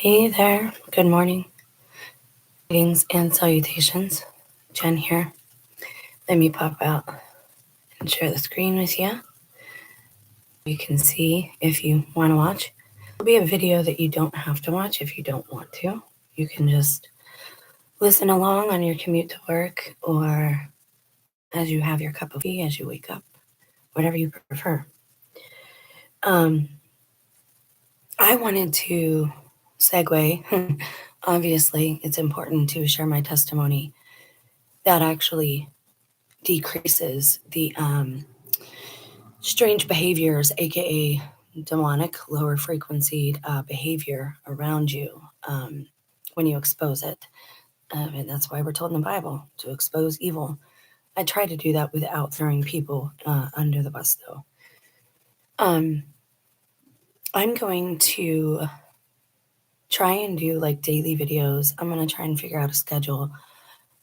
Hey there, good morning, greetings and salutations. Jen here. Let me pop out and share the screen with you. You can see if you want to watch. It'll be a video that you don't have to watch if you don't want to. You can just listen along on your commute to work or as you have your cup of tea, as you wake up, whatever you prefer. I wanted to segue. Obviously, it's important to share my testimony that actually decreases the strange behaviors, aka demonic, lower frequency behavior around you when you expose it. And that's why we're told in the Bible to expose evil. I try to do that without throwing people under the bus, though. I'm going to try and do like daily videos. I'm going to try and figure out a schedule.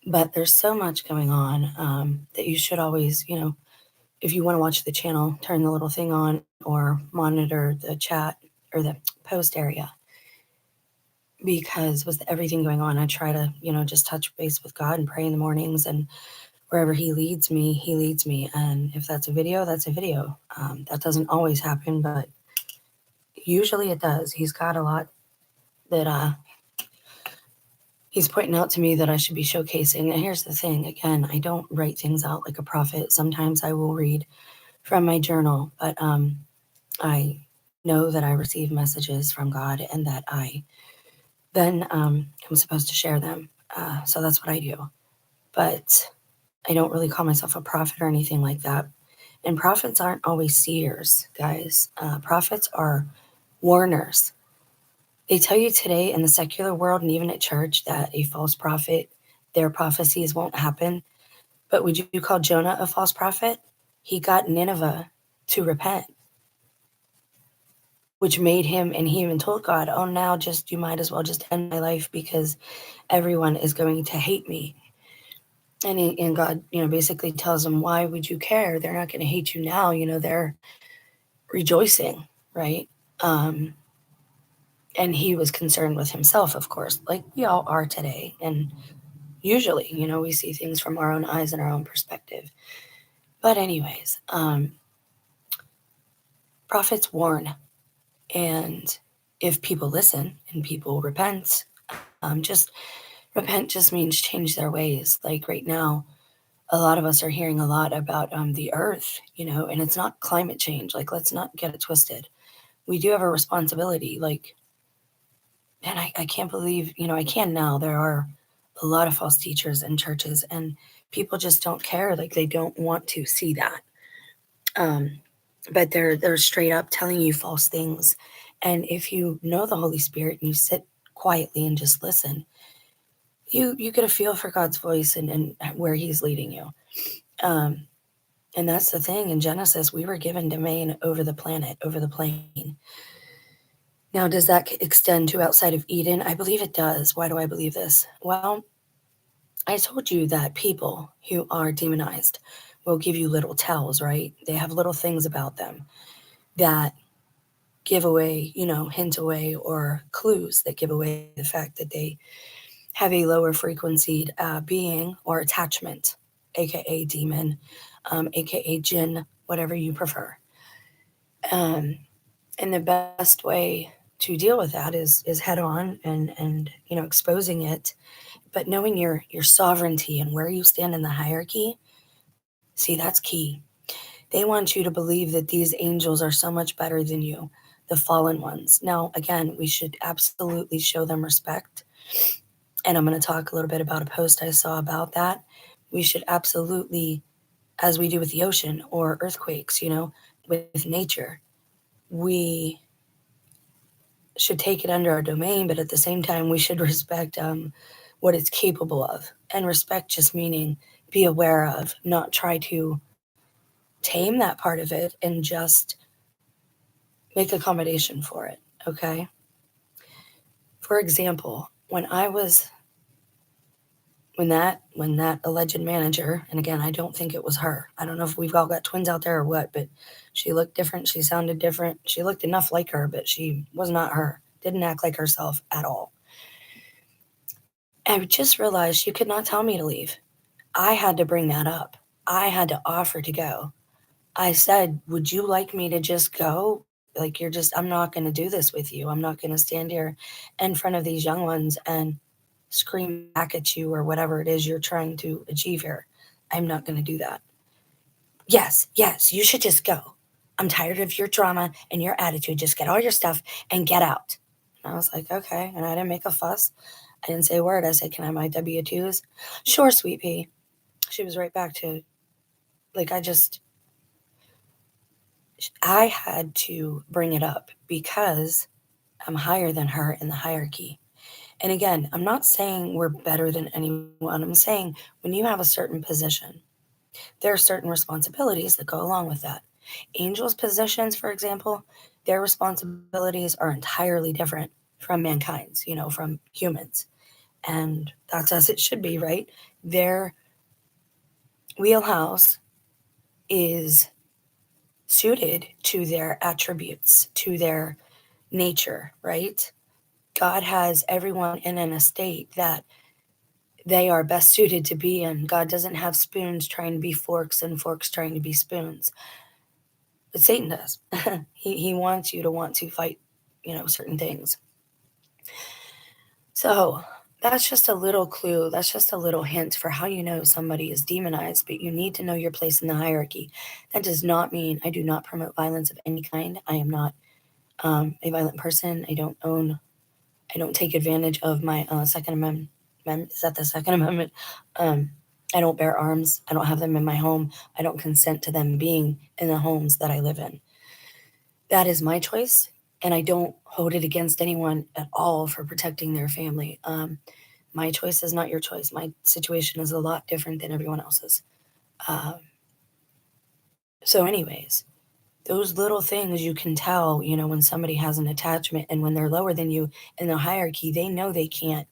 But there's so much going on that you should always, if you want to watch the channel, turn the little thing on or monitor the chat or the post area. Because with everything going on, I try to, just touch base with God and pray in the mornings, and wherever He leads me, He leads me. And if that's a video, that's a video. That doesn't always happen, but usually it does. He's got a lot that He's pointing out to me that I should be showcasing. And here's the thing, again, I don't write things out like a prophet. Sometimes I will read from my journal, but I know that I receive messages from God and that I then am supposed to share them. So that's what I do. But I don't really call myself a prophet or anything like that. And prophets aren't always seers, guys. Prophets are warners. They tell you today in the secular world and even at church that a false prophet, their prophecies won't happen. But would you call Jonah a false prophet? He got Nineveh to repent, which made him, and he even told God, oh, now you might as well just end my life because everyone is going to hate me. And God, basically tells him, why would you care? They're not going to hate you now. They're rejoicing, right? And he was concerned with himself, of course, like we all are today. And usually, we see things from our own eyes and our own perspective. But anyways, prophets warn. And if people listen and people repent, repent just means change their ways. Like right now, a lot of us are hearing a lot about the earth, and it's not climate change. Like, let's not get it twisted. We do have a responsibility. Like, and I can't believe, I can now. There are a lot of false teachers in churches, and people just don't care. Like, they don't want to see that. But they're straight up telling you false things. And if you know the Holy Spirit and you sit quietly and just listen, you get a feel for God's voice and where He's leading you. And that's the thing. In Genesis, we were given domain over the planet, over the plane. Now, does that extend to outside of Eden? I believe it does. Why do I believe this? Well, I told you that people who are demonized will give you little tells, right? They have little things about them that give away, hint away, or clues that give away the fact that they have a lower frequency being or attachment, aka demon, aka jinn, whatever you prefer. And the best way to deal with that is head on and exposing it, but knowing your sovereignty and where you stand in the hierarchy. See, that's key. They want you to believe that these angels are so much better than you, the fallen ones. Now, again, we should absolutely show them respect. And I'm going to talk a little bit about a post I saw about that. We should absolutely, as we do with the ocean or earthquakes, with nature, we should take it under our domain, but at the same time, we should respect what it's capable of. And respect just meaning be aware of, not try to tame that part of it and just make accommodation for it, okay? For example, when that alleged manager, and again, I don't think it was her. I don't know if we've all got twins out there or what, but she looked different. She sounded different. She looked enough like her, but she was not her. didn't act like herself at all. I just realized she could not tell me to leave. I had to bring that up. I had to offer to go. I said, "Would you like me to just go? Like, I'm not going to do this with you. I'm not going to stand here in front of these young ones and scream back at you or whatever it is you're trying to achieve here. I'm not going to do that." "Yes, yes, you should just go. I'm tired of your drama and your attitude. Just get all your stuff and get out." And I was like, "Okay." And I didn't make a fuss. I didn't say a word. I said, "Can I have my W-2s?" "Sure, sweet pea." She was right back to, like, I had to bring it up because I'm higher than her in the hierarchy. And again, I'm not saying we're better than anyone. I'm saying when you have a certain position, there are certain responsibilities that go along with that. Angels' positions, for example, their responsibilities are entirely different from mankind's, from humans. And that's as it should be, right? Their wheelhouse is suited to their attributes, to their nature, right? God has everyone in an estate that they are best suited to be in. God doesn't have spoons trying to be forks and forks trying to be spoons. But Satan does. he wants you to want to fight, certain things. So that's just a little clue. That's just a little hint for how you know somebody is demonized, but you need to know your place in the hierarchy. That does not mean I do not promote violence of any kind. I am not a violent person. I don't take advantage of my Second Amendment. Is that the Second Amendment? I don't bear arms. I don't have them in my home. I don't consent to them being in the homes that I live in. That is my choice, and I don't hold it against anyone at all for protecting their family. My choice is not your choice. My situation is a lot different than everyone else's. Um, so, anyways, those little things you can tell, when somebody has an attachment and when they're lower than you in the hierarchy, they know they can't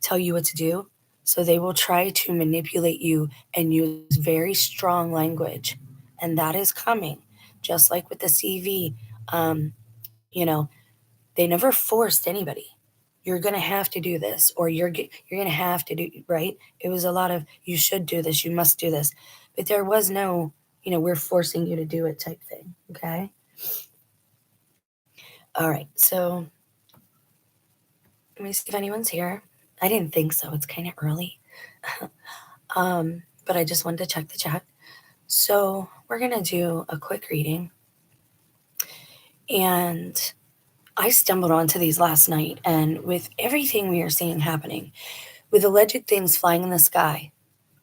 tell you what to do. So they will try to manipulate you and use very strong language. And that is coming. Just like with the CV, um, you know, they never forced anybody. You're going to have to do this, or you're going to have to do, right? It was a lot of, you should do this, you must do this. But there was no, we're forcing you to do it type thing. Okay. All right. So let me see if anyone's here. I didn't think so. It's kind of early. But I just wanted to check the chat. So we're going to do a quick reading. And I stumbled onto these last night, and with everything we are seeing happening, with alleged things flying in the sky,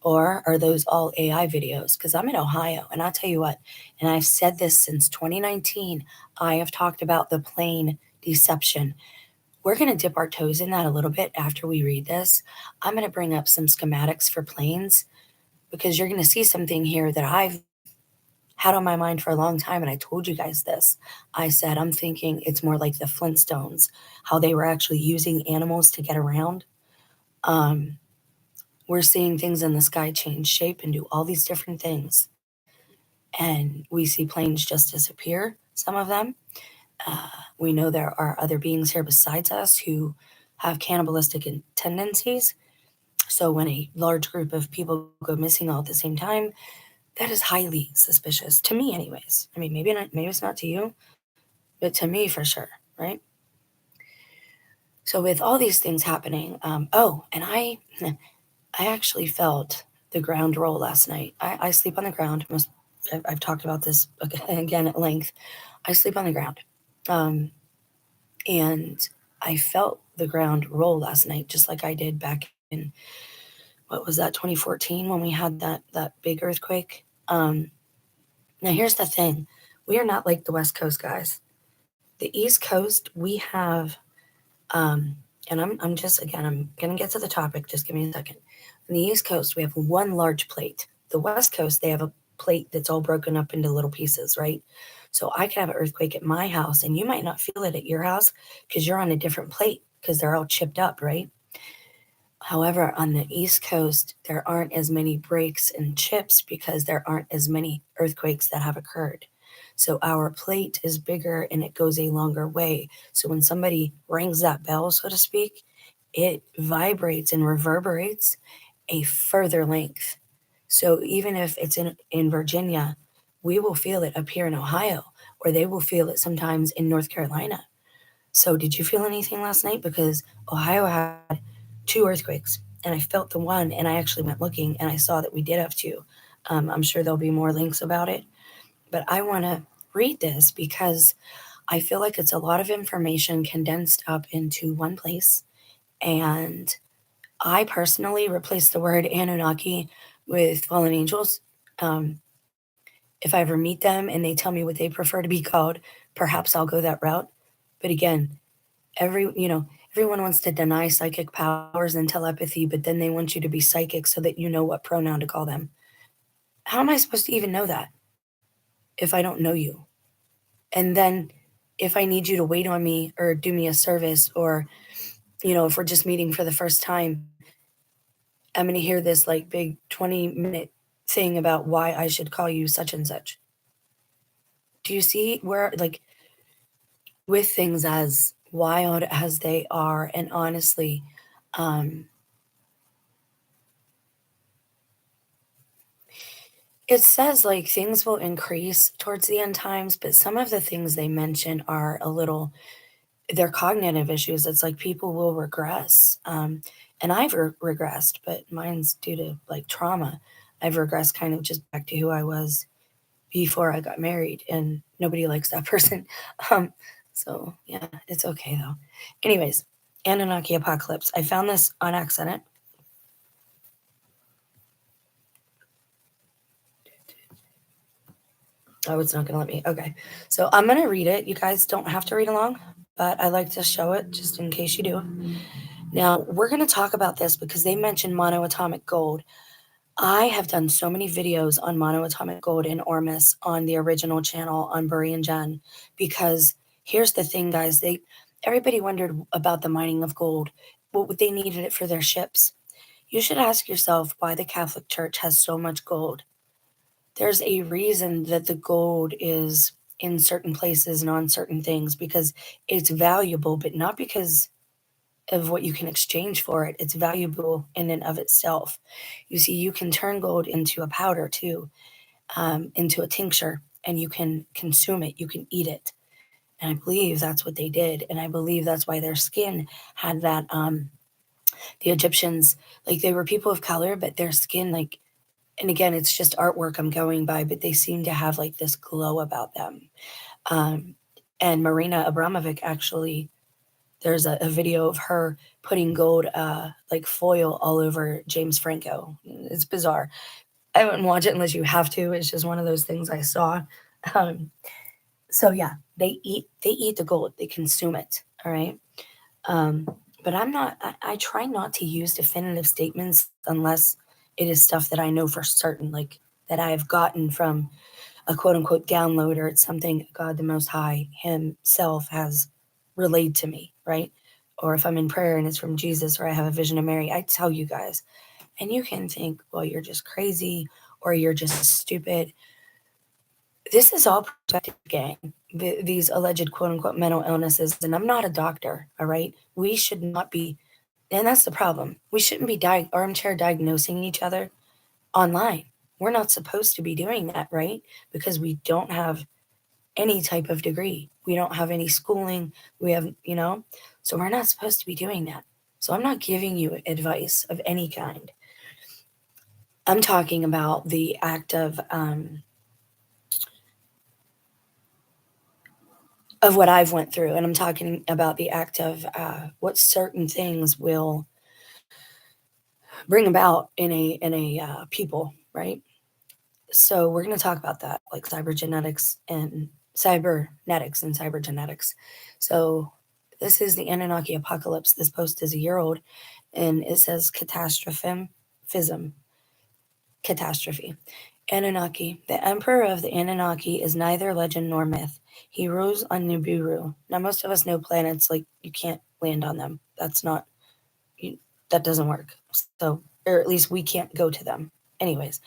or are those all AI videos? Because I'm in Ohio, and I'll tell you what, and I've said this since 2019, I have talked about the plane deception. We're going to dip our toes in that a little bit after we read this. I'm going to bring up some schematics for planes because you're going to see something here that I've had on my mind for a long time, and I told you guys this. I said, I'm thinking it's more like the Flintstones, how they were actually using animals to get around. We're seeing things in the sky change shape and do all these different things. And we see planes just disappear, some of them. We know there are other beings here besides us who have cannibalistic tendencies. So when a large group of people go missing all at the same time, that is highly suspicious to me, anyways. I mean, maybe not, maybe it's not to you, but to me for sure, right? So with all these things happening, and I actually felt the ground roll last night. I sleep on the ground. I've talked about this again at length. I sleep on the ground, and I felt the ground roll last night, just like I did back in, what was that, 2014, when we had that big earthquake. Now here's the thing: we are not like the West Coast guys. The East Coast, we have, and I'm gonna get to the topic. Just give me a second. On the East Coast, we have one large plate. The West Coast, they have a plate that's all broken up into little pieces, right? So I could have an earthquake at my house, and you might not feel it at your house because you're on a different plate because they're all chipped up, right? However, on the East Coast, there aren't as many breaks and chips because there aren't as many earthquakes that have occurred. So our plate is bigger and it goes a longer way. So when somebody rings that bell, so to speak, it vibrates and reverberates a further length. So even if it's in Virginia, we will feel it up here in Ohio, or they will feel it sometimes in North Carolina. So did you feel anything last night? Because Ohio had two earthquakes, and I felt the one, and I actually went looking, and I saw that we did have two. I'm sure there'll be more links about it, but I want to read this because I feel like it's a lot of information condensed up into one place, and I personally replaced the word Anunnaki with fallen angels. Um, if I ever meet them and they tell me what they prefer to be called, perhaps I'll go that route. But again, everyone wants to deny psychic powers and telepathy, but then they want you to be psychic so that you know what pronoun to call them. How am I supposed to even know that if I don't know you? And then if I need you to wait on me or do me a service, or if we're just meeting for the first time, I'm going to hear this like big 20-minute thing about why I should call you such and such. Do you see where, like, with things as wild as they are, and honestly, um, it says like things will increase towards the end times, but some of the things they mention are a little, they're cognitive issues. It's like people will regress. And I've regressed, but mine's due to like trauma. I've regressed kind of just back to who I was before I got married, and nobody likes that person. Um, so yeah, it's okay though. Anyways, Anunnaki Apocalypse. I found this on accident. Oh, it's not going to let me. Okay. So I'm going to read it. You guys don't have to read along, but I like to show it just in case you do. Now, we're going to talk about this because they mentioned monoatomic gold. I have done so many videos on monoatomic gold and Ormus on the original channel on Buri and Jen, because here's the thing, guys. Everybody wondered about the mining of gold. Well, they needed it for their ships. You should ask yourself why the Catholic Church has so much gold. There's a reason that the gold is in certain places and on certain things, because it's valuable, but not because of what you can exchange for it. It's valuable in and of itself. You see, you can turn gold into a powder too, into a tincture, and you can consume it, you can eat it. And I believe that's what they did. And I believe that's why their skin had that, the Egyptians, like they were people of color, but their skin, like, and again, it's just artwork I'm going by, but they seem to have like this glow about them. Um, and Marina Abramovic actually, there's a video of her putting gold, like foil all over James Franco. It's bizarre. I wouldn't watch it unless you have to. It's just one of those things I saw. Um, so yeah, they eat the gold, they consume it. All right. Um, but I'm not. I try not to use definitive statements unless it is stuff that I know for certain, like that I have gotten from a quote unquote download, or it's something God the Most High Himself has relayed to me, right? Or if I'm in prayer and it's from Jesus, or I have a vision of Mary, I tell you guys. And you can think, well, you're just crazy or you're just stupid. This is all perspective, gang. These alleged quote unquote mental illnesses. And I'm not a doctor, all right? We should not be, and that's the problem. We shouldn't be armchair diagnosing each other online. We're not supposed to be doing that, right? Because we don't have any type of degree. We don't have any schooling. We have, so we're not supposed to be doing that. So I'm not giving you advice of any kind. I'm talking about the act of what I've went through, and I'm talking about the act of what certain things will bring about in a people, right? So we're going to talk about that, like cybernetics and cybergenetics. So this is the Anunnaki Apocalypse. This post is a year old, and it says catastrophe. Anunnaki. The emperor of the Anunnaki is neither legend nor myth. He rules on Nibiru. Now, most of us know planets like you can't land on them. That's not, that doesn't work. So, or at least we can't go to them. Anyways,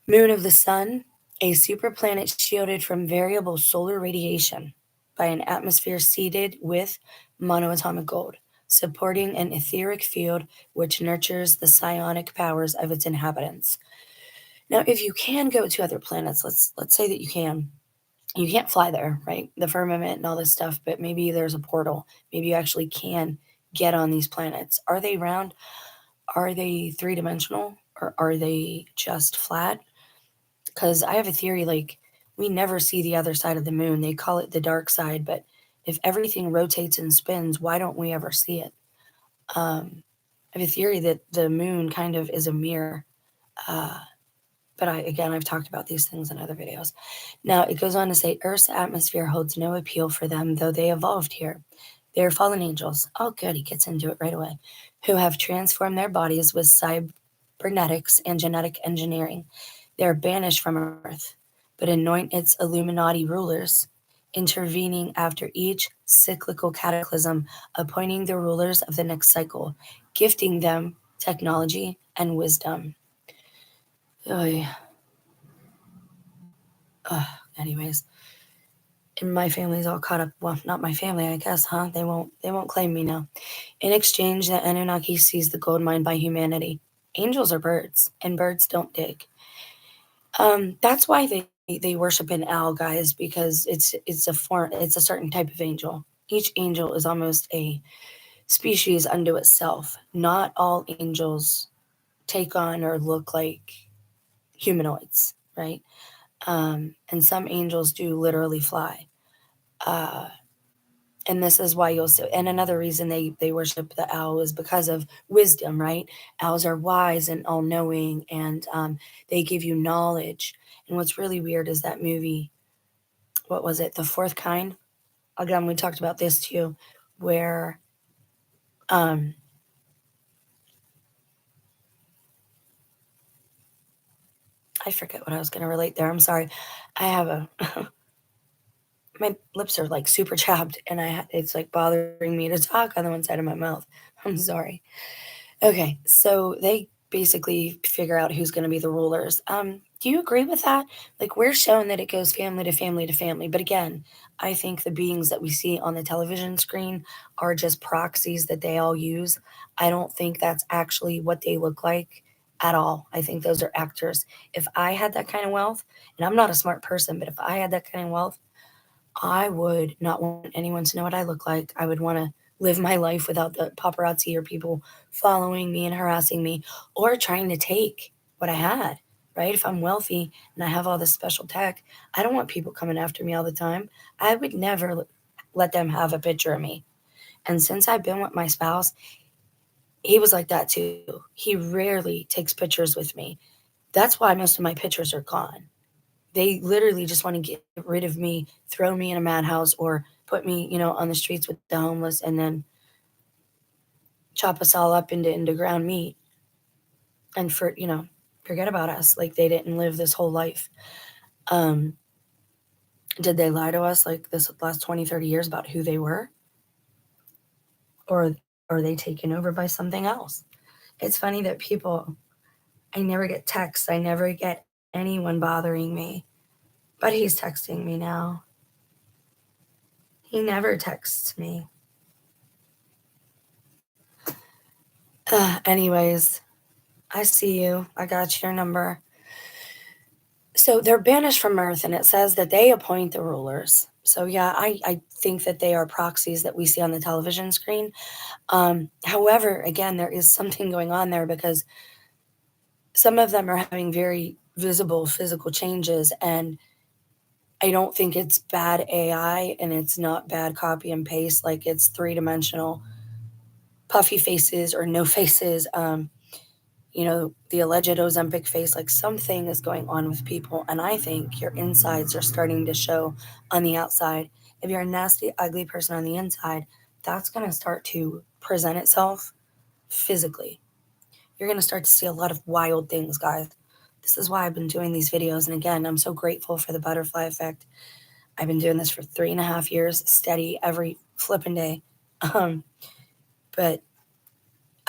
moon of the sun. A superplanet shielded from variable solar radiation by an atmosphere seeded with monoatomic gold, supporting an etheric field which nurtures the psionic powers of its inhabitants. Now, if you can go to other planets, let's say that you can. You can't fly there, right? The firmament and all this stuff, but maybe there's a portal. Maybe you actually can get on these planets. Are they round? Are they three-dimensional? Or are they just flat? Because I have a theory, like, we never see the other side of the moon. They call it the dark side, but if everything rotates and spins, why don't we ever see it? I have a theory that the moon kind of is a mirror. Uh, but I've talked about these things in other videos. Now, it goes on to say Earth's atmosphere holds no appeal for them, though they evolved here. They are fallen angels. Oh, good, he gets into it right away. Who have transformed their bodies with cybernetics and genetic engineering. They are banished from Earth, but anoint its Illuminati rulers, intervening after each cyclical cataclysm, appointing the rulers of the next cycle, gifting them technology and wisdom. Oy. Anyways, and my family's all caught up. Well, not my family, I guess, huh? They won't claim me now. In exchange, the Anunnaki sees the gold mine by humanity. Angels are birds, and birds don't dig. That's why they worship an owl, guys, because it's a certain type of angel. Each angel is almost a species unto itself. Not all angels take on or look like humanoids, right? And some angels do literally fly. Uh, and this is why you'll see, and another reason they worship the owl is because of wisdom, right? Owls are wise and all-knowing, and they give you knowledge. And what's really weird is that movie, what was it, The Fourth Kind? Again, we talked about this too, where um I forget what I was going to relate there. I'm sorry. I have a my lips are like super chapped, and it's like bothering me to talk on the one side of my mouth. I'm sorry. Okay, so they basically figure out who's going to be the rulers. Do you agree with that? Like, we're shown that it goes family to family to family, but again, I think the beings that we see on the television screen are just proxies that they all use. I don't think that's actually what they look like at all. I think those are actors. If I had that kind of wealth, and I'm not a smart person, but if I had that kind of wealth, I would not want anyone to know what I look like. I would want to live my life without the paparazzi or people following me and harassing me or trying to take what I had, right? If I'm wealthy and I have all this special tech, I don't want people coming after me all the time. I would never let them have a picture of me. And since I've been with my spouse, he was like that too. He rarely takes pictures with me. That's why most of my pictures are gone. They literally just want to get rid of me, throw me in a madhouse, or put me, on the streets with the homeless, and then chop us all up into ground meat, and forget about us like they didn't live this whole life. Um, did they lie to us like this last 20, 30 years about who they were? Or are they taken over by something else? It's funny that I never get texts, I never get anyone bothering me, but he's texting me now. He never texts me. Anyways, I see you. I got your number. So they're banished from Earth, and it says that they appoint the rulers. So yeah, I think that they are proxies that we see on the television screen. However, again, there is something going on there because some of them are having very visible physical changes, and I don't think it's bad AI and it's not bad copy and paste. Like, it's three-dimensional puffy faces or no faces. The alleged Ozempic face, like, something is going on with people. And I think your insides are starting to show on the outside. If you're a nasty, ugly person on the inside, that's going to start to present itself physically. You're going to start to see a lot of wild things, guys. This is why I've been doing these videos. And again, I'm so grateful for the butterfly effect. I've been doing this for 3.5 years, steady every flipping day. But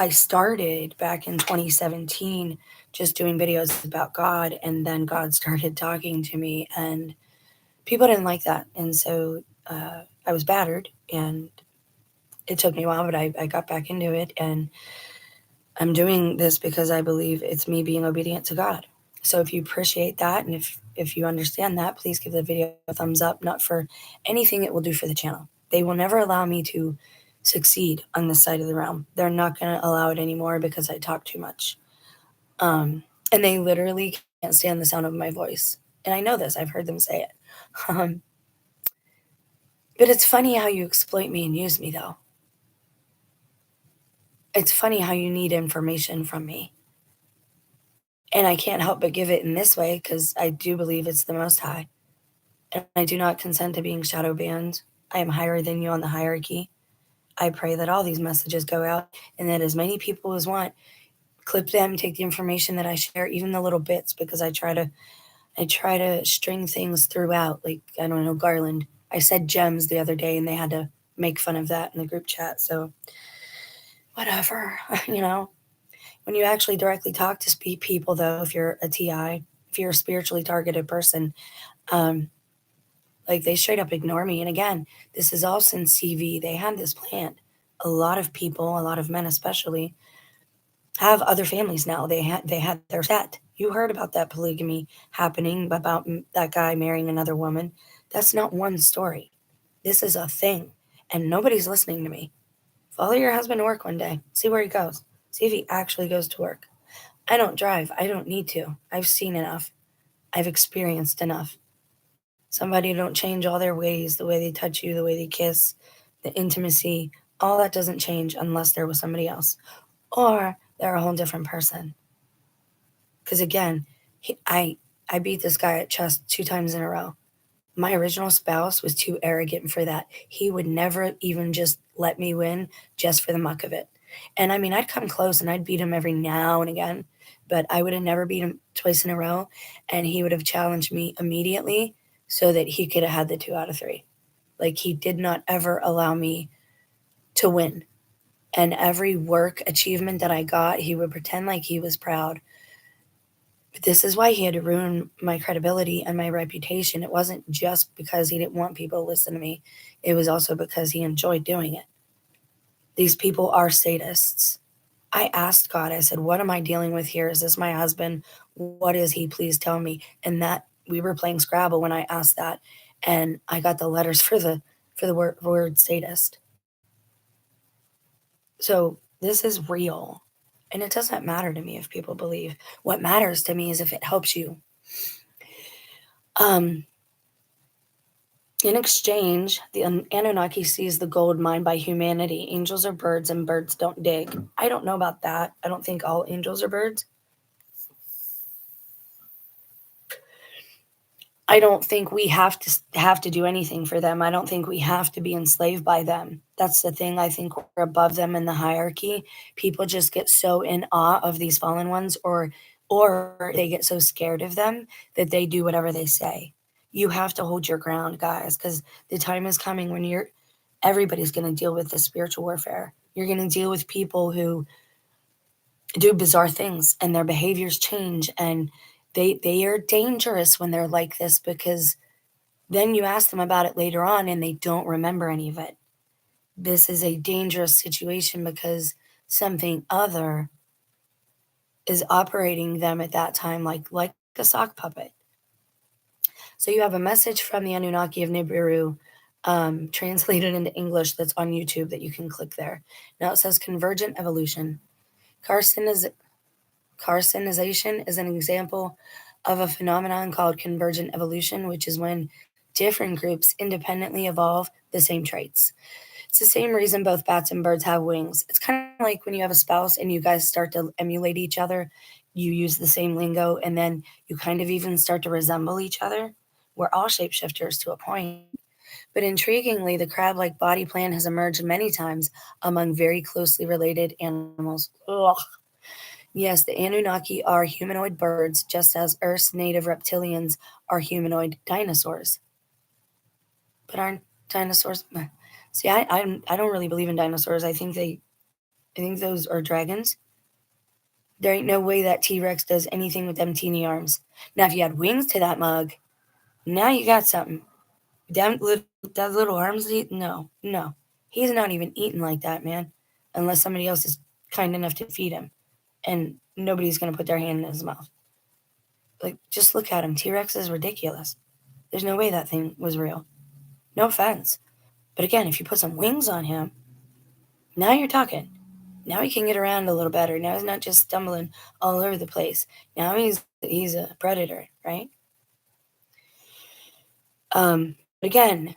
I started back in 2017 just doing videos about God, and then God started talking to me, and people didn't like that. And so I was battered, and it took me a while, but I got back into it. And I'm doing this because I believe it's me being obedient to God. So if you appreciate that, and if you understand that, please give the video a thumbs up, not for anything it will do for the channel. They will never allow me to succeed on this side of the realm. They're not going to allow it anymore because I talk too much. And they literally can't stand the sound of my voice. And I know this, I've heard them say it. Um, but it's funny how you exploit me and use me, though. It's funny how you need information from me. And I can't help but give it in this way because I do believe it's the Most High. And I do not consent to being shadow banned. I am higher than you on the hierarchy. I pray that all these messages go out and that as many people as want clip them, take the information that I share, even the little bits, because I try to string things throughout. Like, I don't know, Garland. I said gems the other day and they had to make fun of that in the group chat. So whatever, you know. When you actually directly talk to people, though, if you're a TI, if you're a spiritually targeted person, um, like they straight up ignore me. And again, this is all since CV. They had this planned. A lot of people, a lot of men especially, have other families now. They had their set. You heard about that polygamy happening, about that guy marrying another woman. That's not one story. This is a thing, and nobody's listening to me. Follow your husband to work one day. See where he goes. See if he actually goes to work. I don't drive. I don't need to. I've seen enough. I've experienced enough. Somebody don't change all their ways, the way they touch you, the way they kiss, the intimacy. All that doesn't change unless they're with somebody else. Or they're a whole different person. Because again, I beat this guy at chess 2 times in a row. My original spouse was too arrogant for that. He would never even just let me win just for the muck of it. And I mean, I'd come close and I'd beat him every now and again, but I would have never beat him twice in a row. And he would have challenged me immediately so that he could have had the 2 out of 3. Like, he did not ever allow me to win. And every work achievement that I got, he would pretend like he was proud. But this is why he had to ruin my credibility and my reputation. It wasn't just because he didn't want people to listen to me. It was also because he enjoyed doing it. These people are sadists. I asked God, I said, what am I dealing with here? Is this my husband? What is he? Please tell me. And that we were playing Scrabble when I asked that. And I got the letters for the word sadist. So this is real. And it doesn't matter to me if people believe. What matters to me is if it helps you. Um, In exchange, the Anunnaki sees the gold mined by humanity. Angels are birds and birds don't dig. I don't know about that. I don't think all angels are birds. I don't think we have to do anything for them. I don't think we have to be enslaved by them. That's the thing. I think we're above them in the hierarchy. People just get so in awe of these fallen ones, or they get so scared of them that they do whatever they say. You have to hold your ground, guys, because the time is coming when everybody's going to deal with this spiritual warfare. You're going to deal with people who do bizarre things and their behaviors change, and they are dangerous when they're like this, because then you ask them about it later on and they don't remember any of it. This is a dangerous situation because something other is operating them at that time, like a sock puppet. So you have a message from the Anunnaki of Nibiru, translated into English, that's on YouTube that you can click there. Now it says convergent evolution. Carcinization is an example of a phenomenon called convergent evolution, which is when different groups independently evolve the same traits. It's the same reason both bats and birds have wings. It's kind of like when you have a spouse and you guys start to emulate each other, you use the same lingo, and then you kind of even start to resemble each other. We're all shapeshifters to a point. But intriguingly, the crab-like body plan has emerged many times among very closely related animals. Ugh. Yes, the Anunnaki are humanoid birds, just as Earth's native reptilians are humanoid dinosaurs. But aren't dinosaurs? See, I don't really believe in dinosaurs. I think I think those are dragons. There ain't no way that T-Rex does anything with them teeny arms. Now, if you add wings to that mug, now you got something. That little arms, no, no. He's not even eating like that, man. Unless somebody else is kind enough to feed him. And nobody's going to put their hand in his mouth. Like, just look at him. T-Rex is ridiculous. There's no way that thing was real. No offense. But again, if you put some wings on him, now you're talking. Now he can get around a little better. Now he's not just stumbling all over the place. Now he's a predator, right? Again,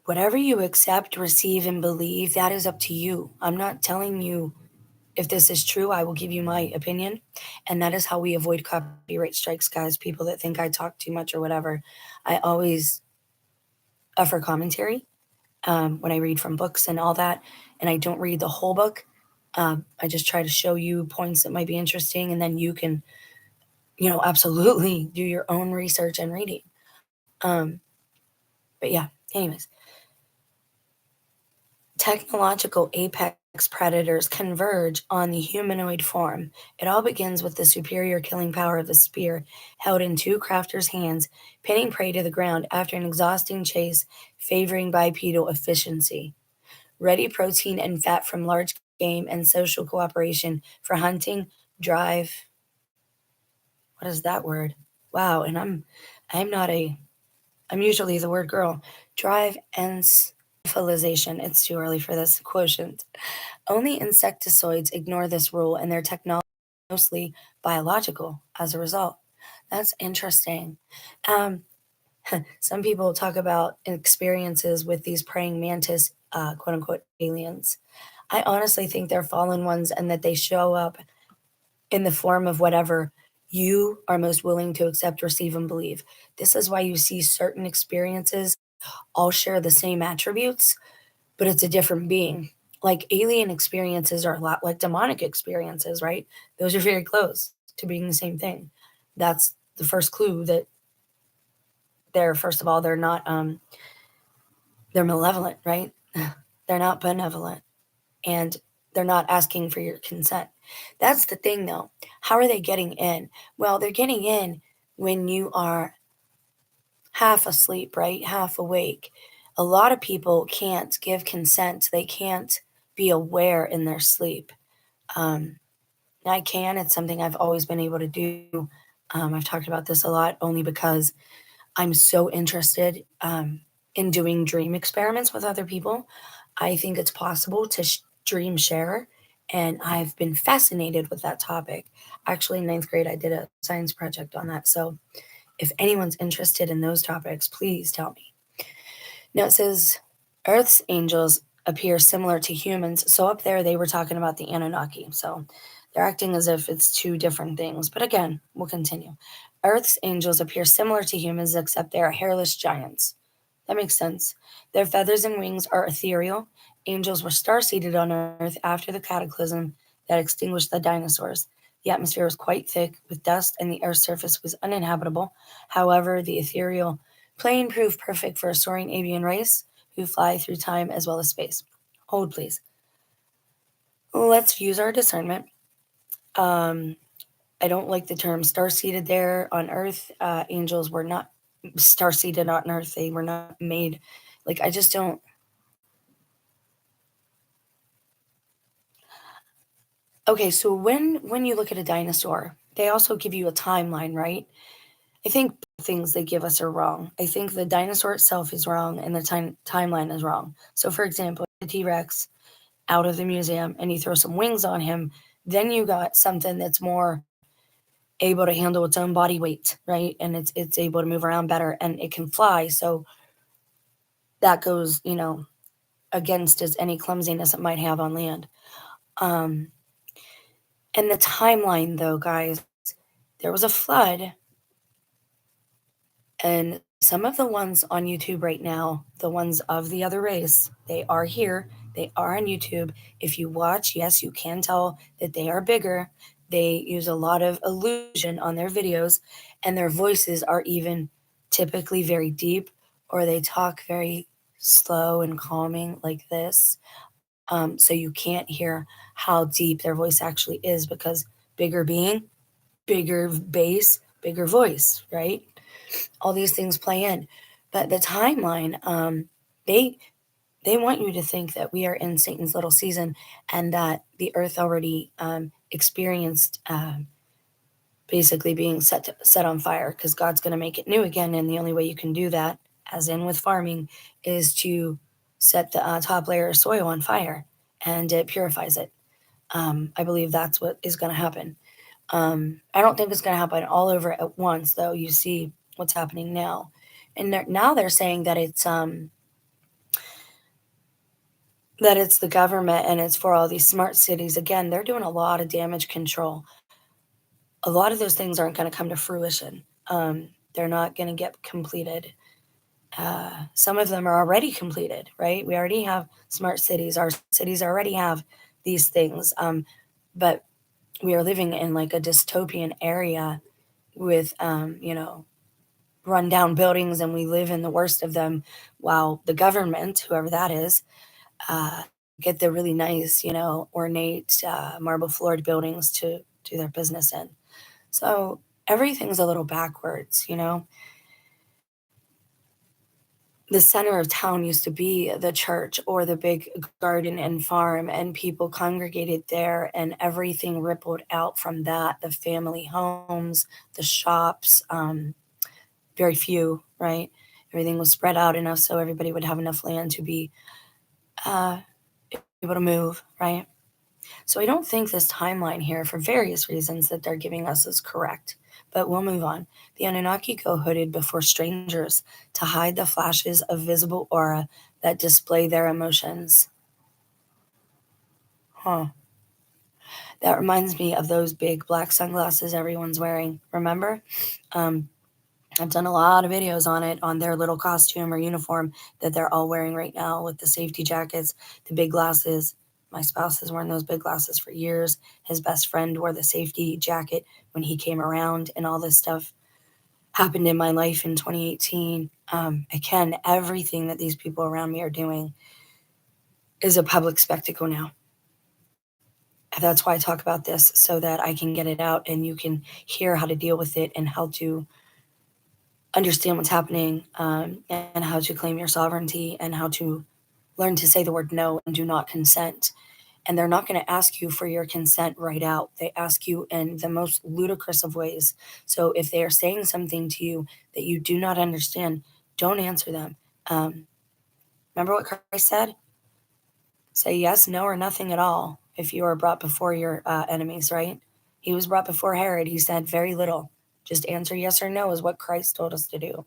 whatever you accept, receive, and believe, that is up to you. I'm not telling you if this is true. I will give you my opinion, and that is how we avoid copyright strikes, guys. People that think I talk too much or whatever, I always offer commentary when I read from books and all that, and I don't read the whole book. I just try to show you points that might be interesting, and then you can, absolutely do your own research and reading. But yeah, anyways, technological apex predators converge on the humanoid form. It all begins with the superior killing power of the spear held in two crafters' hands, pinning prey to the ground after an exhausting chase, favoring bipedal efficiency. Ready protein and fat from large game and social cooperation for hunting, drive. What is that word? Wow, and I'm usually the word girl. Drive and civilization. It's too early for this quotient. Only insectoids ignore this rule, and their technology is mostly biological as a result. That's interesting. Um, some people talk about experiences with these praying mantis, quote unquote, aliens. I honestly think they're fallen ones and that they show up in the form of whatever you are most willing to accept, receive, and believe. This is why you see certain experiences all share the same attributes, but it's a different being. Like alien experiences are a lot like demonic experiences, right? Those are very close to being the same thing. That's the first clue that first of all, they're malevolent, right? They're not benevolent, and they're not asking for your consent. That's the thing, though. How are they getting in? Well, they're getting in when you are half asleep, right? Half awake. A lot of people can't give consent. They can't be aware in their sleep. Um, I can. It's something I've always been able to do. I've talked about this a lot only because I'm so interested in doing dream experiments with other people. I think it's possible to dream share, and I've been fascinated with that topic. Actually, in ninth grade, I did a science project on that. So if anyone's interested in those topics, please tell me. Now it says Earth's angels appear similar to humans. So up there, they were talking about the Anunnaki. So they're acting as if it's two different things. But again, we'll continue. Earth's angels appear similar to humans, except they are hairless giants. That makes sense. Their feathers and wings are ethereal. Angels were star-seated on Earth after the cataclysm that extinguished the dinosaurs. The atmosphere was quite thick with dust, and the Earth's surface was uninhabitable. However, the ethereal plane proved perfect for a soaring avian race who fly through time as well as space. Hold, please. Let's use our discernment. I don't like the term star-seated there on Earth. Angels were not star-seated on Earth. They were not made. Like, I just don't. Okay, so when you look at a dinosaur, they also give you a timeline, right? I think things they give us are wrong. I think the dinosaur itself is wrong and the timeline is wrong. So, for example, the T-Rex out of the museum and you throw some wings on him, then you got something that's more able to handle its own body weight, right? And it's able to move around better and it can fly. So that goes, against any clumsiness it might have on land. And the timeline, though, guys, there was a flood, and some of the ones on YouTube right now, the ones of the other race, they are here. They are on YouTube. If you watch, yes, you can tell that they are bigger. They use a lot of illusion on their videos, and their voices are even typically very deep, or they talk very slow and calming like this. So you can't hear how deep their voice actually is, because bigger being, bigger bass, bigger voice, right? All these things play in. But the timeline, they they want you to think that we are in Satan's little season, and that the earth already experienced basically being set on fire, because God's going to make it new again. And the only way you can do that, as in with farming, is to set the top layer of soil on fire, and it purifies it. I believe that's what is going to happen. I don't think it's going to happen all over at once, though. You see what's happening now, and now they're saying that it's the government, and it's for all these smart cities. Again, they're doing a lot of damage control. A lot of those things aren't going to come to fruition. They're not going to get completed. Some of them are already completed, right? We already have smart cities. Our cities already have these things. But we are living in like a dystopian area with, rundown buildings, and we live in the worst of them, while the government, whoever that is, uh, get the really nice, ornate, marble floored buildings to do their business in. So everything's a little backwards. The center of town used to be the church or the big garden and farm, and people congregated there, and everything rippled out from that. The family homes, the shops, very few, right? Everything was spread out enough so everybody would have enough land to be uh, able to move, right? So I don't think this timeline here, for various reasons that they're giving us, is correct. But we'll move on. The Anunnaki go hooded before strangers to hide the flashes of visible aura that display their emotions. Huh. That reminds me of those big black sunglasses everyone's wearing. Remember? Um, I've done a lot of videos on it, on their little costume or uniform that they're all wearing right now, with the safety jackets, the big glasses. My spouse has worn those big glasses for years. His best friend wore the safety jacket when he came around, and all this stuff happened in my life in 2018. Again, everything that these people around me are doing is a public spectacle now. That's why I talk about this, so that I can get it out and you can hear how to deal with it, and how to understand what's happening, and how to claim your sovereignty, and how to learn to say the word no and do not consent. And they're not going to ask you for your consent right out. They ask you in the most ludicrous of ways. So if they are saying something to you that you do not understand, don't answer them. Remember what Christ said? Say yes, no, or nothing at all if you are brought before your enemies, right? He was brought before Herod. He said very little. Just answer yes or no is what Christ told us to do.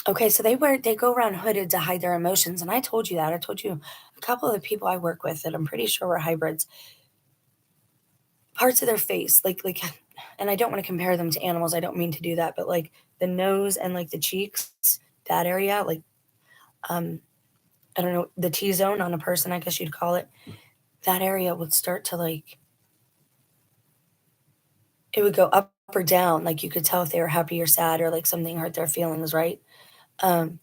Okay, so they go around hooded to hide their emotions, and I told you that. I told you a couple of the people I work with that I'm pretty sure were hybrids. Parts of their face, like, and I don't want to compare them to animals. I don't mean to do that, but like the nose and like the cheeks, that area, like, um, I don't know, the T zone on a person, I guess you'd call it. That area would start to like, it would go up or down. Like you could tell if they were happy or sad, or like something hurt their feelings, right? Um,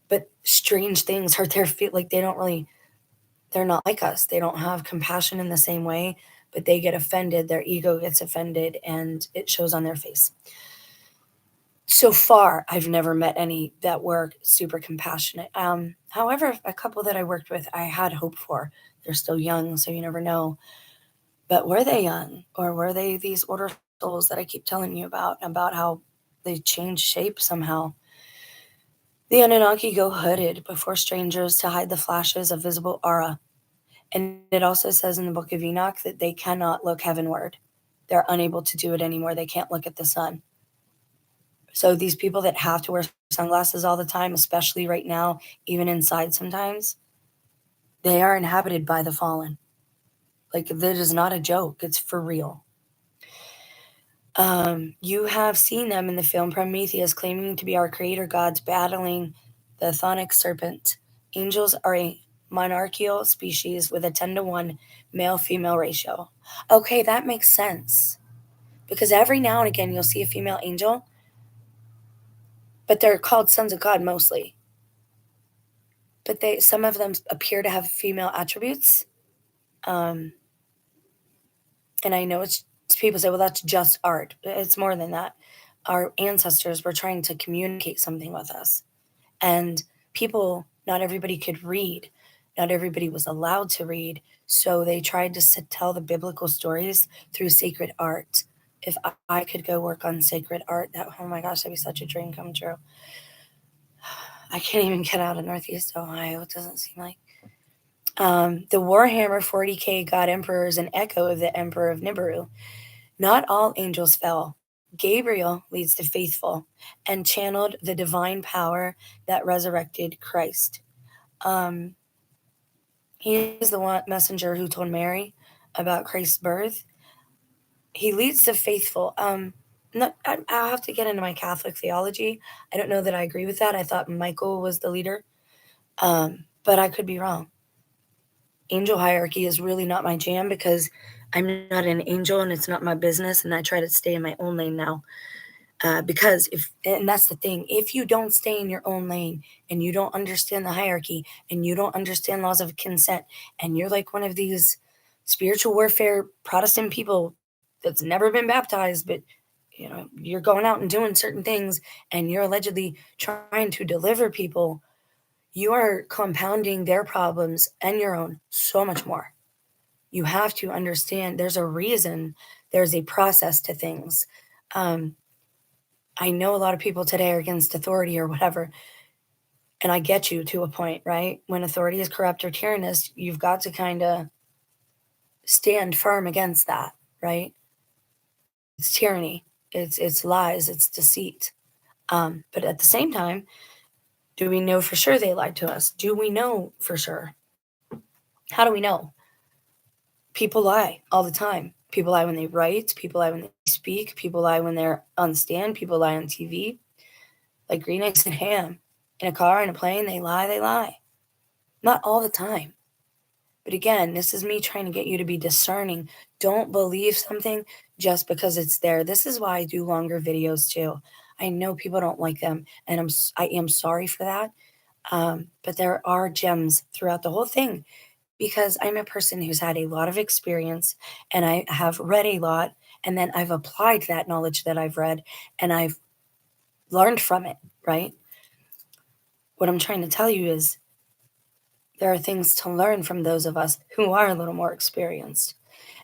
but strange things hurt their feel. Like they're not like us. They don't have compassion in the same way, but they get offended. Their ego gets offended, and it shows on their face. So far, I've never met any that were super compassionate. However, a couple that I worked with, I had hope for. They're still young, so you never know. But were they young, or were they these older souls that I keep telling you about how they change shape somehow? The Anunnaki go hooded before strangers to hide the flashes of visible aura. And it also says in the book of Enoch that they cannot look heavenward. They're unable to do it anymore. They can't look at the sun. So these people that have to wear sunglasses all the time, especially right now, even inside sometimes, they are inhabited by the fallen. Like, that is not a joke. It's for real. You have seen them in the film Prometheus, claiming to be our creator gods, battling the chthonic serpent. Angels are a monarchical species with a 10-to-1 male-female ratio. Okay, that makes sense. Because every now and again you'll see a female angel, but they're called sons of God mostly. but some of them appear to have female attributes. Um, and I know people say, well, that's just art. It's more than that. Our ancestors were trying to communicate something with us. And not everybody could read. Not everybody was allowed to read. So they tried to tell the biblical stories through sacred art. If I could go work on sacred art, oh my gosh, that'd be such a dream come true. I can't even get out of Northeast Ohio. It doesn't seem like. The Warhammer 40K God Emperor is an echo of the Emperor of Nibiru. Not all angels fell. Gabriel leads the faithful and channeled the divine power that resurrected Christ. He is the one messenger who told Mary about Christ's birth. He leads the faithful. I'll have to get into my Catholic theology. I don't know that I agree with that. I thought Michael was the leader, but I could be wrong. Angel hierarchy is really not my jam because I'm not an angel and it's not my business, and I try to stay in my own lane now. Because and that's the thing, if you don't stay in your own lane and you don't understand the hierarchy and you don't understand laws of consent, and you're like one of these spiritual warfare Protestant people that's never been baptized, but you're going out and doing certain things and you're allegedly trying to deliver people, you are compounding their problems and your own so much more. You have to understand there's a reason, there's a process to things. I know a lot of people today are against authority or whatever, and I get you to a point, right? When authority is corrupt or tyrannous, you've got to kind of stand firm against that, right? It's tyranny, it's lies, it's deceit. But at the same time, do we know for sure they lied to us? Do we know for sure? How do we know? People lie all the time. People lie when they write. People lie when they speak. People lie when they're on the stand. People lie on TV. Like green eggs and ham. In a car, in a plane, they lie. Not all the time. But again, this is me trying to get you to be discerning. Don't believe something just because it's there. This is why I do longer videos too. I know people don't like them, and I am sorry for that. But there are gems throughout the whole thing because I'm a person who's had a lot of experience and I have read a lot, and then I've applied that knowledge that I've read and I've learned from it, right? What I'm trying to tell you is there are things to learn from those of us who are a little more experienced.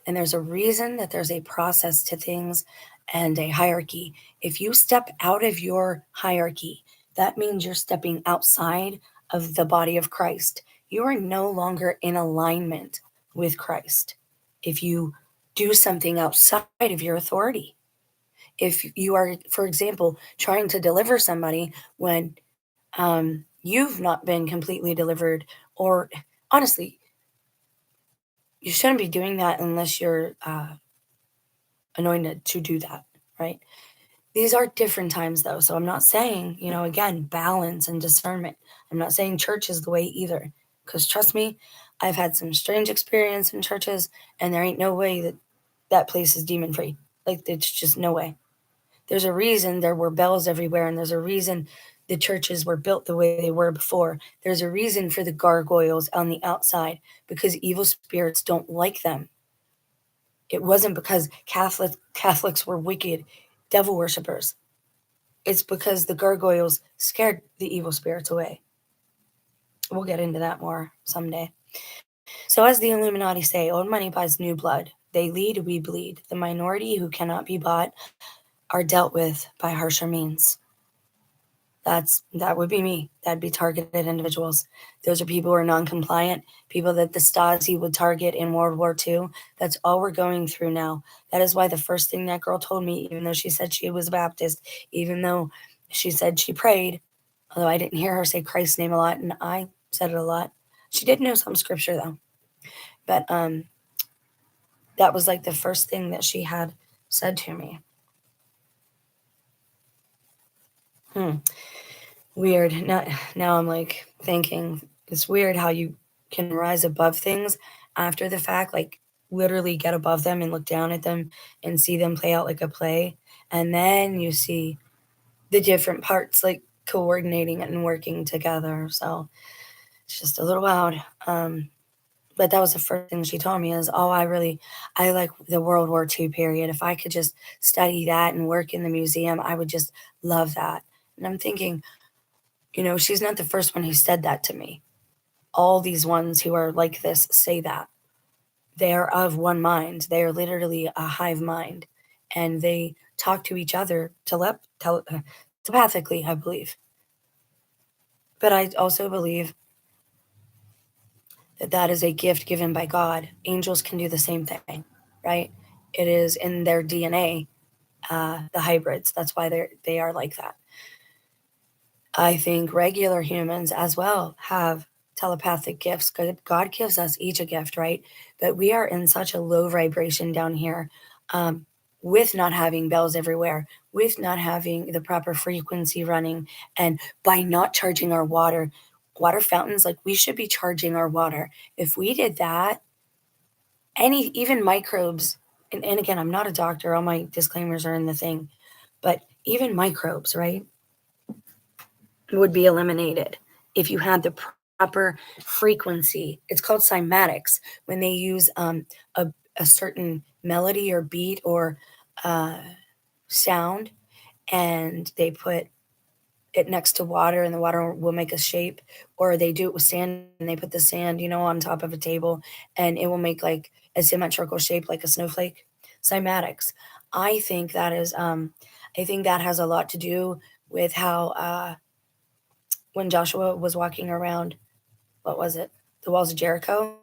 And there's a reason that there's a process to things and a hierarchy. If you step out of your hierarchy, that means you're stepping outside of the body of Christ. You are no longer in alignment with Christ. If you do something outside of your authority, if you are, for example, trying to deliver somebody when you've not been completely delivered, or honestly, you shouldn't be doing that unless you're anointed to do that, right? These are different times though. So I'm not saying, again, balance and discernment. I'm not saying church is the way either. Because trust me, I've had some strange experience in churches, and there ain't no way that place is demon free. Like, it's just no way. There's a reason there were bells everywhere, and there's a reason the churches were built the way they were before. There's a reason for the gargoyles on the outside, because evil spirits don't like them. It wasn't because Catholics were wicked devil worshippers. It's because the gargoyles scared the evil spirits away. We'll get into that more someday. So as the Illuminati say, old money buys new blood. They lead, we bleed. The minority who cannot be bought are dealt with by harsher means. That would be me. That'd be targeted individuals. Those are people who are non-compliant, people that the Stasi would target in World War II. That's all we're going through now. That is why the first thing that girl told me, even though she said she was a Baptist, even though she said she prayed, although I didn't hear her say Christ's name a lot, and I said it a lot. She did know some scripture though. But that was like the first thing that she had said to me. Weird. Now I'm like thinking, it's weird how you can rise above things after the fact, like literally get above them and look down at them and see them play out like a play. And then you see the different parts like coordinating and working together. So It's just a little loud. But that was the first thing she told me is, oh, I like the World War II period. If I could just study that and work in the museum, I would just love that. And I'm thinking, she's not the first one who said that to me. All these ones who are like this say that. They are of one mind. They are literally a hive mind. And they talk to each other telepathically, I believe. But I also believe that that is a gift given by God. Angels can do the same thing, right? It is in their DNA, the hybrids. That's why they are like that. I think regular humans as well have telepathic gifts. God gives us each a gift, right? But we are in such a low vibration down here, with not having bells everywhere, with not having the proper frequency running, and by not charging our water fountains, like we should be charging our water. If we did that, even microbes, and again, I'm not a doctor, all my disclaimers are in the thing, but even microbes, right, would be eliminated if you had the proper frequency. It's called cymatics when they use a, a certain melody or beat or uh, sound, and they put it next to water and the water will make a shape, or they do it with sand and they put the sand, on top of a table, and it will make like a symmetrical shape like a snowflake. Cymatics. I think that is I think that has a lot to do with how when Joshua was walking around, what was it? The walls of Jericho.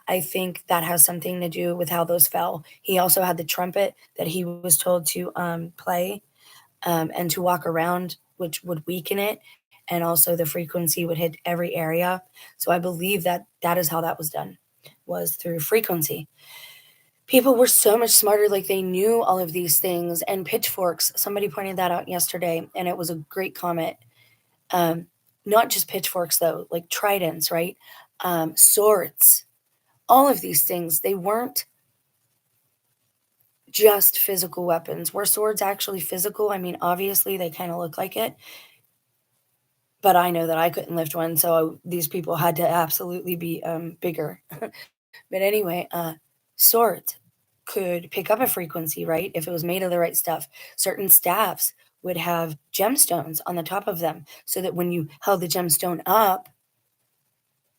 I think that has something to do with how those fell. He also had the trumpet that he was told to play and to walk around, which would weaken it. And also the frequency would hit every area. So I believe that that is how that was done, was through frequency. People were so much smarter, like they knew all of these things. And pitchforks, somebody pointed that out yesterday, and it was a great comment. Um, Not just pitchforks, though, like tridents, right? Swords, all of these things, they weren't just physical weapons. Were swords actually physical? I mean, obviously, they kind of look like it, but I know that I couldn't lift one, so these people had to absolutely be bigger. But anyway, swords could pick up a frequency, right? If it was made of the right stuff. Certain staffs would have gemstones on the top of them so that when you held the gemstone up,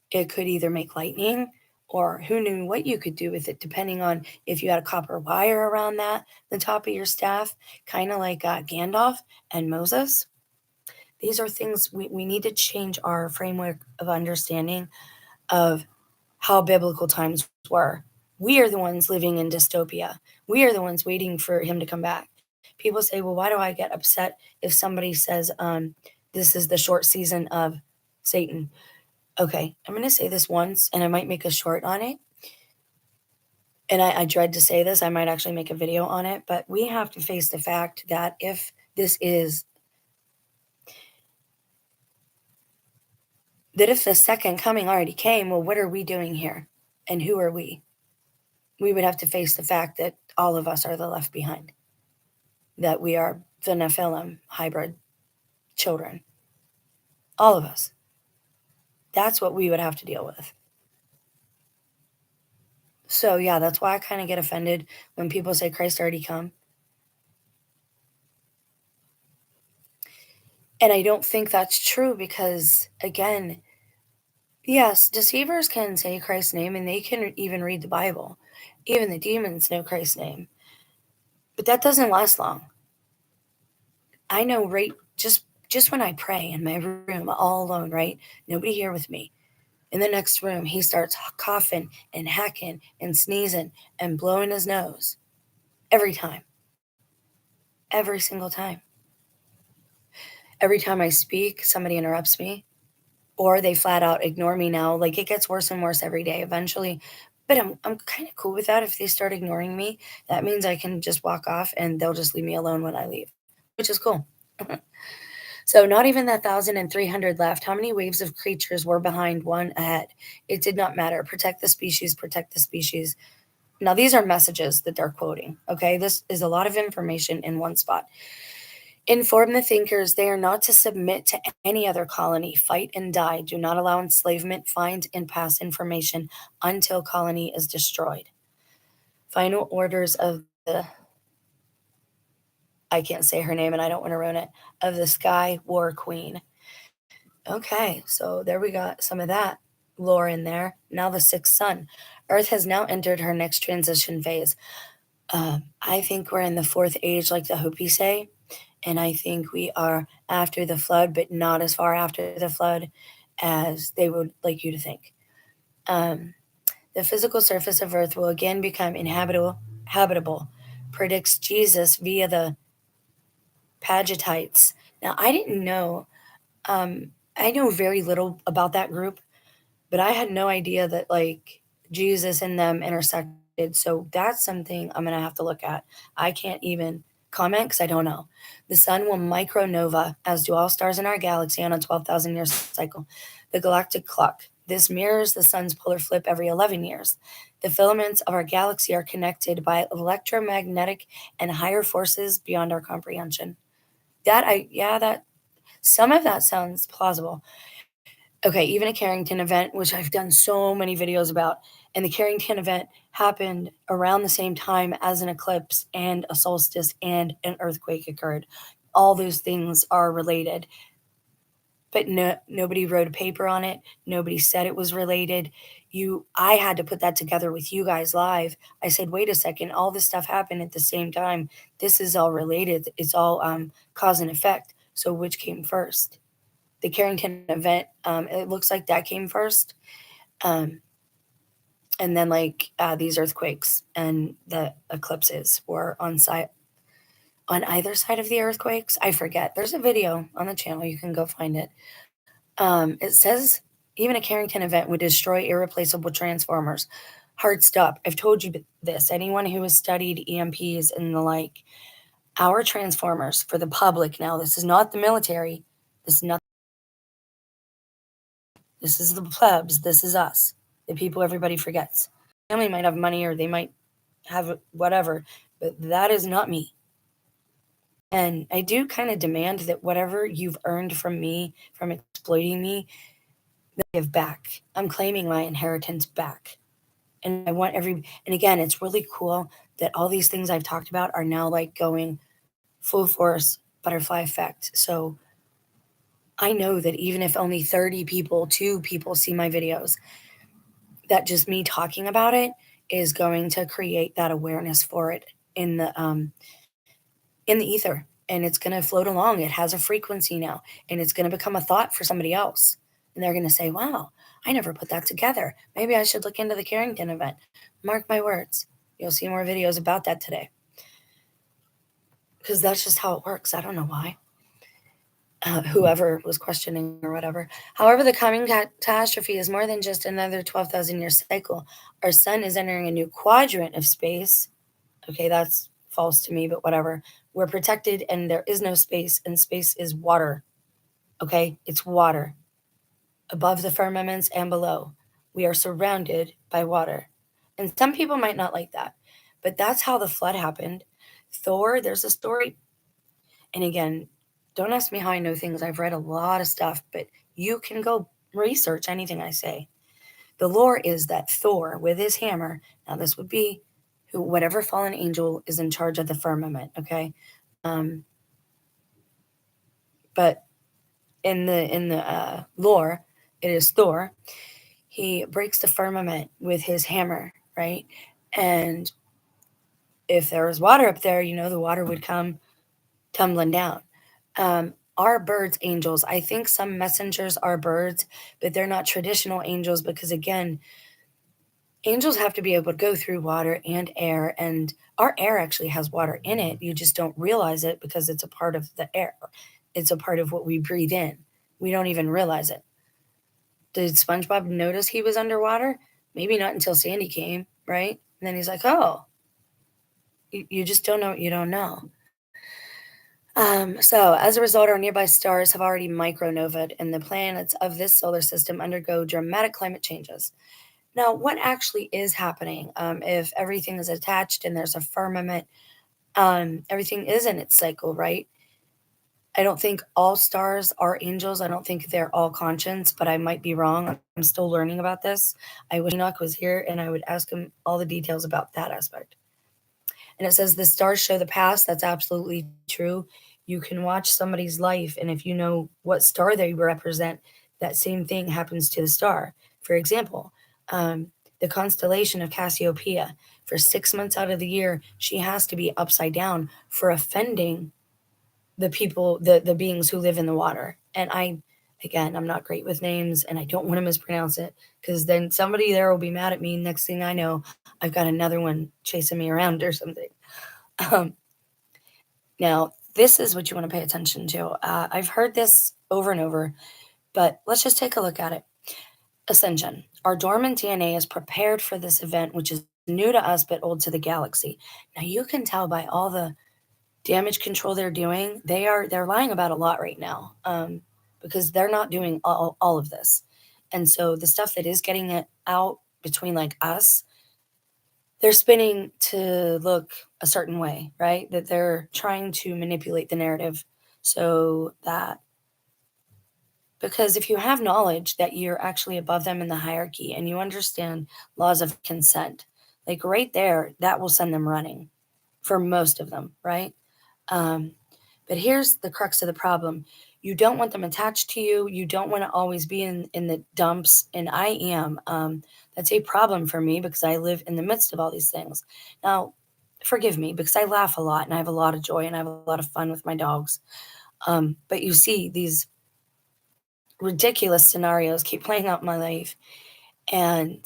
it could either make lightning or who knew what you could do with it, depending on if you had a copper wire around the top of your staff, kind of like Gandalf and Moses. These are things we need to change our framework of understanding of how biblical times were. We are the ones living in dystopia. We are the ones waiting for him to come back. People say, well, why do I get upset if somebody says this is the short season of Satan? Okay, I'm going to say this once, and I might make a short on it. And I dread to say this. I might actually make a video on it. But we have to face the fact that if this is that if the second coming already came, well, what are we doing here? And who are we? We would have to face the fact that all of us are the left behind, that we are the Nephilim hybrid children. All of us. That's what we would have to deal with. So, yeah, that's why I kind of get offended when people say Christ already come. And I don't think that's true because, again, yes, deceivers can say Christ's name and they can even read the Bible. Even the demons know Christ's name. But that doesn't last long. I know just when I pray in my room all alone, right? Nobody here with me. In the next room, he starts coughing and hacking and sneezing and blowing his nose. Every time. Every single time. Every time I speak, somebody interrupts me. Or they flat out ignore me now. Like it gets worse and worse every day eventually. But I'm kind of cool with that. If they start ignoring me, that means I can just walk off and they'll just leave me alone when I leave, which is cool. So not even that 1,300 left. How many waves of creatures were behind, one ahead? It did not matter. Protect the species, protect the species. Now, these are messages that they're quoting, okay? This is a lot of information in one spot. Inform the thinkers they are not to submit to any other colony, fight and die. Do not allow enslavement, find and pass information until colony is destroyed. Final orders of the, I can't say her name and I don't want to ruin it, of the Sky War Queen. Okay, so there we got some of that lore in there. Now the sixth sun. Earth has now entered her next transition phase. I think we're in the fourth age, like the Hopi say, and I think we are after the flood, but not as far after the flood as they would like you to think. Um, the physical surface of Earth will again become habitable, predicts Jesus via the Pagetites. Now, I didn't know. I know very little about that group, but I had no idea that like Jesus and them intersected. So that's something I'm gonna have to look at. I can't even comment because I don't know. The sun will micronova, as do all stars in our galaxy, on a 12,000 year cycle. The galactic clock. This mirrors the sun's polar flip every 11 years. The filaments of our galaxy are connected by electromagnetic and higher forces beyond our comprehension. That some of that sounds plausible. Okay, even a Carrington event, which I've done so many videos about, and the Carrington event happened around the same time as an eclipse and a solstice and an earthquake occurred. All those things are related, but nobody wrote a paper on it. Nobody said it was related. I had to put that together with you guys live. I said, wait a second, all this stuff happened at the same time. This is all related. It's all cause and effect. So which came first? The Carrington event, it looks like that came first. Um, and then like these earthquakes and the eclipses were on either side of the earthquakes. I forget. There's a video on the channel. You can go find it. It says even a Carrington event would destroy irreplaceable transformers. Hard stop. I've told you this. Anyone who has studied EMPs and the like, our transformers for the public now, this is not the military. This is not. This is the plebs. This is us. The people everybody forgets. Family might have money or they might have whatever, but that is not me. And I do kind of demand that whatever you've earned from me, from exploiting me, that I give back. I'm claiming my inheritance back. And and again, it's really cool that all these things I've talked about are now like going full force butterfly effect. So I know that even if only 30 people, 2 people see my videos, that just me talking about it is going to create that awareness for it in the ether, and it's going to float along. It has a frequency now, and it's going to become a thought for somebody else, and they're going to say, wow, I never put that together. Maybe I should look into the Carrington event. Mark my words, you'll see more videos about that today, because that's just how it works. I don't know why. Whoever was questioning or whatever. However, the coming catastrophe is more than just another 12,000 year cycle. Our sun is entering a new quadrant of space. Okay, that's false to me, but whatever. We're protected and there is no space, and space is water. Okay, it's water above the firmaments and below. We are surrounded by water. And some people might not like that, but that's how the flood happened. Thor, there's a story. And again, don't ask me how I know things. I've read a lot of stuff, but you can go research anything I say. The lore is that Thor, with his hammer, now this would be whatever fallen angel is in charge of the firmament, okay? Um, but in the lore, it is Thor. He breaks the firmament with his hammer, right? And if there was water up there, the water would come tumbling down. Are birds angels? I think some messengers are birds, but they're not traditional angels because, again, angels have to be able to go through water and air, and our air actually has water in it. You just don't realize it because it's a part of the air. It's a part of what we breathe in. We don't even realize it. Did SpongeBob notice he was underwater? Maybe not until Sandy came, right? And then he's like, oh, you just don't know what you don't know. So, as a result, our nearby stars have already micronovaed, and the planets of this solar system undergo dramatic climate changes. Now, what actually is happening if everything is attached and there's a firmament? Everything is in its cycle, right? I don't think all stars are angels. I don't think they're all conscience, but I might be wrong. I'm still learning about this. I wish Enoch was here and I would ask him all the details about that aspect. And it says the stars show the past. That's absolutely true. You can watch somebody's life, and if you know what star they represent, that same thing happens to the star. For example, um, the constellation of Cassiopeia, for 6 months out of the year, she has to be upside down for offending the people, the beings who live in the water. And again, I'm not great with names, and I don't want to mispronounce it because then somebody there will be mad at me. Next thing I know, I've got another one chasing me around or something. Um, Now, this is what you want to pay attention to. I've heard this over and over, but let's just take a look at it. Ascension. Our dormant DNA is prepared for this event, which is new to us but old to the galaxy. Now, you can tell by all the damage control they're doing, they're lying about a lot right now, because they're not doing all of this. And so the stuff that is getting it out between like us, they're spinning to look a certain way, right? That they're trying to manipulate the narrative so that, because if you have knowledge that you're actually above them in the hierarchy and you understand laws of consent, like right there, that will send them running for most of them, right? Um, but here's the crux of the problem. You don't want them attached to you. You don't want to always be in the dumps. And I am. That's a problem for me because I live in the midst of all these things. Now, forgive me because I laugh a lot and I have a lot of joy and I have a lot of fun with my dogs. But you see, these ridiculous scenarios keep playing out in my life. And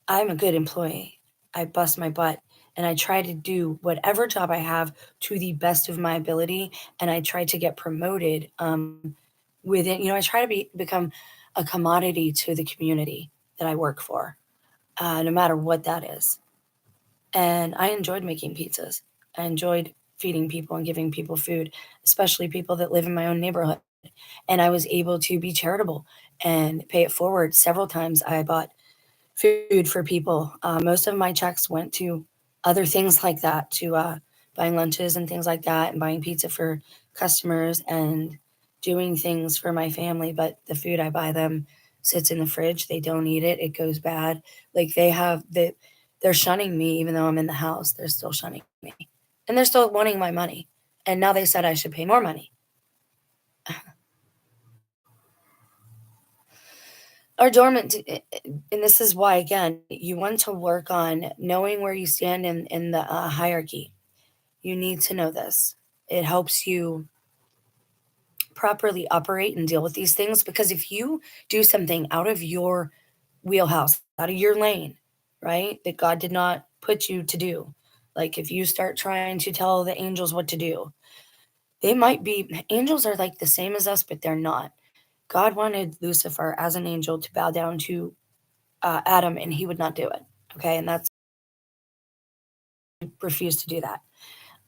I'm a good employee. I bust my butt and I try to do whatever job I have to the best of my ability. And I try to get promoted within, I try to become a commodity to the community that I work for, no matter what that is. And I enjoyed making pizzas. I enjoyed feeding people and giving people food, especially people that live in my own neighborhood. And I was able to be charitable and pay it forward. Several times I bought food for people. Most of my checks went to other things like that, to buying lunches and things like that, and buying pizza for customers and doing things for my family. But the food I buy them sits in the fridge. They don't eat it. It goes bad. Like they're shunning me, even though I'm in the house. They're still shunning me, and they're still wanting my money. And now they said I should pay more money. Are dormant, and this is why, again, you want to work on knowing where you stand in the hierarchy. You need to know this. It helps you properly operate and deal with these things, because if you do something out of your wheelhouse, out of your lane, right, that God did not put you to do, like if you start trying to tell the angels what to do, angels are like the same as us, but they're not. God wanted Lucifer as an angel to bow down to Adam, and he would not do it. Okay, and that's refused to do that.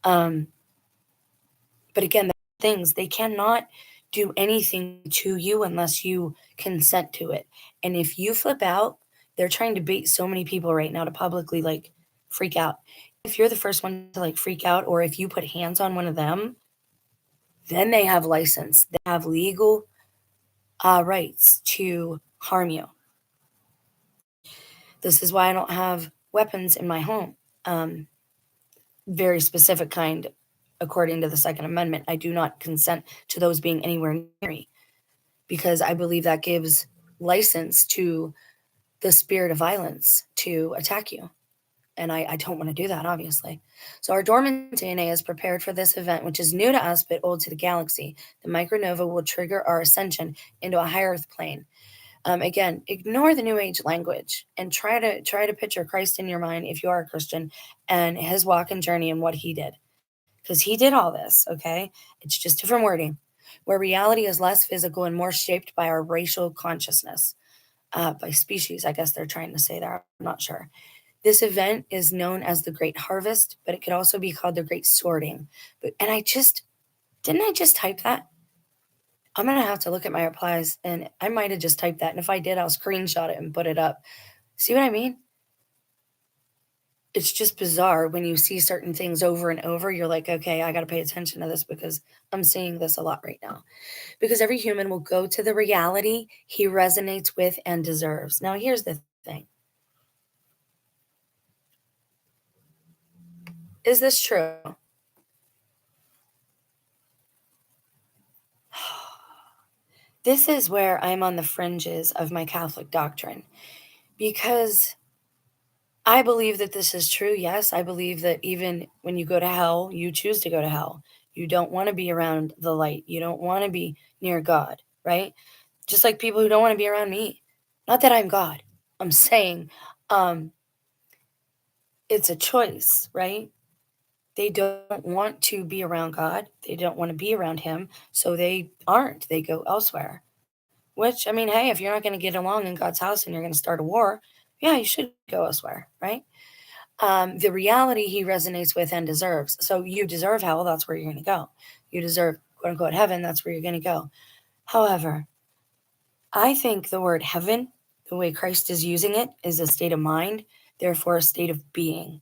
Um, but again, things they cannot do anything to you unless you consent to it. And if you flip out, they're trying to bait so many people right now to publicly like freak out. If you're the first one to like freak out, or if you put hands on one of them, then they have license. They have legal rights to harm you. This is why I don't have weapons in my home. Very specific kind, according to the Second Amendment. I do not consent to those being anywhere near me, because I believe that gives license to the spirit of violence to attack you. And I don't want to do that, obviously. So our dormant DNA is prepared for this event, which is new to us but old to the galaxy. The micronova will trigger our ascension into a higher earth plane. Again, ignore the New Age language and try to picture Christ in your mind if you are a Christian, and his walk and journey and what he did, because he did all this. Okay, it's just different wording, where reality is less physical and more shaped by our racial consciousness, by species. I guess they're trying to say there. I'm not sure. This event is known as the Great Harvest, but it could also be called the Great Sorting. And I just didn't I just type that? I'm gonna have to look at my replies, and I might have just typed that. And if I did, I'll screenshot it and put it up. See what I mean? It's just bizarre when you see certain things over and over, you're like, "Okay, I gotta pay attention to this because I'm seeing this a lot right now." Because every human will go to the reality he resonates with and deserves. Now, here's the thing. Is this true? This is where I'm on the fringes of my Catholic doctrine because I believe that this is true. Yes, I believe that even when you go to hell, you choose to go to hell. You don't want to be around the light. You don't want to be near God, right? Just like people who don't want to be around me. Not that I'm God. I'm saying um it's a choice, right? They don't want to be around God. They don't want to be around him, so they aren't. They go elsewhere. Which I mean, hey, if you're not going to get along in God's house and you're going to start a war, yeah, you should go elsewhere, right? The reality he resonates with and deserves. So you deserve hell, that's where you're going to go. You deserve quote unquote heaven, that's where you're going to go. However, I think the word heaven, the way Christ is using it, is a state of mind, therefore a state of being.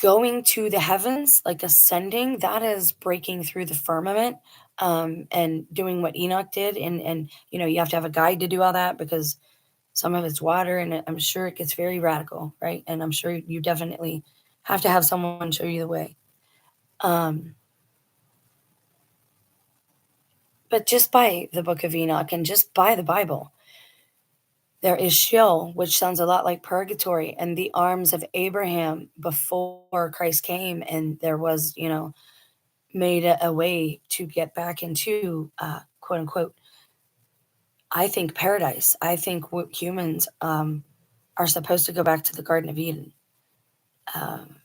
Going to the heavens, like ascending, that is breaking through the firmament and doing what Enoch did. And you have to have a guide to do all that because some of it's water, and I'm sure it gets very radical, right? And I'm sure you definitely have to have someone show you the way. Um, but just by the book of Enoch and just by the Bible, there is Sheol, which sounds a lot like purgatory, and the arms of Abraham before Christ came, and there was, made a way to get back into quote unquote. I think paradise. I think what humans are supposed to go back to the Garden of Eden. Um,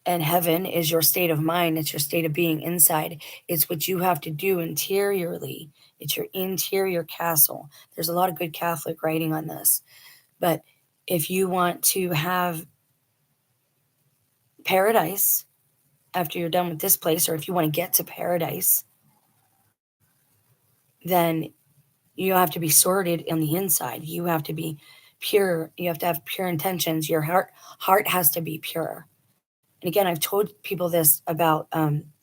and heaven is your state of mind, it's your state of being inside, it's what you have to do interiorly, it's your interior castle. There's a lot of good Catholic writing on this, but if you want to have paradise after you're done with this place, or if you want to get to paradise, then you have to be sorted on the inside, you have to be pure, you have to have pure intentions, your heart has to be pure. And again, I've told people this about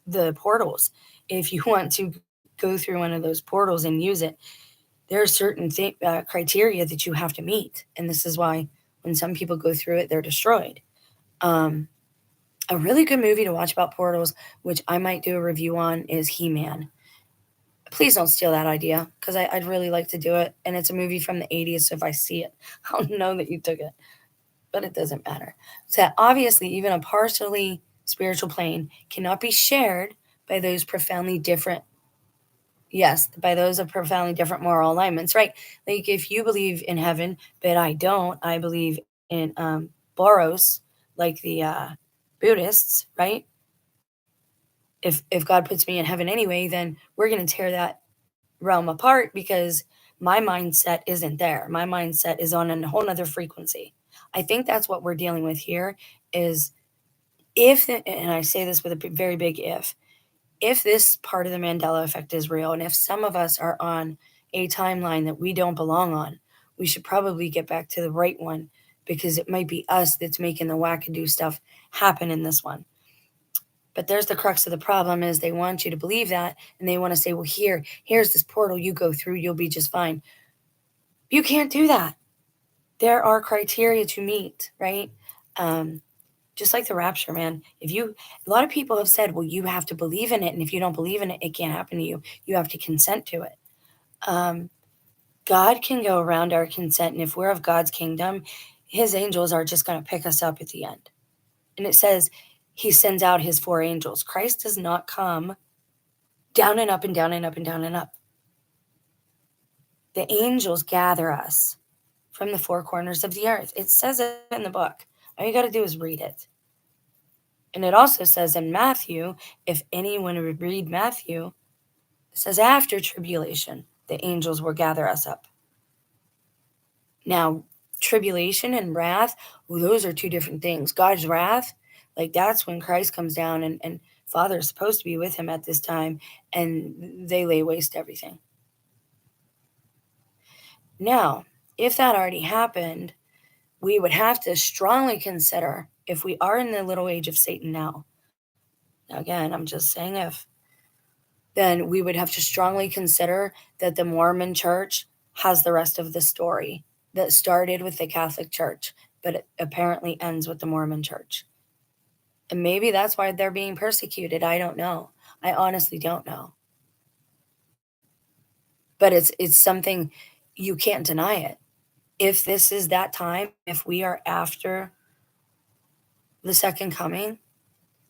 the portals. If you want to go through one of those portals and use it, there are certain criteria that you have to meet. And this is why when some people go through it, they're destroyed. Um, a really good movie to watch about portals, which I might do a review on, is He-Man. Please don't steal that idea because I'd really like to do it. And it's a movie from the 80s. So if I see it, I'll know that you took it, but it doesn't matter. So obviously, even a partially spiritual plane cannot be shared by those profoundly different, yes, by those of profoundly different moral alignments, right? Like if you believe in heaven, but I don't, I believe in Boros, like the Buddhists, right? If God puts me in heaven anyway, then we're going to tear that realm apart because my mindset isn't there. My mindset is on a whole nother frequency. I think that's what we're dealing with here is if, and I say this with a very big if this part of the Mandela effect is real, and if some of us are on a timeline that we don't belong on, we should probably get back to the right one because it might be us that's making the wackadoo stuff happen in this one. But there's the crux of the problem is they want you to believe that and they want to say, well, here's this portal you go through, you'll be just fine. You can't do that. There are criteria to meet, right? Just like the rapture, man. A lot of people have said, well, you have to believe in it. And if you don't believe in it, it can't happen to you. You have to consent to it. God can go around our consent. And if we're of God's kingdom, his angels are just going to pick us up at the end. And it says he sends out his 4 angels. Christ does not come down and up and down and up and down and up. The angels gather us from the 4 corners of the earth. It says it in the book. All you got to do is read it. And it also says in Matthew, if anyone would read Matthew, it says after tribulation, the angels will gather us up. Now, tribulation and wrath, well, those are 2 different things. God's wrath, like that's when Christ comes down and Father is supposed to be with him at this time, and they lay waste everything. Now, if that already happened, we would have to strongly consider if we are in the little age of Satan now, again, I'm just saying if, then we would have to strongly consider that the Mormon church has the rest of the story that started with the Catholic Church, but it apparently ends with the Mormon church. And maybe that's why they're being persecuted. I don't know. I honestly don't know. But it's something you can't deny it. If this is that time, if we are after the second coming,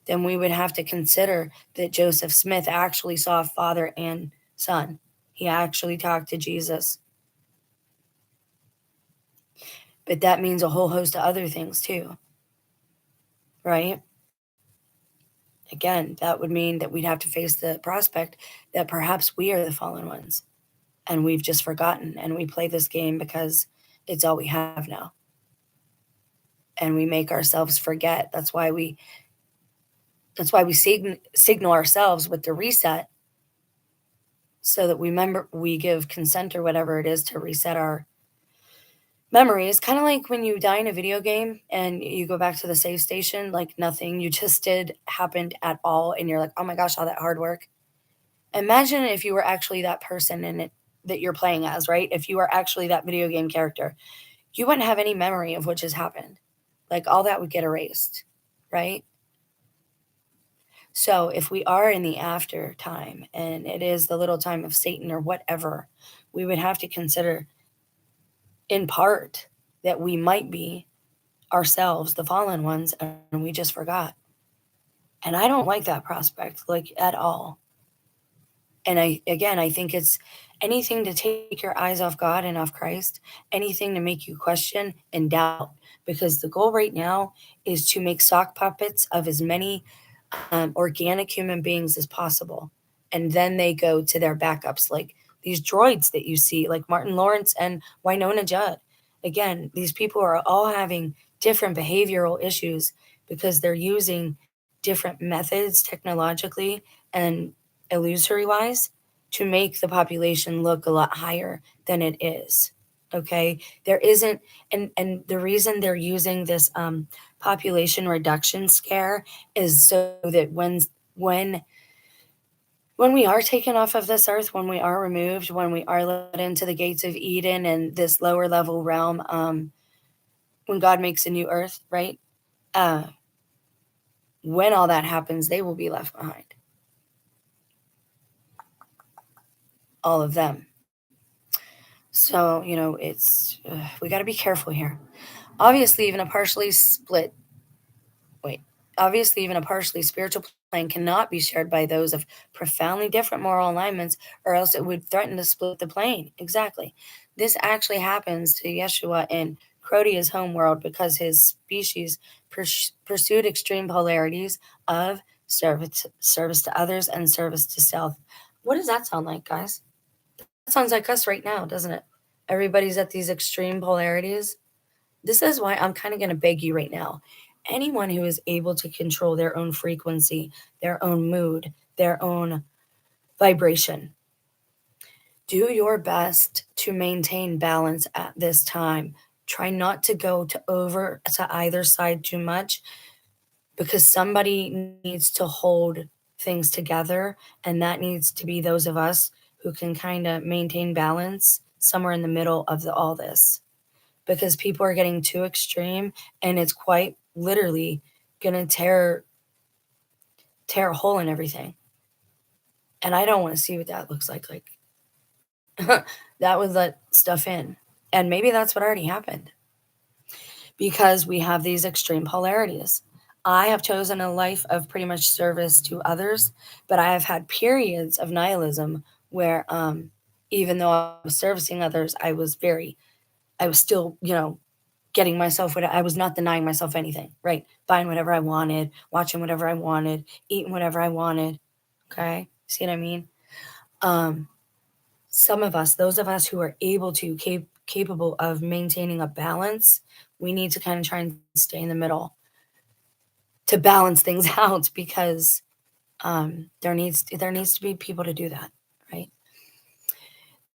then we would have to consider that Joseph Smith actually saw father and son. He actually talked to Jesus. But that means a whole host of other things too, right? Again, that would mean that we'd have to face the prospect that perhaps we are the fallen ones and we've just forgotten and we play this game because it's all we have now. And we make ourselves forget. That's why we signal ourselves with the reset so that we give consent or whatever it is to reset our memories. Kind of like when you die in a video game and you go back to the save station, like nothing you just did happened at all. And you're like, oh my gosh, all that hard work. Imagine if you were actually that person in it that you're playing as, right? If you were actually that video game character, you wouldn't have any memory of what just happened. Like all that would get erased, right? So if we are in the after time and it is the little time of Satan or whatever, we would have to consider in part that we might be ourselves, the fallen ones, and we just forgot. And I don't like that prospect, like at all. And I think it's anything to take your eyes off God and off Christ, anything to make you question and doubt. Because the goal right now is to make sock puppets of as many organic human beings as possible. And then they go to their backups, like these droids that you see, like Martin Lawrence and Winona Judd. Again, these people are all having different behavioral issues because they're using different methods technologically and illusory wise to make the population look a lot higher than it is. Okay, there isn't, and the reason they're using this population reduction scare is so that when when we are taken off of this earth, when we are removed, when we are let into the gates of Eden and this lower level realm, when God makes a new earth, right? Uh, when all that happens, they will be left behind. All of them. So, we got to be careful here. Obviously, even a partially split, wait, obviously, even a partially spiritual plane cannot be shared by those of profoundly different moral alignments, or else it would threaten to split the plane. Exactly. This actually happens to Yeshua in Crodia's homeworld because his species pursued extreme polarities of service to others and service to self. What does that sound like, guys? That sounds like us right now, doesn't it? Everybody's at these extreme polarities. This is why I'm kind of going to beg you right now. Anyone who is able to control their own frequency, their own mood, their own vibration, do your best to maintain balance at this time. Try not to go to either side too much because somebody needs to hold things together, and that needs to be those of us who can kind of maintain balance somewhere in the middle of all this, because people are getting too extreme and it's quite literally going to tear a hole in everything. And I don't want to see what that looks like that would let stuff in, and maybe that's what already happened because we have these extreme polarities. I have chosen a life of pretty much service to others, but I have had periods of nihilism where even though I was servicing others, I was still, getting myself what I was not denying myself anything, right? Buying whatever I wanted, watching whatever I wanted, eating whatever I wanted. Okay. See what I mean? Some of us, those of us who are able to, capable of maintaining a balance, we need to kind of try and stay in the middle to balance things out because there needs to be people to do that, right?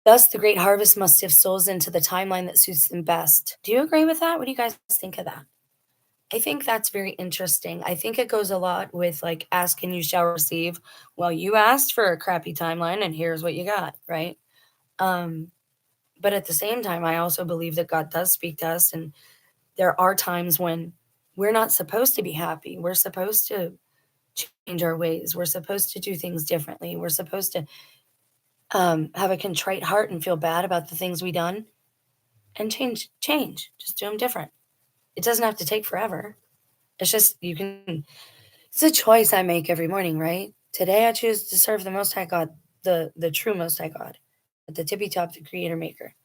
Thus, the great harvest must sift souls into the timeline that suits them best. Do you agree with that? What do you guys think of that? I think that's very interesting. I think it goes a lot with like ask and you shall receive. Well, you asked for a crappy timeline and here's what you got, right? Um, but at the same time, I also believe that God does speak to us, and there are times when we're not supposed to be happy. We're supposed to change our ways. We're supposed to do things differently. We're supposed to have a contrite heart and feel bad about the things we done and change, just do them different. It doesn't have to take forever. It's just you can. It's a choice I make every morning, right? Today I choose to serve the Most High God, the true Most High God, at the tippy top, the Creator Maker,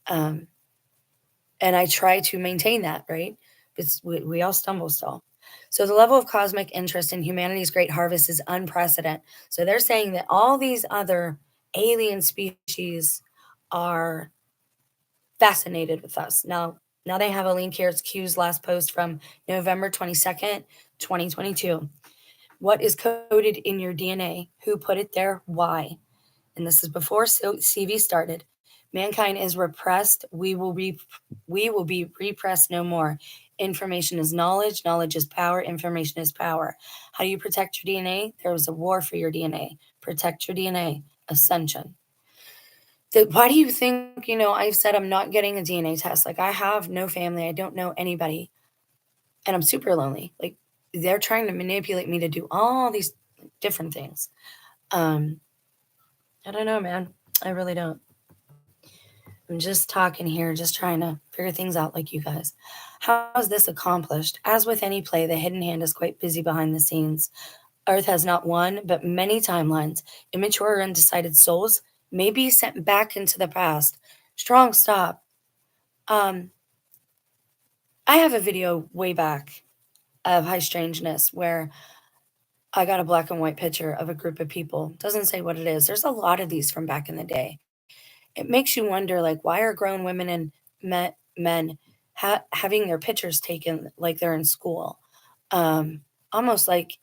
um, and I try to maintain that, right? We all stumble still. So the level of cosmic interest in humanity's great harvest is unprecedented. So they're saying that all these other alien species are fascinated with us. Now they have a link here. It's Q's last post from November 22nd, 2022. What is coded in your DNA? Who put it there? Why? And this is before CV started. Mankind is repressed. We will be repressed no more. Information is knowledge. Knowledge is power. Information is power. How do you protect your DNA? There was a war for your DNA. Protect your DNA. Ascension. Why do you think, I've said I'm not getting a DNA test? Like, I have no family. I don't know anybody. And I'm super lonely. Like, they're trying to manipulate me to do all these different things. I don't know, man. I really don't. I'm just talking here, just trying to figure things out like you guys. How is this accomplished? As with any play, the hidden hand is quite busy behind the scenes. Earth has not one, but many timelines. Immature or undecided souls may be sent back into the past. Strong stop. Um, I have a video way back of High Strangeness where I got a black and white picture of a group of people. Doesn't say what it is. There's a lot of these from back in the day. It makes you wonder, like, why are grown women and men having their pictures taken like they're in school? Almost like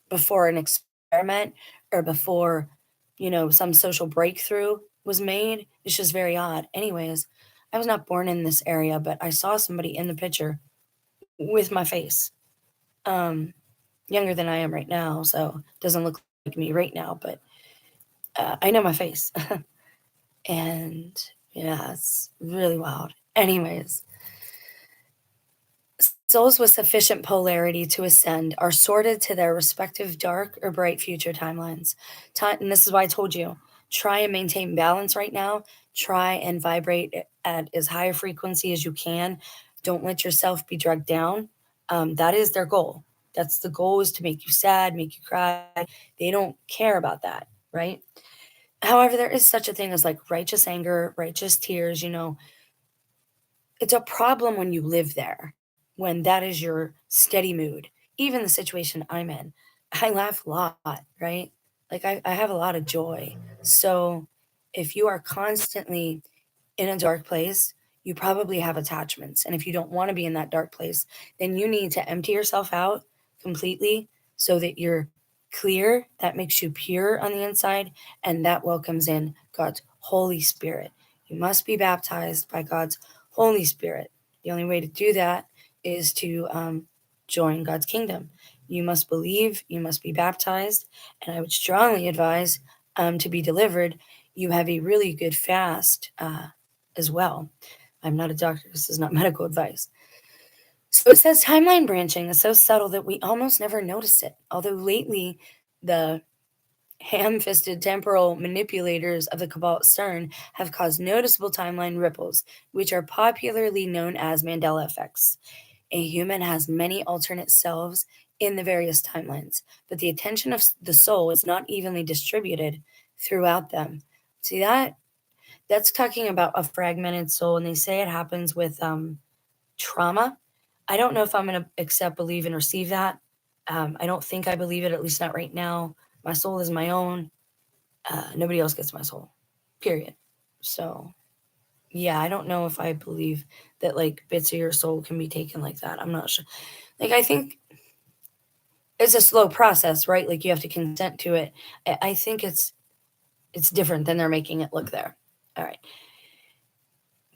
before an experiment or before, some social breakthrough was made. It's just very odd. Anyways, I was not born in this area, but I saw somebody in the picture with my face. Um, Younger than I am right now, so it doesn't look like me right now, but I know my face. And yeah, it's really wild. Anyways, souls with sufficient polarity to ascend are sorted to their respective dark or bright future timelines. And this is why I told you, try and maintain balance right now. Try and vibrate at as high a frequency as you can. Don't let yourself be drugged down. That is their goal. That's the goal, is to make you sad, make you cry. They don't care about that, right? However, there is such a thing as like righteous anger, righteous tears. It's a problem when you live there, when that is your steady mood. Even the situation I'm in, I laugh a lot, right? Like I have a lot of joy. So if you are constantly in a dark place, you probably have attachments. And if you don't want to be in that dark place, then you need to empty yourself out completely so that you're clear. That makes you pure on the inside, and that welcomes in God's Holy Spirit. You must be baptized by God's Holy Spirit. The only way to do that is to join God's kingdom. You must believe, you must be baptized, and I would strongly advise to be delivered. You have a really good fast as well. I'm not a doctor. This is not medical advice. So it says timeline branching is so subtle that we almost never notice it. Although lately, the ham-fisted temporal manipulators of the cabal at CERN have caused noticeable timeline ripples, which are popularly known as Mandela effects. A human has many alternate selves in the various timelines, but the attention of the soul is not evenly distributed throughout them. See that? That's talking about a fragmented soul, and they say it happens with trauma. I don't know if I'm going to accept, believe, and receive that. I don't think I believe it, at least not right now. My soul is my own. Nobody else gets my soul, period. So, yeah, I don't know if I believe that like bits of your soul can be taken like that. I'm not sure. Like, I think it's a slow process, right? Like, you have to consent to it. I think it's different than they're making it look there. All right.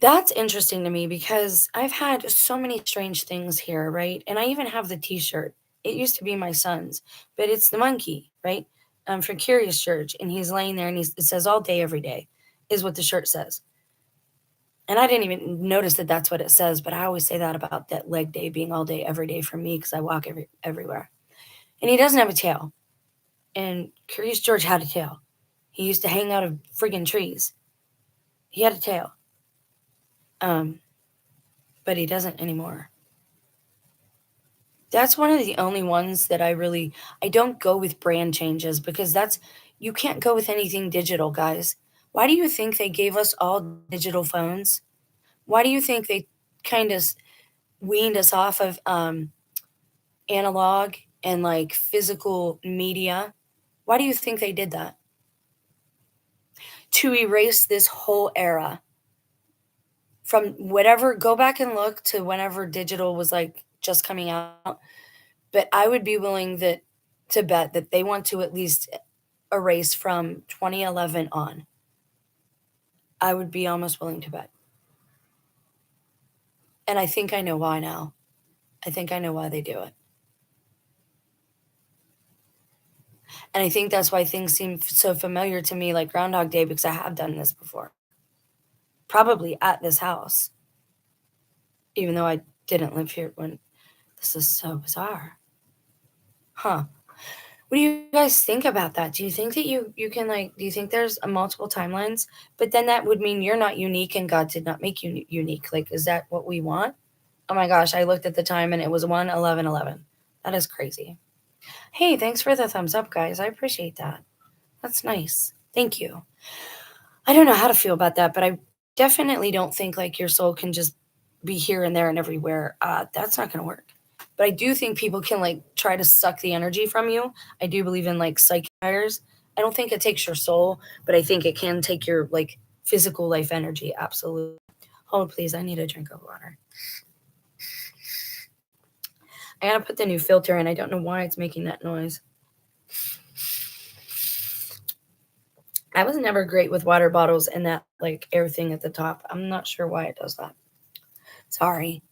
That's interesting to me because I've had so many strange things here, right? And I even have the T-shirt. It used to be my son's, but it's the monkey, right? For Curious Church, and he's laying there, and it says "all day, every day," is what the shirt says. And I didn't even notice that that's what it says, but I always say that about that leg day being all day, every day for me because I walk everywhere. And he doesn't have a tail. And Curious George had a tail. He used to hang out of friggin' trees. He had a tail. Um, but he doesn't anymore. That's one of the only ones that I don't go with brand changes because you can't go with anything digital, guys. Why do you think they gave us all digital phones? Why do you think they kind of weaned us off of analog and like physical media? Why do you think they did that? To erase this whole era from whatever, go back and look to whenever digital was like just coming out. But I would be willing to bet that they want to at least erase from 2011 on. I would be almost willing to bet. And I think I know why now. I think I know why they do it. And I think that's why things seem so familiar to me like Groundhog Day because I have done this before. Probably at this house, even though I didn't live here when this is so bizarre. Huh. What do you guys think about that? Do you think that you can like do you think there's a multiple timelines? But then that would mean you're not unique and God did not make you unique. Like is that what we want? Oh my gosh, I looked at the time and it was 1:11:11. That is crazy. Hey, thanks for the thumbs up, guys. I appreciate that. That's nice. Thank you. I don't know how to feel about that, but I definitely don't think like your soul can just be here and there and everywhere. That's not going to work. But I do think people can like try to suck the energy from you. I do believe in like psychic fires. I don't think it takes your soul, but I think it can take your like physical life energy. Absolutely. Hold, please. I need a drink of water. I gotta put the new filter in. I don't know why it's making that noise. I was never great with water bottles and that like air thing at the top. I'm not sure why it does that. Sorry.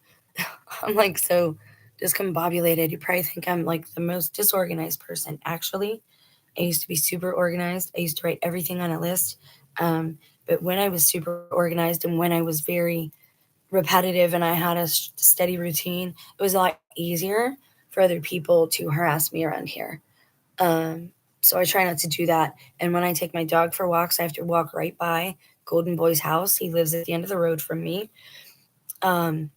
I'm like so discombobulated. You probably think I'm like the most disorganized person. Actually, I used to be super organized. I used to write everything on a list. But when I was super organized and when I was very repetitive and I had a steady routine, it was a lot easier for other people to harass me around here. So I try not to do that. And when I take my dog for walks, I have to walk right by Golden Boy's house. He lives at the end of the road from me. Um,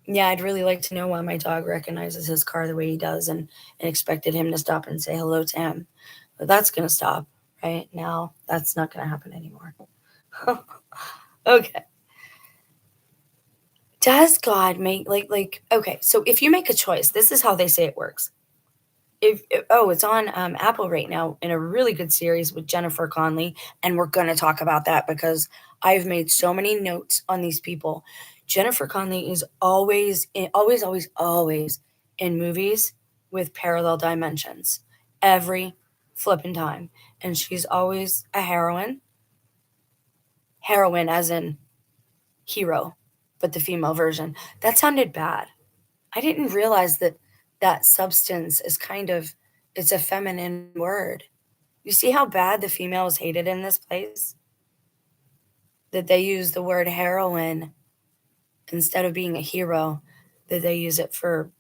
yeah, I'd really like to know why my dog recognizes his car the way he does and expected him to stop and say hello to him. But that's going to stop right now. That's not going to happen anymore. Okay. Does God make like okay, so if you make a choice, this is how they say it works. If oh, it's on Apple right now in a really good series with Jennifer Conley, and we're going to talk about that because I've made so many notes on these people. Jennifer Conley is always in movies with parallel dimensions every flipping time, and she's always a heroine as in hero, but the female version. That sounded bad. I didn't realize that that substance is kind of it's a feminine word. You see how bad the female is hated in this place? That they use the word heroine instead of being a hero, that they use it for,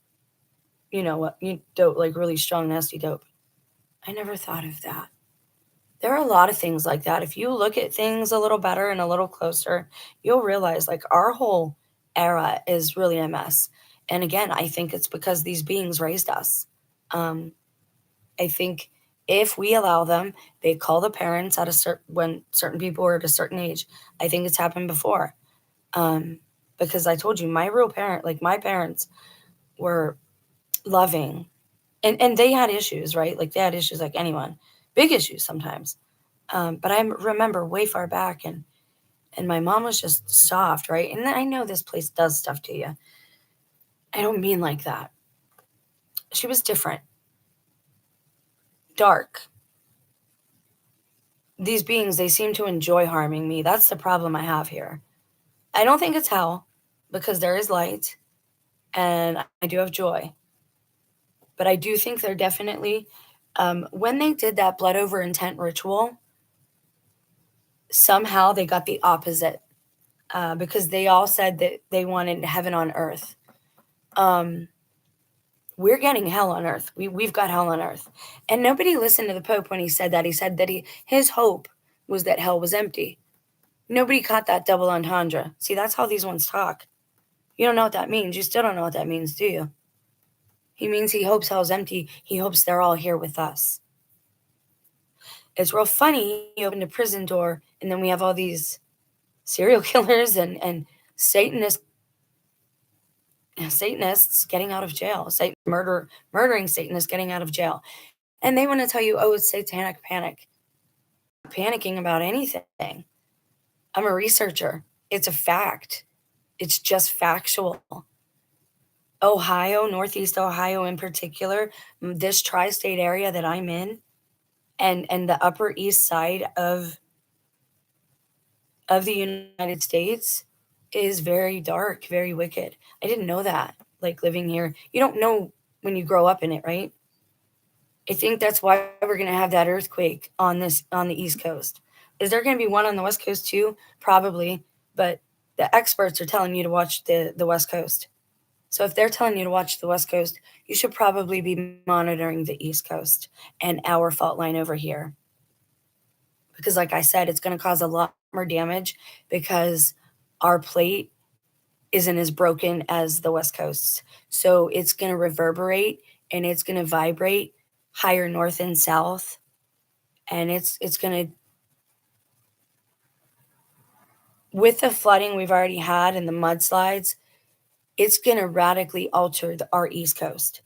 you know what, you dope, like really strong, nasty dope. I never thought of that. There are a lot of things like that. If you look at things a little better and a little closer, you'll realize like our whole era is really a mess. And again, I think it's because these beings raised us. Um, I think if we allow them, they call the parents at a certain when certain people are at a certain age. I think it's happened before. Um, because I told you, my real parent, like my parents, were loving, and they had issues, right? Like they had issues, like anyone, big issues sometimes. But I remember way far back, and my mom was just soft, right? And I know this place does stuff to you. I don't mean like that. She was different, dark. These beings, they seem to enjoy harming me. That's the problem I have here. I don't think it's hell because there is light and I do have joy. But I do think they're definitely, when they did that blood over intent ritual, somehow they got the opposite because they all said that they wanted heaven on earth. Um, we're getting hell on earth. We've got hell on earth. And nobody listened to the Pope when he said that. He said that his hope was that hell was empty. Nobody caught that double entendre. See, that's how these ones talk. You don't know what that means. You still don't know what that means, do you? He means he hopes hell's empty. He hopes they're all here with us. It's real funny. He opened a prison door, and then we have all these serial killers and Satanists getting out of jail. Murdering Satanists getting out of jail. And they want to tell you, oh, it's satanic panic. I'm not panicking about anything. I'm a researcher. It's a fact. It's just factual. Ohio, Northeast Ohio in particular, this tri-state area that I'm in, and the Upper East Side of the United States is very dark, very wicked. I didn't know that. Like living here, you don't know when you grow up in it, right? I think that's why we're going to have that earthquake on the East Coast. Is there going to be one on the West Coast too? Probably, but the experts are telling you to watch the West Coast. So if they're telling you to watch the West Coast, you should probably be monitoring the East Coast and our fault line over here. Because like I said, it's going to cause a lot more damage because our plate isn't as broken as the West Coast's. So it's going to reverberate and it's going to vibrate higher north and south. And it's going to, with the flooding we've already had and the mudslides, it's going to radically alter our East Coast.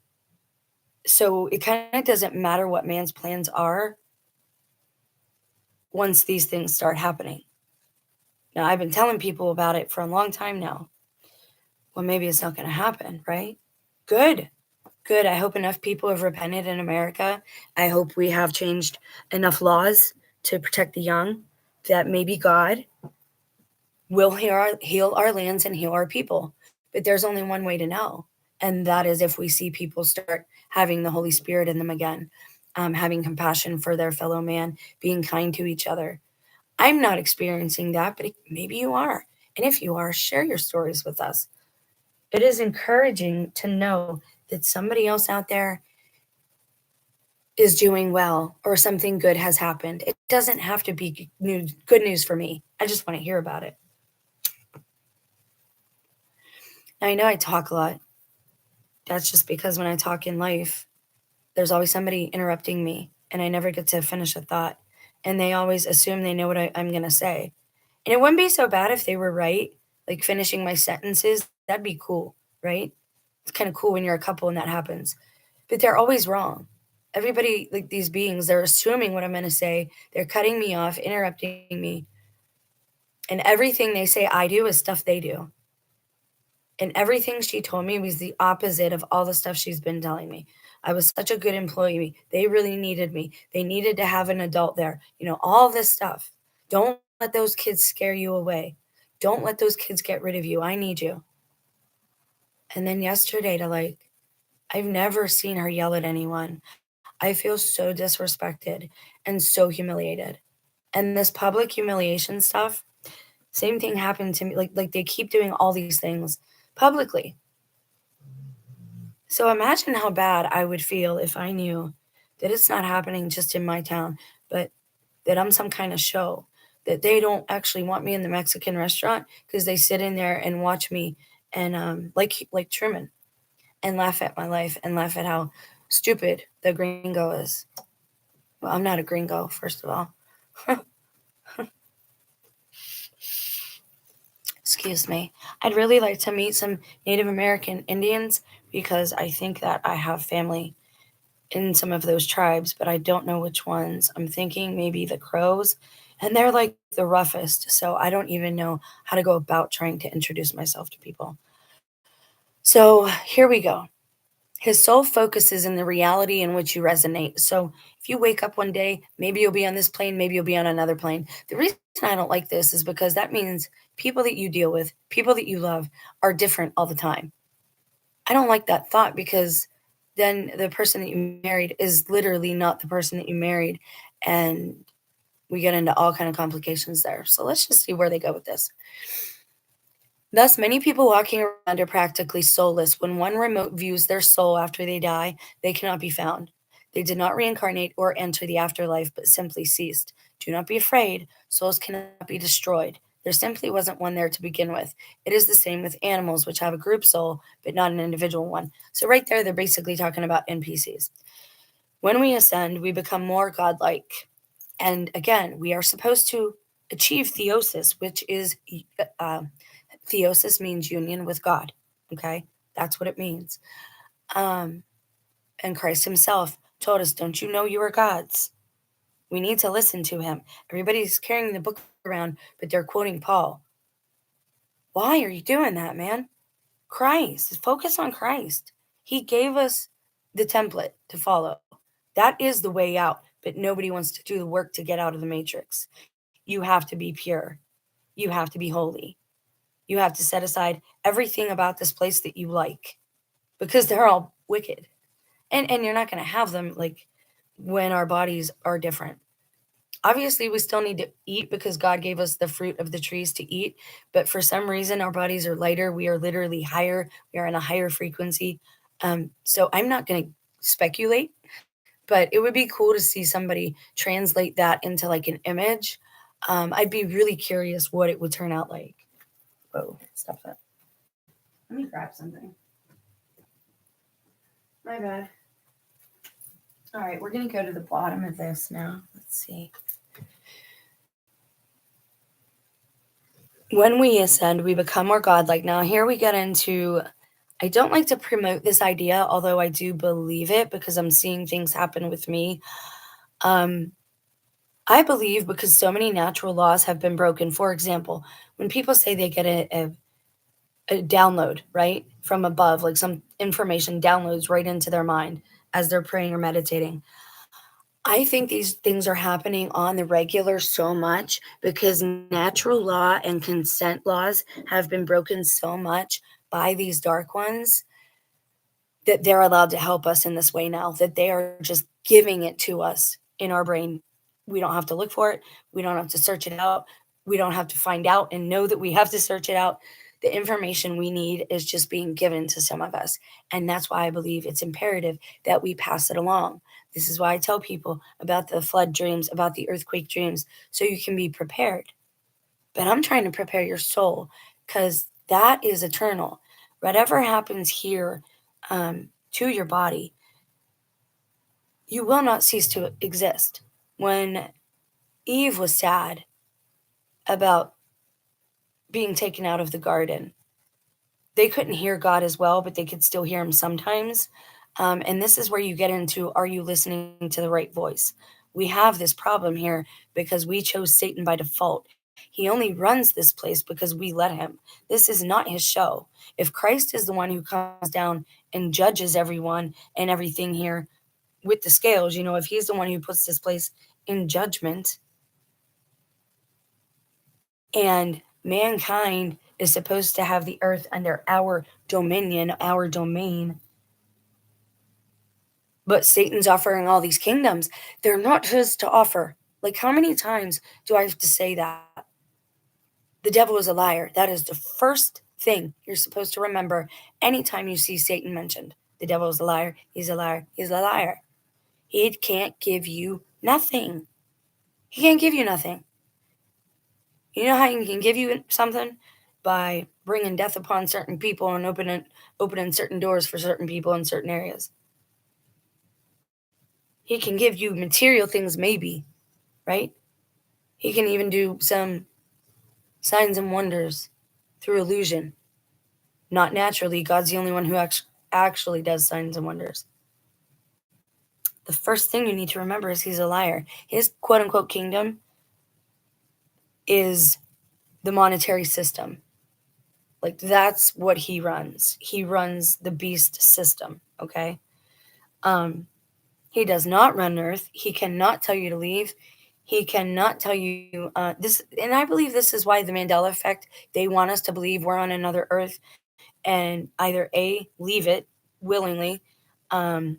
So it kind of doesn't matter what man's plans are once these things start happening. Now, I've been telling people about it for a long time now. Well, maybe it's not going to happen, right? Good. Good. I hope enough people have repented in America. I hope we have changed enough laws to protect the young that maybe God will heal our lands and heal our people. But there's only one way to know, and that is if we see people start having the Holy Spirit in them again, having compassion for their fellow man, being kind to each other. I'm not experiencing that, but maybe you are. And if you are, share your stories with us. It is encouraging to know that somebody else out there is doing well or something good has happened. It doesn't have to be good news for me. I just want to hear about it. Now, I know I talk a lot. That's just because when I talk in life, there's always somebody interrupting me and I never get to finish a thought. And they always assume they know what I'm going to say. And it wouldn't be so bad if they were right, like finishing my sentences. That'd be cool, right? It's kind of cool when you're a couple and that happens. But they're always wrong. Everybody, like these beings, they're assuming what I'm going to say. They're cutting me off, interrupting me. And everything they say I do is stuff they do. And everything she told me was the opposite of all the stuff she's been telling me. I was such a good employee. They really needed me. They needed to have an adult there. All this stuff. Don't let those kids scare you away. Don't let those kids get rid of you. I need you. And then yesterday I've never seen her yell at anyone. I feel so disrespected and so humiliated. And this public humiliation stuff, same thing happened to me. Like they keep doing all these things publicly. So imagine how bad I would feel if I knew that it's not happening just in my town, but that I'm some kind of show, that they don't actually want me in the Mexican restaurant because they sit in there and watch me and like Truman and laugh at my life and laugh at how stupid the gringo is. Well, I'm not a gringo, first of all. Excuse me. I'd really like to meet some Native American Indians because I think that I have family in some of those tribes, but I don't know which ones. I'm thinking maybe the Crows, and they're like the roughest, so I don't even know how to go about trying to introduce myself to people. So here we go. His soul focuses in the reality in which you resonate. So If you wake up one day, maybe you'll be on this plane, maybe you'll be on another plane. The reason I don't like this is because that means people that you deal with, people that you love, are different all the time. I don't like that thought because then the person that you married is literally not the person that you married, and we get into all kind of complications there. So let's just see where they go with this. Thus, many people walking around are practically soulless. When one remote views their soul after they die, they cannot be found. They did not reincarnate or enter the afterlife, but simply ceased. Do not be afraid. Souls cannot be destroyed. There simply wasn't one there to begin with. It is the same with animals, which have a group soul, but not an individual one. So, right there, they're basically talking about NPCs. When we ascend, we become more godlike. And again, we are supposed to achieve theosis, which is theosis means union with God. Okay, that's what it means. Um, and Christ Himself told us, "Don't you know you are gods?" We need to listen to Him. Everybody's carrying the book around, but they're quoting Paul. Why are you doing that, man? Christ. Focus on Christ. He gave us the template to follow. That is the way out, but nobody wants to do the work to get out of the matrix. You have to be pure. You have to be holy. You have to set aside everything about this place that you like because they're all wicked. And you're not going to have them like when our bodies are different. Obviously, we still need to eat because God gave us the fruit of the trees to eat. But for some reason, our bodies are lighter. We are literally higher. We are in a higher frequency. So I'm not going to speculate, but it would be cool to see somebody translate that into like an image. I'd be really curious what it would turn out like. Whoa, stop that. Let me grab something. My bad. All right, we're going to go to the bottom of this now. Let's see. When we ascend, we become more godlike. Now, here we get into, I don't like to promote this idea, although I do believe it because I'm seeing things happen with me. I believe because so many natural laws have been broken. For example, when people say they get a download, right, from above, like some information downloads right into their mind as they're praying or meditating. I think these things are happening on the regular so much because natural law and consent laws have been broken so much by these dark ones that they're allowed to help us in this way now, that they are just giving it to us in our brain. We don't have to look for it. We don't have to search it out. We don't have to find out and know that we have to search it out. The information we need is just being given to some of us. And that's why I believe it's imperative that we pass it along. This is why I tell people about the flood dreams, about the earthquake dreams, so you can be prepared. But I'm trying to prepare your soul because that is eternal. Whatever happens here to your body, you will not cease to exist. When Eve was sad about being taken out of the garden, they couldn't hear God as well, but they could still hear Him sometimes. And this is where you get into, are you listening to the right voice? We have this problem here because we chose Satan by default. He only runs this place because we let him. This is not his show. If Christ is the one who comes down and judges everyone and everything here with the scales, if he's the one who puts this place in judgment, and mankind is supposed to have the earth under our dominion, our domain, but Satan's offering all these kingdoms, they're not his to offer. Like, how many times do I have to say that? The devil is a liar. That is the first thing you're supposed to remember anytime you see Satan mentioned. The devil is a liar. He's a liar. He's a liar. He can't give you nothing. He can't give you nothing. You know how he can give you something? By bringing death upon certain people and opening certain doors for certain people in certain areas. He can give you material things, maybe, right? He can even do some signs and wonders through illusion. Not naturally. God's the only one who actually does signs and wonders. The first thing you need to remember is he's a liar. His quote-unquote kingdom is the monetary system. Like, that's what he runs. He runs the beast system, okay? He does not run Earth. He cannot tell you to leave. He cannot tell you this, and I believe this is why the Mandela effect. They want us to believe we're on another Earth, and either A, leave it willingly, um,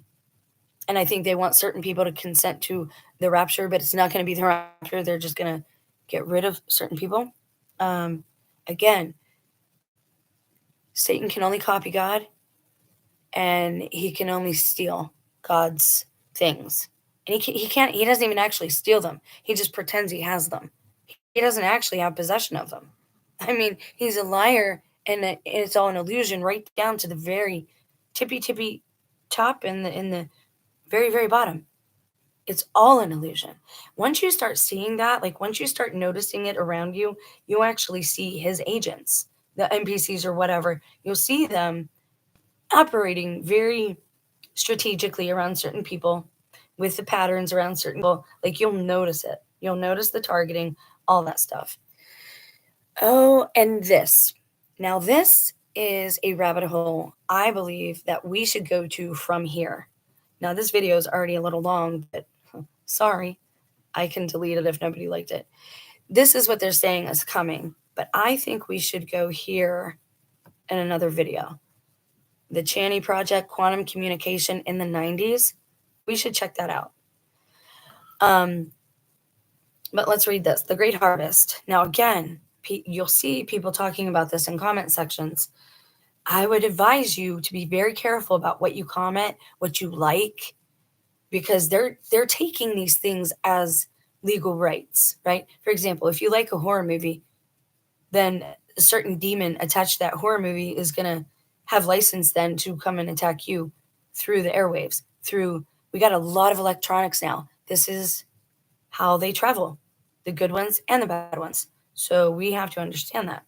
and I think they want certain people to consent to the rapture, but it's not going to be the rapture. They're just going to get rid of certain people. Um, Again, Satan can only copy God, and he can only steal God's things. And he can't, he doesn't even actually steal them. He just pretends he has them. He doesn't actually have possession of them. I mean, he's a liar, and it's all an illusion, right down to the very tippy top and the very bottom. It's all an illusion. Once you start seeing that, like once you start noticing it around you, you actually see his agents, the NPCs or whatever. You'll see them operating very strategically around certain people with the patterns around certain people. Like you'll notice it. You'll notice the targeting, all that stuff. Oh, and this. Now, this is a rabbit hole I believe that we should go to from here. Now, this video is already a little long, but sorry, I can delete it if nobody liked it. This is what they're saying is coming, but I think we should go here in another video. The Channy Project, Quantum Communication in the 90s. We should check that out. Um, but let's read this. The Great Harvest. Now, again, you'll see people talking about this in comment sections. I would advise you to be very careful about what you comment, what you like, because they're taking these things as legal rights, right? For example, if you like a horror movie, then a certain demon attached to that horror movie is going to have license then to come and attack you through the airwaves. We got a lot of electronics now. This is how they travel, the good ones and the bad ones. So we have to understand that.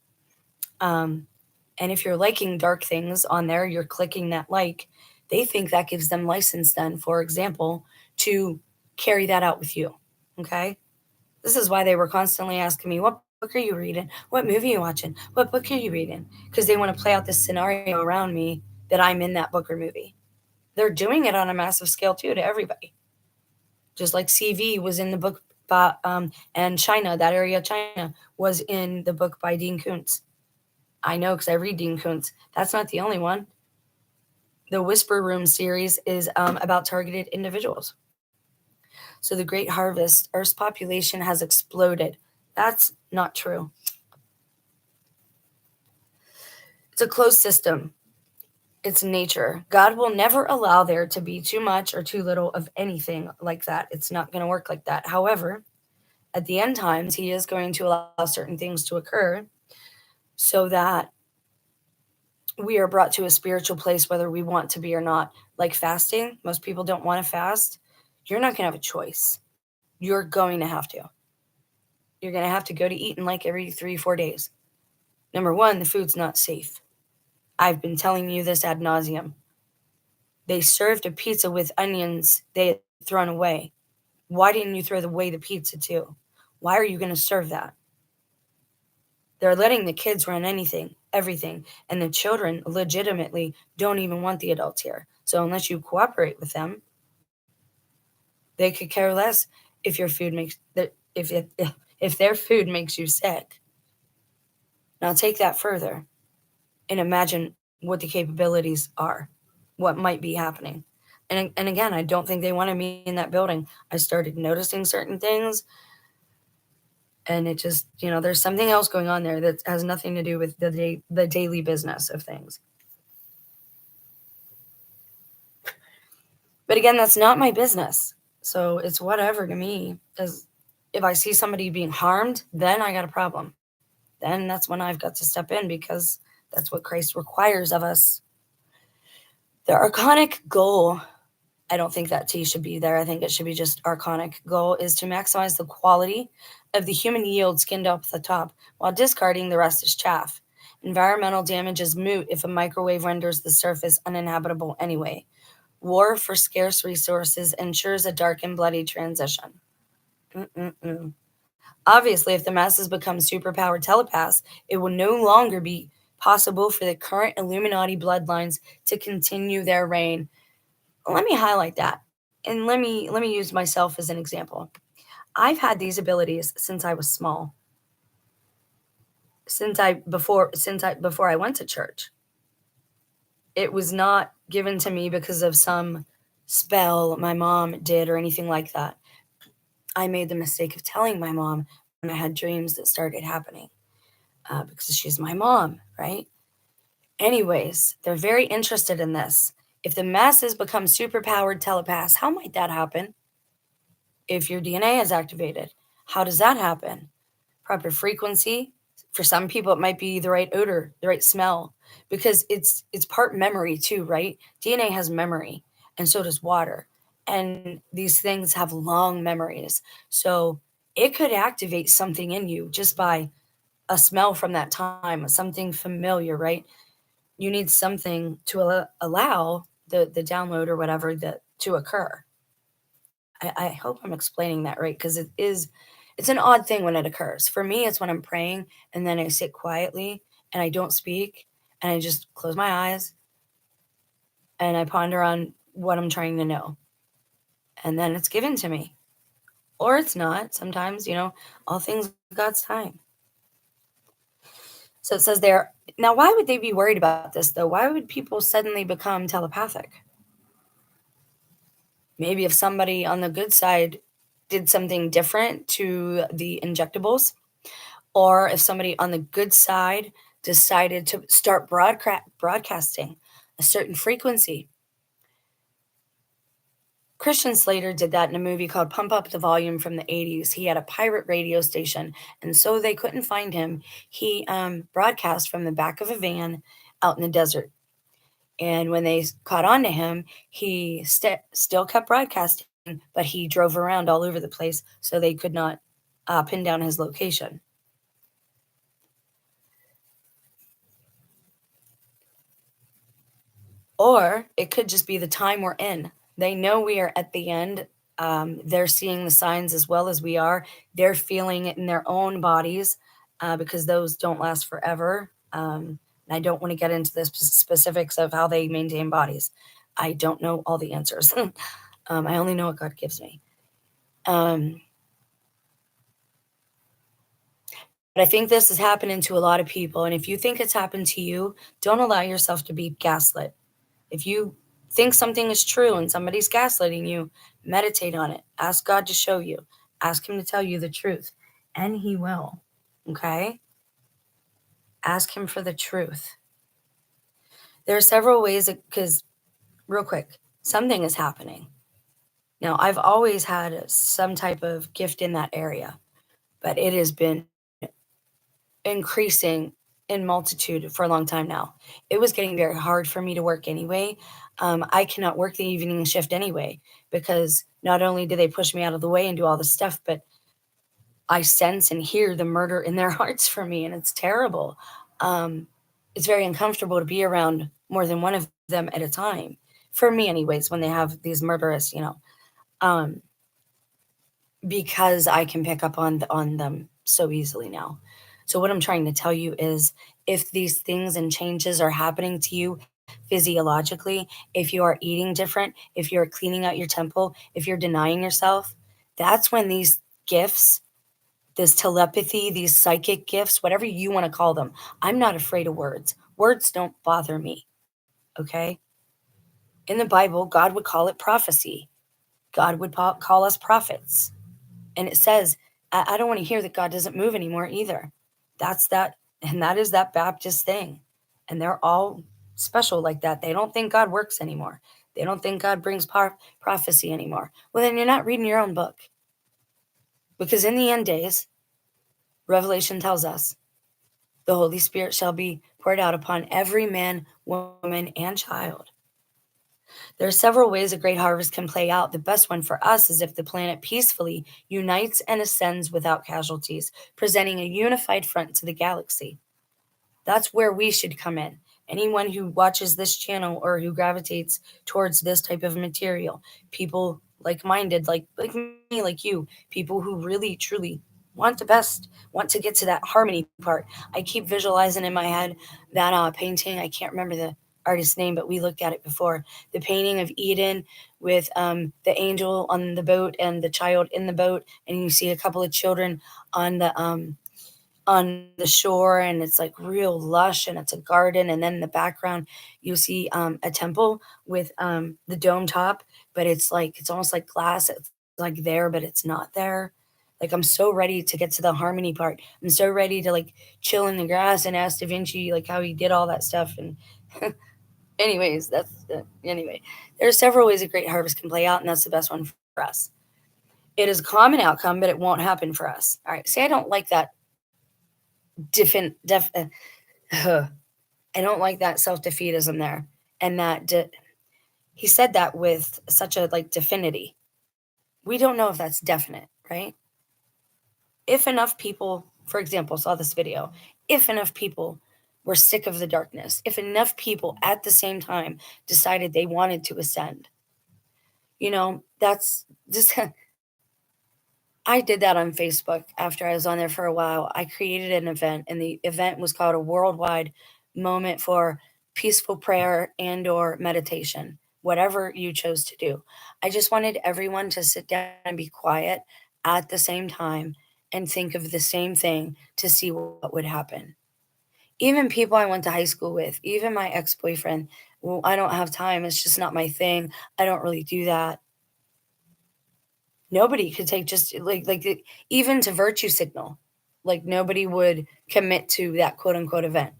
Um, and if you're liking dark things on there, you're clicking that like, they think that gives them license then, for example, to carry that out with you. Okay? This is why they were constantly asking me, what book are you reading? What movie are you watching? What book are you reading? Because they want to play out this scenario around me that I'm in that book or movie. They're doing it on a massive scale too to everybody. Just like CV was in the book by, and China, that area of China, was in the book by Dean Koontz. I know because I read Dean Koontz. That's not the only one. The Whisper Room series is about targeted individuals. So the Great Harvest, Earth's population has exploded. That's not true. It's a closed system. It's nature. God will never allow there to be too much or too little of anything like that. It's not going to work like that. However, at the end times, he is going to allow certain things to occur so that we are brought to a spiritual place, whether we want to be or not. Like fasting, most people don't want to fast. You're not going to have a choice. You're going to have to. You're going to have to go to eat in like every 3-4 days. Number one, the food's not safe. I've been telling you this ad nauseum. They served a pizza with onions they had thrown away. Why didn't you throw away the pizza too? Why are you going to serve that? They're letting the kids run anything, everything, and the children legitimately don't even want the adults here. So unless you cooperate with them, they could care less if your food makes if their food makes you sick. Now take that further and imagine what the capabilities are, what might be happening. And again, I don't think they wanted me in that building. I started noticing certain things, and it just, there's something else going on there that has nothing to do with the daily business of things. But again, that's not my business. So it's whatever to me. Because if I see somebody being harmed, then I got a problem. Then that's when I've got to step in, because that's what Christ requires of us. The archonic goal, I don't think that T should be there. I think it should be just archonic goal, is to maximize the quality of the human yield skinned up the top while discarding the rest as chaff. Environmental damage is moot if a microwave renders the surface uninhabitable anyway. War for scarce resources ensures a dark and bloody transition. Obviously, if the masses become superpowered telepaths, it will no longer be possible for the current Illuminati bloodlines to continue their reign. Let me highlight that. And let me use myself as an example. I've had these abilities since I was small. Since I went to church. It was not given to me because of some spell my mom did or anything like that. I made the mistake of telling my mom when I had dreams that started happening, because she's my mom, right? Anyways, they're very interested in this. If the masses become superpowered telepaths, how might that happen? If your DNA is activated, how does that happen? Proper frequency. For some people, it might be the right odor, the right smell, because it's part memory too, right? DNA has memory, and so does water. And these things have long memories. So it could activate something in you just by a smell from that time, something familiar, right? You need something to allow the download or whatever that to occur. I hope I'm explaining that right, because it's an odd thing when it occurs. For me, it's when I'm praying and then I sit quietly and I don't speak and I just close my eyes and I ponder on what I'm trying to know. And then it's given to me. Or it's not. Sometimes, all things God's time. So it says there, now why would they be worried about this though? Why would people suddenly become telepathic? Maybe if somebody on the good side did something different to the injectables, or if somebody on the good side decided to start broadcasting a certain frequency. Christian Slater did that in a movie called Pump Up the Volume from the 80s. He had a pirate radio station, and so they couldn't find him. He broadcast from the back of a van out in the desert. And when they caught on to him, he still kept broadcasting, but he drove around all over the place so they could not pin down his location. Or it could just be the time we're in. They know we are at the end. They're seeing the signs as well as we are. They're feeling it in their own bodies, because those don't last forever. And I don't want to get into the specifics of how they maintain bodies. I don't know all the answers. I only know what God gives me. But I think this is happening to a lot of people. And if you think it's happened to you, don't allow yourself to be gaslit. If you think something is true and somebody's gaslighting you, meditate on it. Ask God to show you. Ask Him to tell you the truth. And He will. Okay? Ask Him for the truth. There are several ways, because, real quick, something is happening. Now, I've always had some type of gift in that area, but it has been increasing in multitude for a long time now. It was getting very hard for me to work anyway. I cannot work the evening shift anyway, because not only do they push me out of the way and do all this stuff, but I sense and hear the murder in their hearts for me, and it's terrible. It's very uncomfortable to be around more than one of them at a time. For me, anyways, when they have these murderous, um, because I can pick up on them so easily now. So what I'm trying to tell you is, if these things and changes are happening to you physiologically, if you are eating different, if you're cleaning out your temple, if you're denying yourself, that's when these gifts, this telepathy, these psychic gifts, whatever you want to call them, I'm not afraid of words. Words don't bother me. Okay? In the Bible, God would call it prophecy. God would call us prophets. And it says, I don't want to hear that God doesn't move anymore either. That's that, and that is that Baptist thing. And they're all special like that. They don't think God works anymore. They don't think God brings prophecy anymore. Well, then you're not reading your own book. Because in the end days, Revelation tells us, the Holy Spirit shall be poured out upon every man, woman, and child. There are several ways a great harvest can play out. The best one for us is if the planet peacefully unites and ascends without casualties, presenting a unified front to the galaxy. That's where we should come in. Anyone who watches this channel or who gravitates towards this type of material, people like-minded, like me, like you, people who really, truly want the best, want to get to that harmony part. I keep visualizing in my head that painting. I can't remember artist's name, but we looked at it before. The painting of Eden with the angel on the boat and the child in the boat, and you see a couple of children on the shore, and it's like real lush, and it's a garden, and then in the background you see a temple with the dome top, but it's almost like glass. It's like there, but it's not there. Like, I'm so ready to get to the harmony part. I'm so ready to like chill in the grass and ask Da Vinci like how he did all that stuff. And anyways, anyway. There are several ways a great harvest can play out, and that's the best one for us. It is a common outcome, but it won't happen for us. All right. See, I don't like that different. I don't like that self defeatism there, and he said that with such a like definity. We don't know if that's definite, right? If enough people, for example, saw this video, if enough people were sick of the darkness, if enough people at the same time decided they wanted to ascend, that's just. I did that on Facebook after I was on there for a while. I created an event, and the event was called a worldwide moment for peaceful prayer and or meditation, whatever you chose to do. I just wanted everyone to sit down and be quiet at the same time and think of the same thing to see what would happen. Even people I went to high school with, even my ex-boyfriend, well, I don't have time. It's just not my thing. I don't really do that. Nobody could take just even to virtue signal, like nobody would commit to that quote unquote event.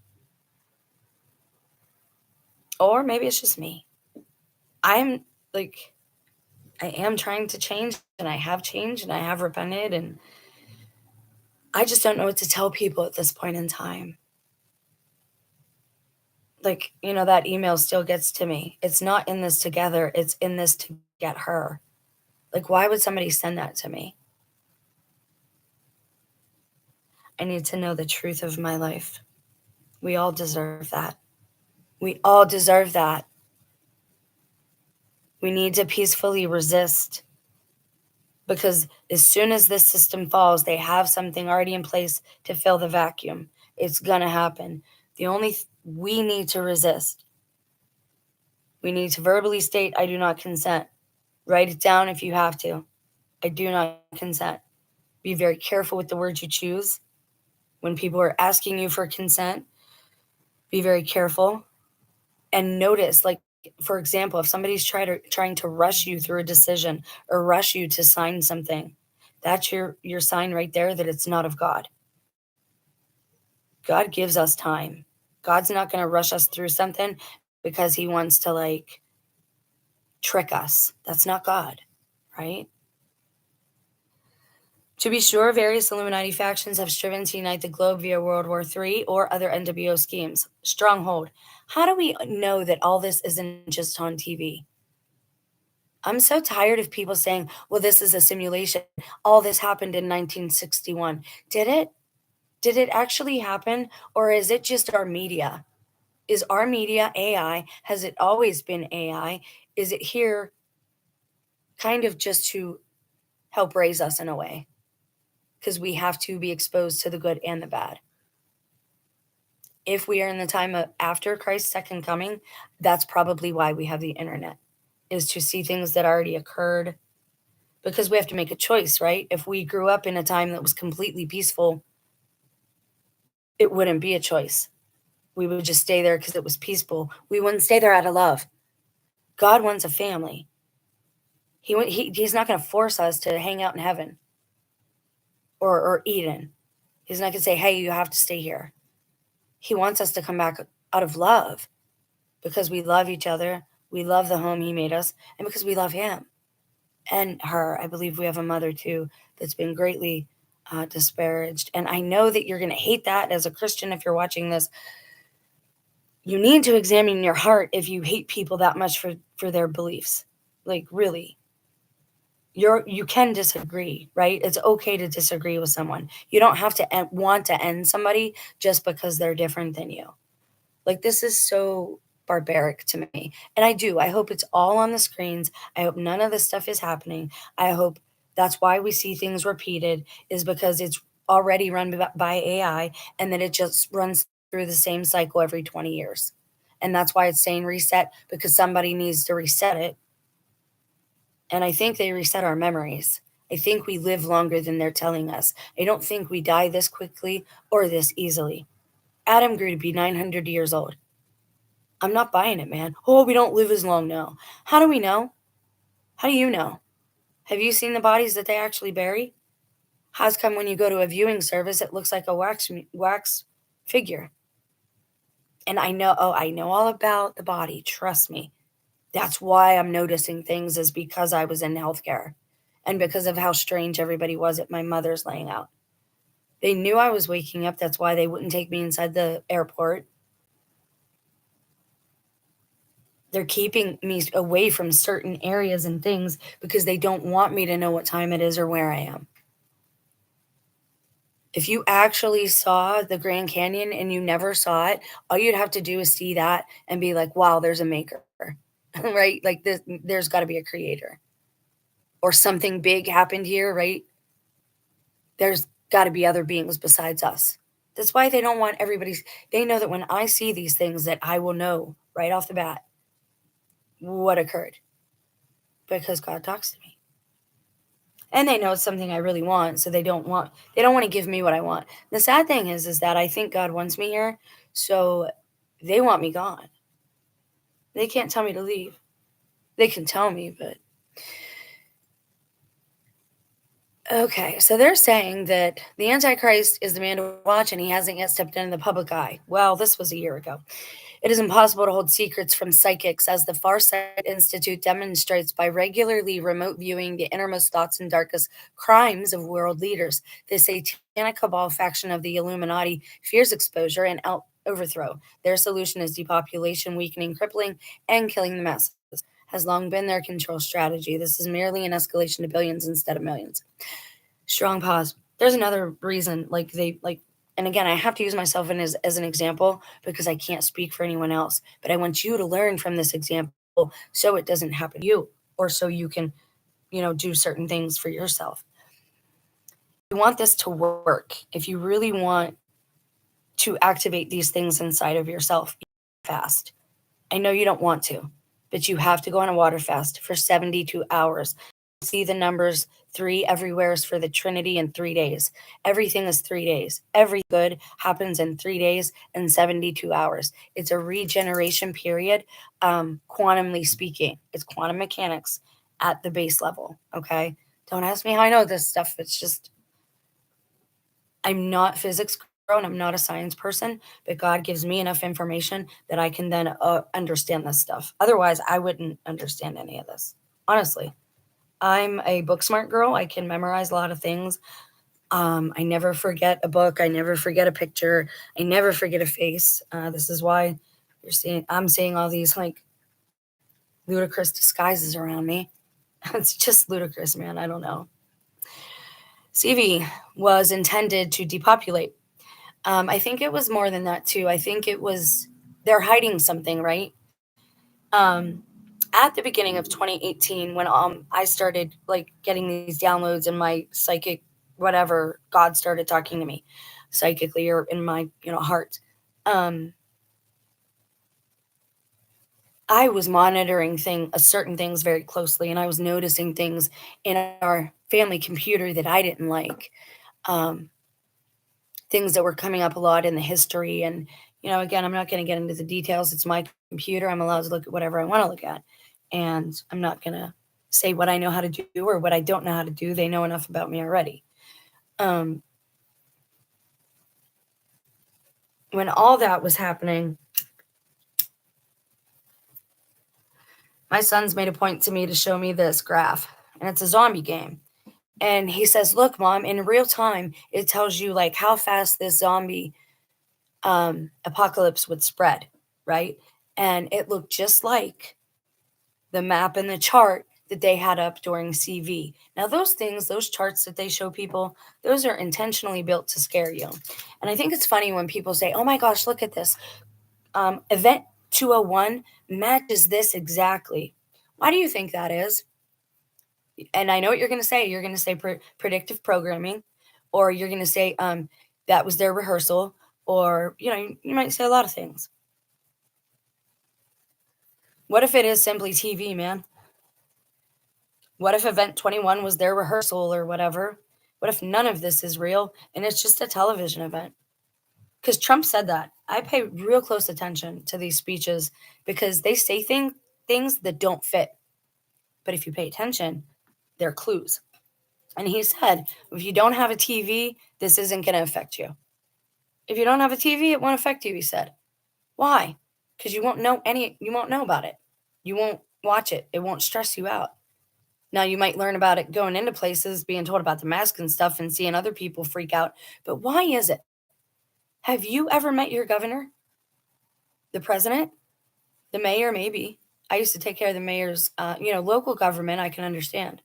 Or maybe it's just me. I'm like, I am trying to change, and I have changed, and I have repented, and I just don't know what to tell people at this point in time. Like, that email still gets to me. It's not in this together, it's in this to get her. Like, why would somebody send that to me? I need to know the truth of my life. We all deserve that. We all deserve that. We need to peacefully resist, because as soon as this system falls, they have something already in place to fill the vacuum. It's going to happen. We need to resist. We need to verbally state, I do not consent. Write it down if you have to. I do not consent. Be very careful with the words you choose. When people are asking you for consent, be very careful. And notice, like, for example, if somebody's trying to rush you through a decision or rush you to sign something, that's your sign right there that it's not of God. God gives us time. God's not going to rush us through something because he wants to like trick us. That's not God, right? To be sure, various Illuminati factions have striven to unite the globe via World War III or other NWO schemes. Stronghold. How do we know that all this isn't just on TV? I'm so tired of people saying, well, this is a simulation. All this happened in 1961. Did it? Did it actually happen? Or is it just our media? Is our media AI? Has it always been AI? Is it here kind of just to help raise us in a way? Because we have to be exposed to the good and the bad. If we are in the time of after Christ's second coming, that's probably why we have the internet, is to see things that already occurred, because we have to make a choice, right? If we grew up in a time that was completely peaceful, it wouldn't be a choice. We would just stay there because it was peaceful. We wouldn't stay there out of love. God wants a family. He's not going to force us to hang out in heaven or Eden. He's not going to say, hey, you have to stay here. He wants us to come back out of love, because we love each other. We love the home he made us, and because we love him and her. I believe we have a mother too that's been greatly disparaged. And I know that you're going to hate that as a Christian if you're watching this. You need to examine your heart if you hate people that much for their beliefs. Like, really. You can disagree, right? It's okay to disagree with someone. You don't have to want to end somebody just because they're different than you. Like, this is so barbaric to me. And I hope it's all on the screens. I hope none of this stuff is happening. I hope that's why we see things repeated, is because it's already run by AI, and then it just runs through the same cycle every 20 years. And that's why it's saying reset, because somebody needs to reset it. And I think they reset our memories. I think we live longer than they're telling us. I don't think we die this quickly or this easily. Adam grew to be 900 years old. I'm not buying it, man. Oh, we don't live as long now. How do we know? How do you know? Have you seen the bodies that they actually bury? How's come when you go to a viewing service, it looks like a wax figure? And I know all about the body. Trust me. That's why I'm noticing things, is because I was in healthcare and because of how strange everybody was at my mother's laying out. They knew I was waking up. That's why they wouldn't take me inside the airport. They're keeping me away from certain areas and things because they don't want me to know what time it is or where I am. If you actually saw the Grand Canyon and you never saw it, all you'd have to do is see that and be like, wow, there's a maker, right? Like this, there's got to be a creator, or something big happened here, right? There's got to be other beings besides us. That's why they don't want everybody's. They know that when I see these things, that I will know right off the bat what occurred, because God talks to me. And they know it's something I really want, so they don't want to give me what I want. The sad thing is that I think God wants me here, so they want me gone. They can't tell me to leave. They can tell me, but okay. So they're saying that the Antichrist is the man to watch, and he hasn't yet stepped into the public eye. Well, this was a year ago. It is impossible to hold secrets from psychics, as the Farsight Institute demonstrates by regularly remote viewing the innermost thoughts and darkest crimes of world leaders. The satanic cabal faction of the Illuminati fears exposure and overthrow. Their solution is depopulation, weakening, crippling, and killing the masses. Has long been their control strategy. This is merely an escalation to billions instead of millions. Strong pause. There's another reason, and again, I have to use myself as an example because I can't speak for anyone else. But I want you to learn from this example so it doesn't happen to you, or so you can, do certain things for yourself. If you want this to work, if you really want to activate these things inside of yourself, fast. I know you don't want to, but you have to go on a water fast for 72 hours. See the numbers 3 everywhere is for the Trinity in 3 days. Everything is 3 days. Every good happens in 3 days and 72 hours. It's a regeneration period, quantumly speaking. It's quantum mechanics at the base level, okay? Don't ask me how I know this stuff. It's just, I'm not physics girl and I'm not a science person, but God gives me enough information that I can then understand this stuff. Otherwise, I wouldn't understand any of this, honestly. I'm a book smart girl. I can memorize a lot of things. I never forget a book. I never forget a picture. I never forget a face. This is why I'm seeing all these ludicrous disguises around me. It's just ludicrous, man. I don't know. CV was intended to depopulate. I think it was more than that too. I think it was they're hiding something, right? At the beginning of 2018, when I started getting these downloads in my psychic whatever, God started talking to me psychically or in my heart. I was monitoring certain things very closely, and I was noticing things in our family computer that I didn't like. Things that were coming up a lot in the history, and again, I'm not going to get into the details. It's my computer. I'm allowed to look at whatever I want to look at, and I'm not going to say what I know how to do or what I don't know how to do. They know enough about me already. When all that was happening, my son's made a point to me to show me this graph, and it's a zombie game. And he says, look, Mom, in real time, it tells you how fast this zombie apocalypse would spread, right? And it looked just like the map and the chart that they had up during CV. Now, those charts that they show people, those are intentionally built to scare you. And I think it's funny when people say, oh my gosh, look at this. Event 201 matches this exactly. Why do you think that is? And I know what you're going to say. You're going to say predictive programming, or you're going to say that was their rehearsal, or you might say a lot of things. What if it is simply TV, man? What if Event 21 was their rehearsal or whatever? What if none of this is real and it's just a television event? Because Trump said that. I pay real close attention to these speeches because they say things that don't fit. But if you pay attention, they're clues. And he said, if you don't have a TV, this isn't going to affect you. If you don't have a TV, it won't affect you, he said. Why? Because you won't know about it. You won't watch it. It won't stress you out. Now you might learn about it going into places, being told about the mask and stuff and seeing other people freak out. But why is it? Have you ever met your governor? The president? The mayor, maybe. I used to take care of the mayor's, local government. I can understand.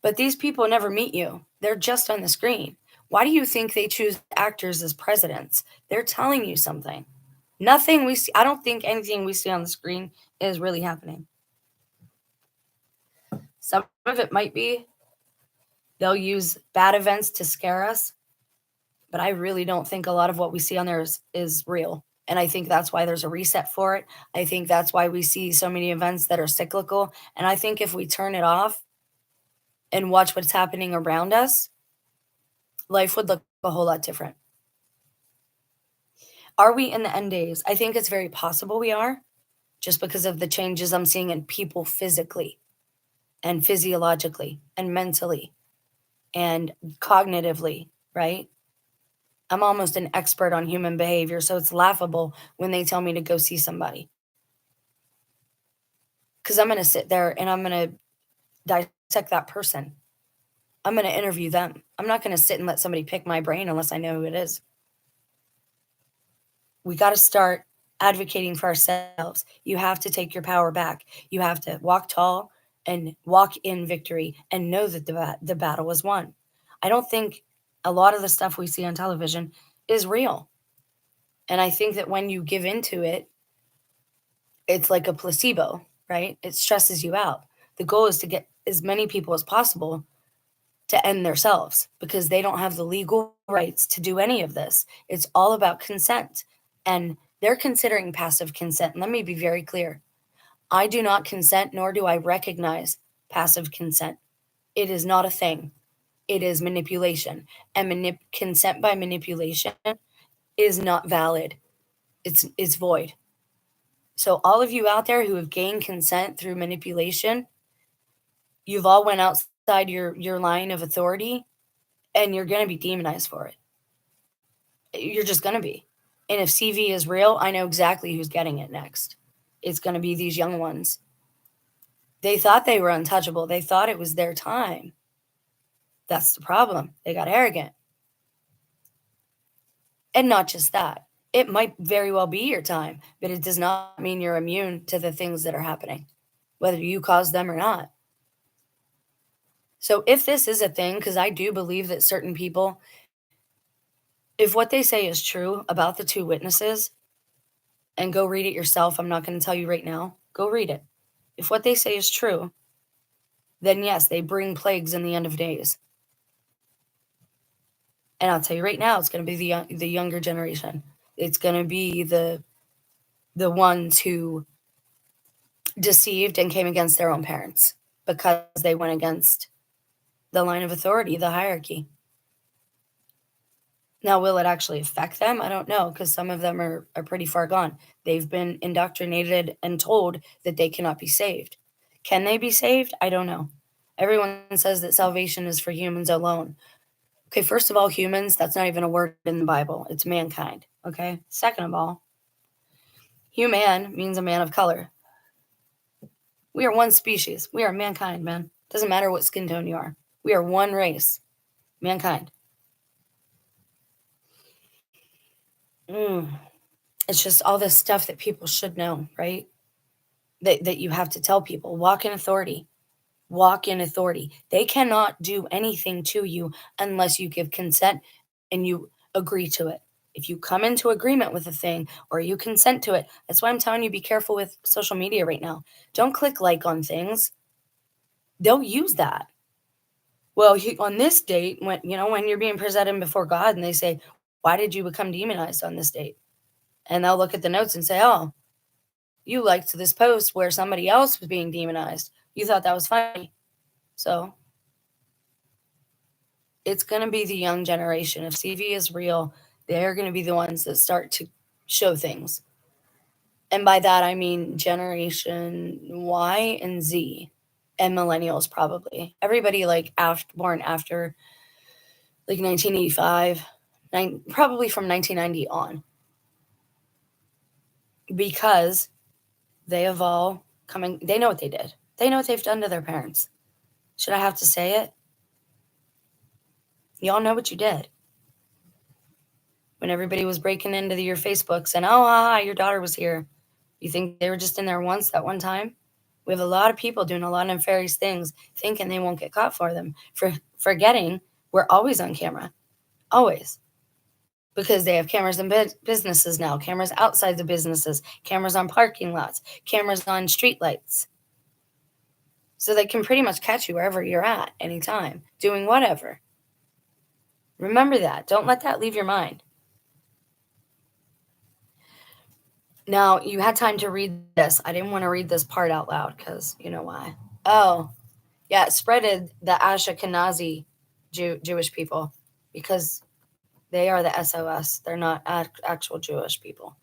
But these people never meet you. They're just on the screen. Why do you think they choose actors as presidents? They're telling you something. Nothing we see, I don't think anything we see on the screen is really happening. Some of it might be. They'll use bad events to scare us. But I really don't think a lot of what we see on there is real. And I think that's why there's a reset for it. I think that's why we see so many events that are cyclical. And I think if we turn it off and watch what's happening around us, life would look a whole lot different. Are we in the end days? I think it's very possible we are, just because of the changes I'm seeing in people physically and physiologically and mentally and cognitively, right? I'm almost an expert on human behavior, so it's laughable when they tell me to go see somebody. Because I'm going to sit there and I'm going to dissect that person. I'm going to interview them. I'm not going to sit and let somebody pick my brain unless I know who it is. We got to start advocating for ourselves. You have to take your power back. You have to walk tall and walk in victory and know that the battle was won. I don't think a lot of the stuff we see on television is real. And I think that when you give into it, it's like a placebo, right? It stresses you out. The goal is to get as many people as possible to end themselves because they don't have the legal rights to do any of this. It's all about consent. And they're considering passive consent. Let me be very clear. I do not consent, nor do I recognize passive consent. It is not a thing. It is manipulation. And consent by manipulation is not valid. It's void. So all of you out there who have gained consent through manipulation, you've all went outside your line of authority and you're going to be demonized for it. You're just going to be. And if CV is real, I know exactly who's getting it next. It's going to be these young ones. They thought they were untouchable. They thought it was their time. That's the problem. They got arrogant. And not just that. It might very well be your time, but it does not mean you're immune to the things that are happening, whether you caused them or not. So if this is a thing, because I do believe that certain people, if what they say is true about the two witnesses, and go read it yourself, I'm not going to tell you right now, go read it. If what they say is true, then yes, they bring plagues in the end of days. And I'll tell you right now, it's going to be the younger generation. It's going to be the ones who deceived and came against their own parents because they went against the line of authority, the hierarchy. Now, will it actually affect them? I don't know, because some of them are pretty far gone. They've been indoctrinated and told that they cannot be saved. Can they be saved? I don't know. Everyone says that salvation is for humans alone. Okay, first of all, humans, that's not even a word in the Bible. It's mankind, okay? Second of all, human means a man of color. We are one species. We are mankind, man. Doesn't matter what skin tone you are. We are one race. Mankind. It's just all this stuff that people should know, right? That you have to tell people. Walk in authority. Walk in authority. They cannot do anything to you unless you give consent and you agree to it. If you come into agreement with a thing or you consent to it, that's why I'm telling you be careful with social media right now. Don't click like on things. They'll use that. Well, on this date, when you're being presented before God and they say, why did you become demonized on this date? And they'll look at the notes and say, oh, You liked this post where somebody else was being demonized. You thought that was funny. So it's going to be the young generation. If CV is real, they're going to be the ones that start to show things. And by that, I mean Generation Y and Z and millennials, probably. Everybody like born after like 1985, probably from 1990 on. Because they have all coming, they know what they did. They know what they've done to their parents. Should I have to say it? Y'all know what you did. When everybody was breaking into your Facebooks and, oh, your daughter was here. You think they were just in there once, that one time? We have a lot of people doing a lot of nefarious things, thinking they won't get caught for them, forgetting we're always on camera. Always. Because they have cameras in businesses now, cameras outside the businesses, cameras on parking lots, cameras on streetlights. So they can pretty much catch you wherever you're at, anytime, doing whatever. Remember that. Don't let that leave your mind. Now, you had time to read this. I didn't want to read this part out loud because you know why. Oh, yeah, it spreaded the Ashkenazi Jewish people because they are the SOS. They're not actual Jewish people.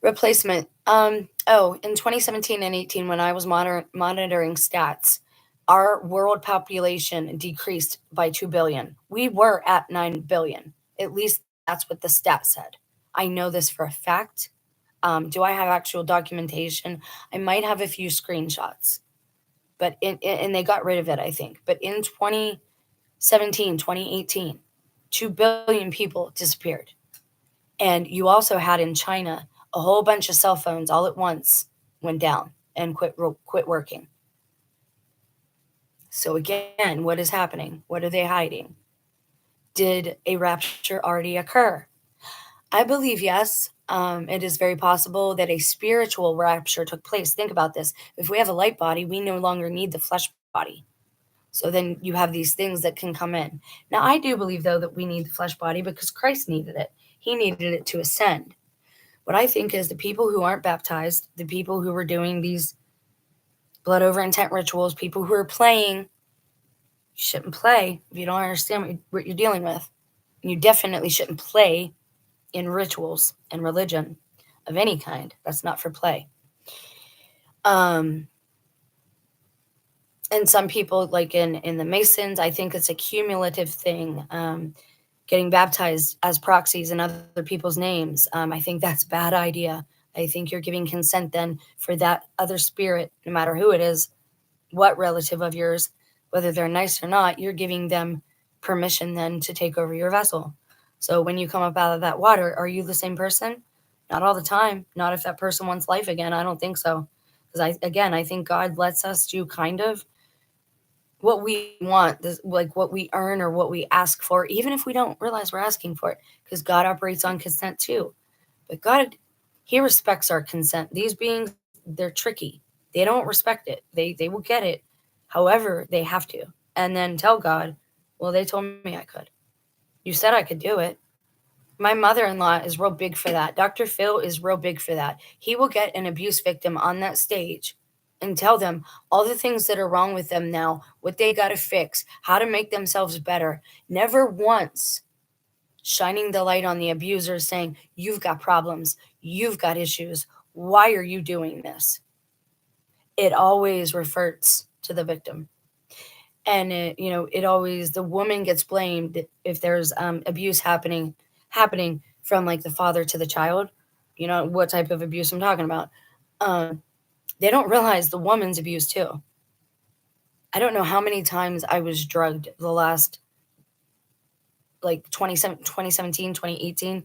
Replacement. In 2017 and 18, when I was monitoring stats, our world population decreased by 2 billion. We were at 9 billion. At least that's what the stat said. I know this for a fact. Do I have actual documentation? I might have a few screenshots, but and they got rid of it, I think. But in 2017, 2018, 2 billion people disappeared. And you also had in China a whole bunch of cell phones all at once went down and quit working. So again, what is happening? What are they hiding? Did a rapture already occur? I believe yes. It is very possible that a spiritual rapture took place. Think about this. If we have a light body, we no longer need the flesh body. So then you have these things that can come in. Now, I do believe, though, that we need the flesh body because Christ needed it. He needed it to ascend. What I think is the people who aren't baptized, the people who are doing these blood over intent rituals, people who are playing, you shouldn't play if you don't understand what you're dealing with. And you definitely shouldn't play in rituals and religion of any kind. That's not for play. And some people, like in the Masons, I think it's a cumulative thing. Getting baptized as proxies in other people's names. I think that's a bad idea. I think you're giving consent then for that other spirit, no matter who it is, what relative of yours, whether they're nice or not, you're giving them permission then to take over your vessel. So when you come up out of that water, are you the same person? Not all the time. Not if that person wants life again. I don't think so. Because I think God lets us do kind of what we want, like what we earn or what we ask for, even if we don't realize we're asking for it, because God operates on consent too. But God, He respects our consent. These beings, they're tricky. They don't respect it. They will get it, however they have to, and then tell God, well, they told me I could. You said I could do it. My mother-in-law is real big for that. Dr. Phil is real big for that. He will get an abuse victim on that stage and tell them all the things that are wrong with them now, what they got to fix, how to make themselves better. Never once shining the light on the abuser saying, you've got problems, you've got issues, why are you doing this? It always refers to the victim. And it always, the woman gets blamed if there's abuse happening from like the father to the child. You know what type of abuse I'm talking about. They don't realize the woman's abused too. I don't know how many times I was drugged the last like 2017, 2018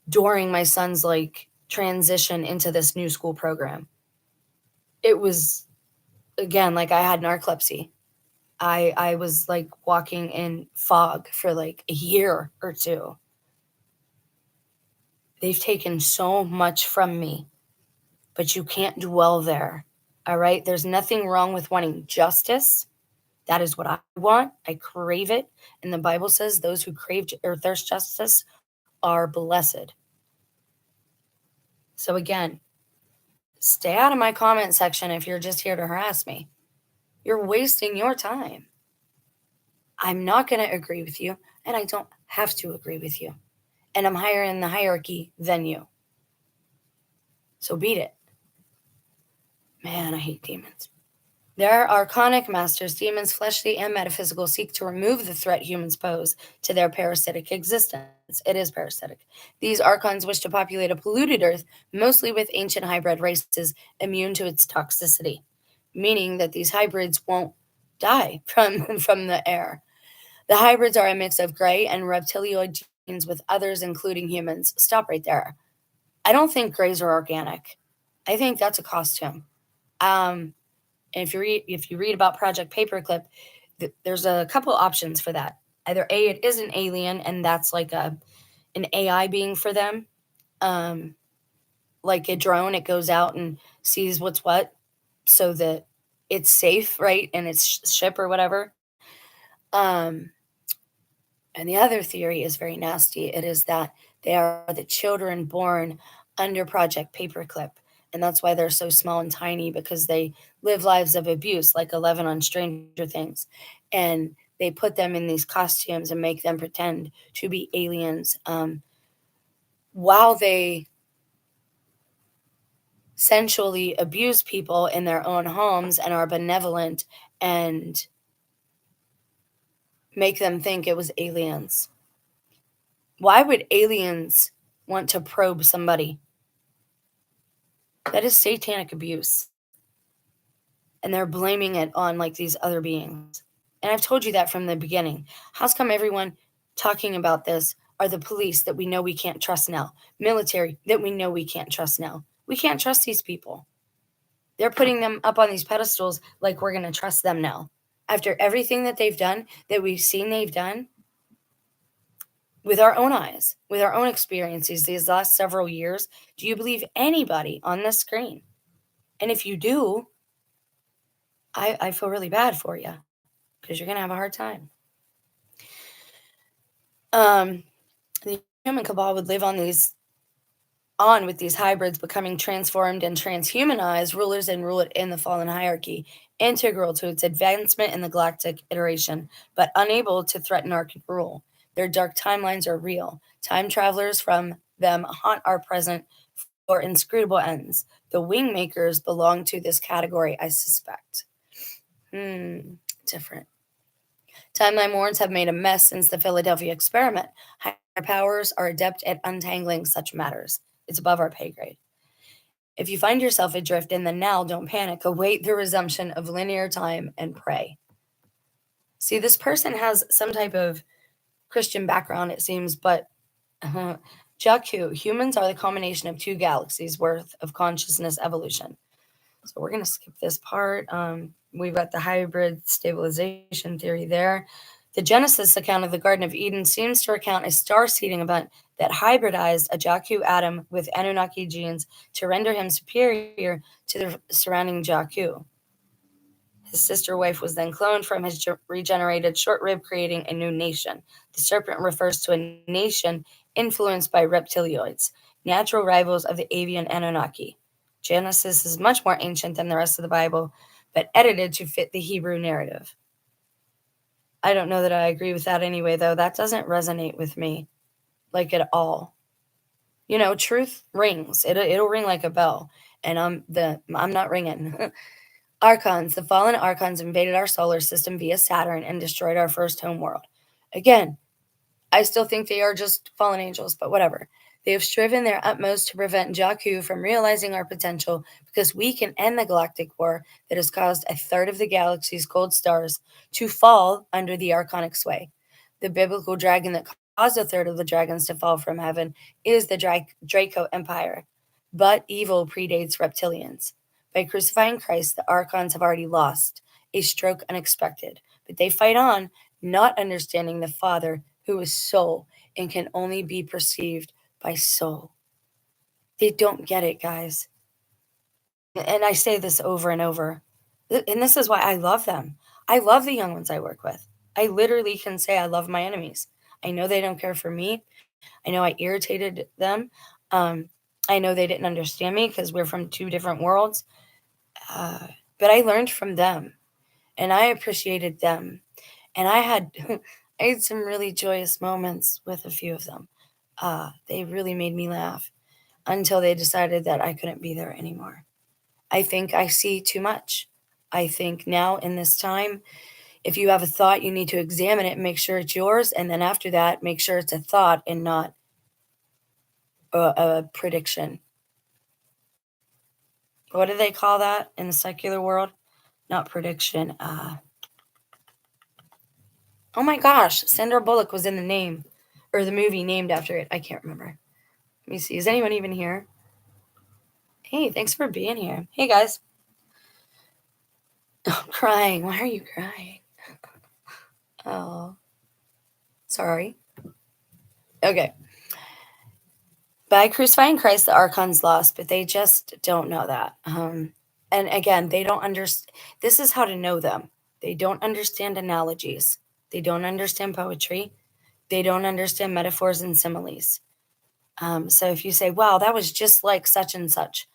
during my son's like transition into this new school program. It was, again, like I had narcolepsy. I was like walking in fog for like a year or two. They've taken so much from me, but you can't dwell there. All right. There's nothing wrong with wanting justice. That is what I want. I crave it. And the Bible says those who crave or thirst justice are blessed. So again, Stay out of my comment section if you're just here to harass me. You're wasting your time. I'm not going to agree with you, and I don't have to agree with you. And I'm higher in the hierarchy than you. So beat it. Man, I hate demons. Their archonic masters, demons, fleshly and metaphysical, seek to remove the threat humans pose to their parasitic existence. It is parasitic. These archons wish to populate a polluted earth, mostly with ancient hybrid races immune to its toxicity, meaning that these hybrids won't die from the air. The hybrids are a mix of gray and reptilioid genes with others, including humans. Stop right there. I don't think grays are organic. I think that's a costume. Um, and if you read about Project Paperclip, there's a couple options for that. Either A, it is an alien, and that's like an AI being for them, um, like a drone. It goes out and sees what's what, so that it's safe, right, and its ship or whatever. Um, and the other theory is very nasty. It is that they are the children born under Project Paperclip. And that's why they're so small and tiny, because they live lives of abuse, like 11 on Stranger Things. And they put them in these costumes and make them pretend to be aliens, while they sensually abuse people in their own homes and are benevolent and make them think it was aliens. Why would aliens want to probe somebody? That is satanic abuse. And they're blaming it on like these other beings. And I've told you that from the beginning. How's come everyone talking about this are the police that we know we can't trust now, military that we know we can't trust now? We can't trust these people. They're putting them up on these pedestals like we're going to trust them now. After everything that they've done, that we've seen they've done, with our own eyes, with our own experiences these last several years, do you believe anybody on this screen? And if you do, I feel really bad for you, because you're going to have a hard time. The human cabal would live on with these hybrids becoming transformed and transhumanized rulers and rule it in the fallen hierarchy, integral to its advancement in the galactic iteration, but unable to threaten our rule. Their dark timelines are real. Time travelers from them haunt our present for inscrutable ends. The wingmakers belong to this category, I suspect. Different. Timeline warrants have made a mess since the Philadelphia experiment. Higher powers are adept at untangling such matters. It's above our pay grade. If you find yourself adrift in the now, don't panic. Await the resumption of linear time and pray. See, this person has some type of Christian background, it seems, but Jakku, humans are the combination of two galaxies worth of consciousness evolution. So we're going to skip this part. We've got the hybrid stabilization theory there. The Genesis account of the Garden of Eden seems to recount a star-seeding event that hybridized a Jakku atom with Anunnaki genes to render him superior to the surrounding Jakku. His sister wife was then cloned from his regenerated short rib, creating a new nation. The serpent refers to a nation influenced by reptilioids, natural rivals of the avian Anunnaki. Genesis is much more ancient than the rest of the Bible, but edited to fit the Hebrew narrative. I don't know that I agree with that anyway, though. That doesn't resonate with me, like, at all. You know, truth rings. It'll ring like a bell, and I'm not ringing. Archons, the fallen Archons invaded our solar system via Saturn and destroyed our first home world. Again, I still think they are just fallen angels, but whatever. They have striven their utmost to prevent Jakku from realizing our potential, because we can end the galactic war that has caused a third of the galaxy's cold stars to fall under the archonic sway. The biblical dragon that caused a third of the dragons to fall from heaven is the Draco Empire, but evil predates reptilians. By crucifying Christ, the archons have already lost, a stroke unexpected, but they fight on, not understanding the Father, who is soul and can only be perceived by soul. They don't get it, guys. And I say this over and over. And this is why I love them. I love the young ones I work with. I literally can say I love my enemies. I know they don't care for me. I know I irritated them. I know they didn't understand me because we're from two different worlds, uh, but I learned from them and I appreciated them. And I had I had some really joyous moments with a few of them. They really made me laugh until they decided that I couldn't be there anymore. I think I see too much. I think now in this time, if you have a thought, you need to examine it and make sure it's yours. And then after that, make sure it's a thought and not a prediction. What do they call that in the secular world? Not prediction. Oh my gosh, Sandra Bullock was in the name or the movie named after it. I can't remember. Let me see. Is anyone even here? Hey, thanks for being here. Hey guys. I'm crying. Why are you crying? Oh, sorry. Okay. By crucifying Christ, the archons lost, but they just don't know that. And again, they don't understand. This is how to know them. They don't understand analogies. They don't understand poetry. They don't understand metaphors and similes. So if you say, wow, that was just like such and such,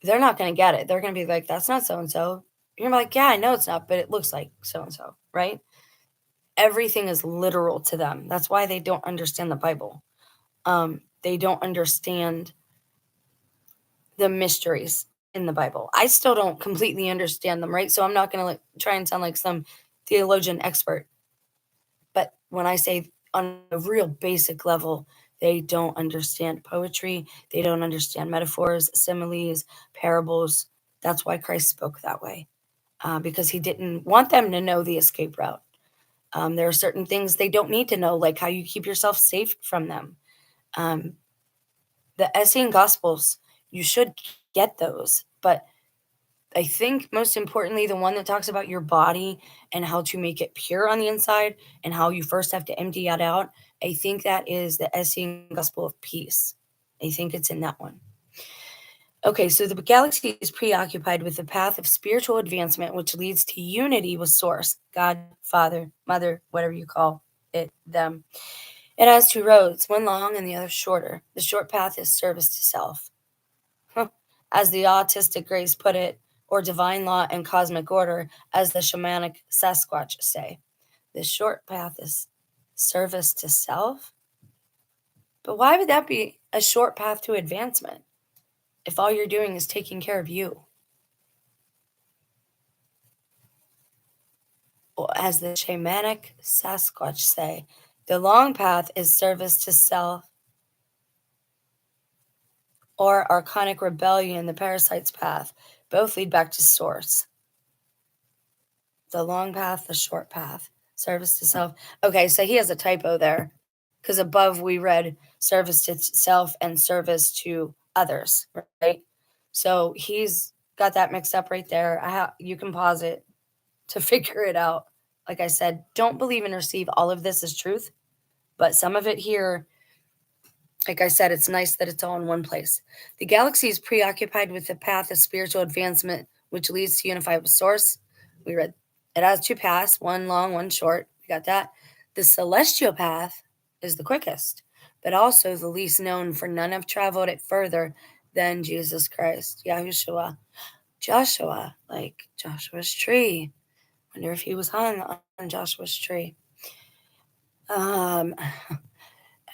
they're not going to get it. They're going to be like, that's not so and so. You're gonna be like, yeah, I know it's not, but it looks like so and so, right? Everything is literal to them. That's why they don't understand the Bible. They don't understand the mysteries in the Bible. I still don't completely understand them, right? So I'm not going to like, try and sound like some theologian expert. But when I say on a real basic level, they don't understand poetry, they don't understand metaphors, similes, parables. That's why Christ spoke that way, because he didn't want them to know the escape route. There are certain things they don't need to know, like how you keep yourself safe from them. Um, the Essene Gospels, you should get those. But I think most importantly, the one that talks about your body and how to make it pure on the inside and how you first have to empty it out, I think that is the Essene Gospel of Peace. I think it's in that one. Okay, so the galaxy is preoccupied with the path of spiritual advancement, which leads to unity with Source, God, Father, Mother, whatever you call it, them. It has two roads, one long and the other shorter. The short path is service to self. As the autistic Grace put it, or divine law and cosmic order, as the shamanic Sasquatch say. The short path is service to self? But why would that be a short path to advancement if all you're doing is taking care of you? Well, as the shamanic Sasquatch say, the long path is service to self, or archonic rebellion, the parasite's path. Both lead back to source. The long path, the short path, service to self. Okay, so he has a typo there because above we read service to self and service to others, right? So he's got that mixed up right there. You can pause it to figure it out. Like I said, don't believe and receive all of this as truth, but some of it here, like I said, it's nice that it's all in one place. The galaxy is preoccupied with the path of spiritual advancement, which leads to unify with source. We read it has two paths, one long, one short. We got that. The celestial path is the quickest, but also the least known, for none have traveled it further than Jesus Christ, Yahushua. Joshua, like Joshua's tree. Wonder if he was hung on Joshua's tree. Um,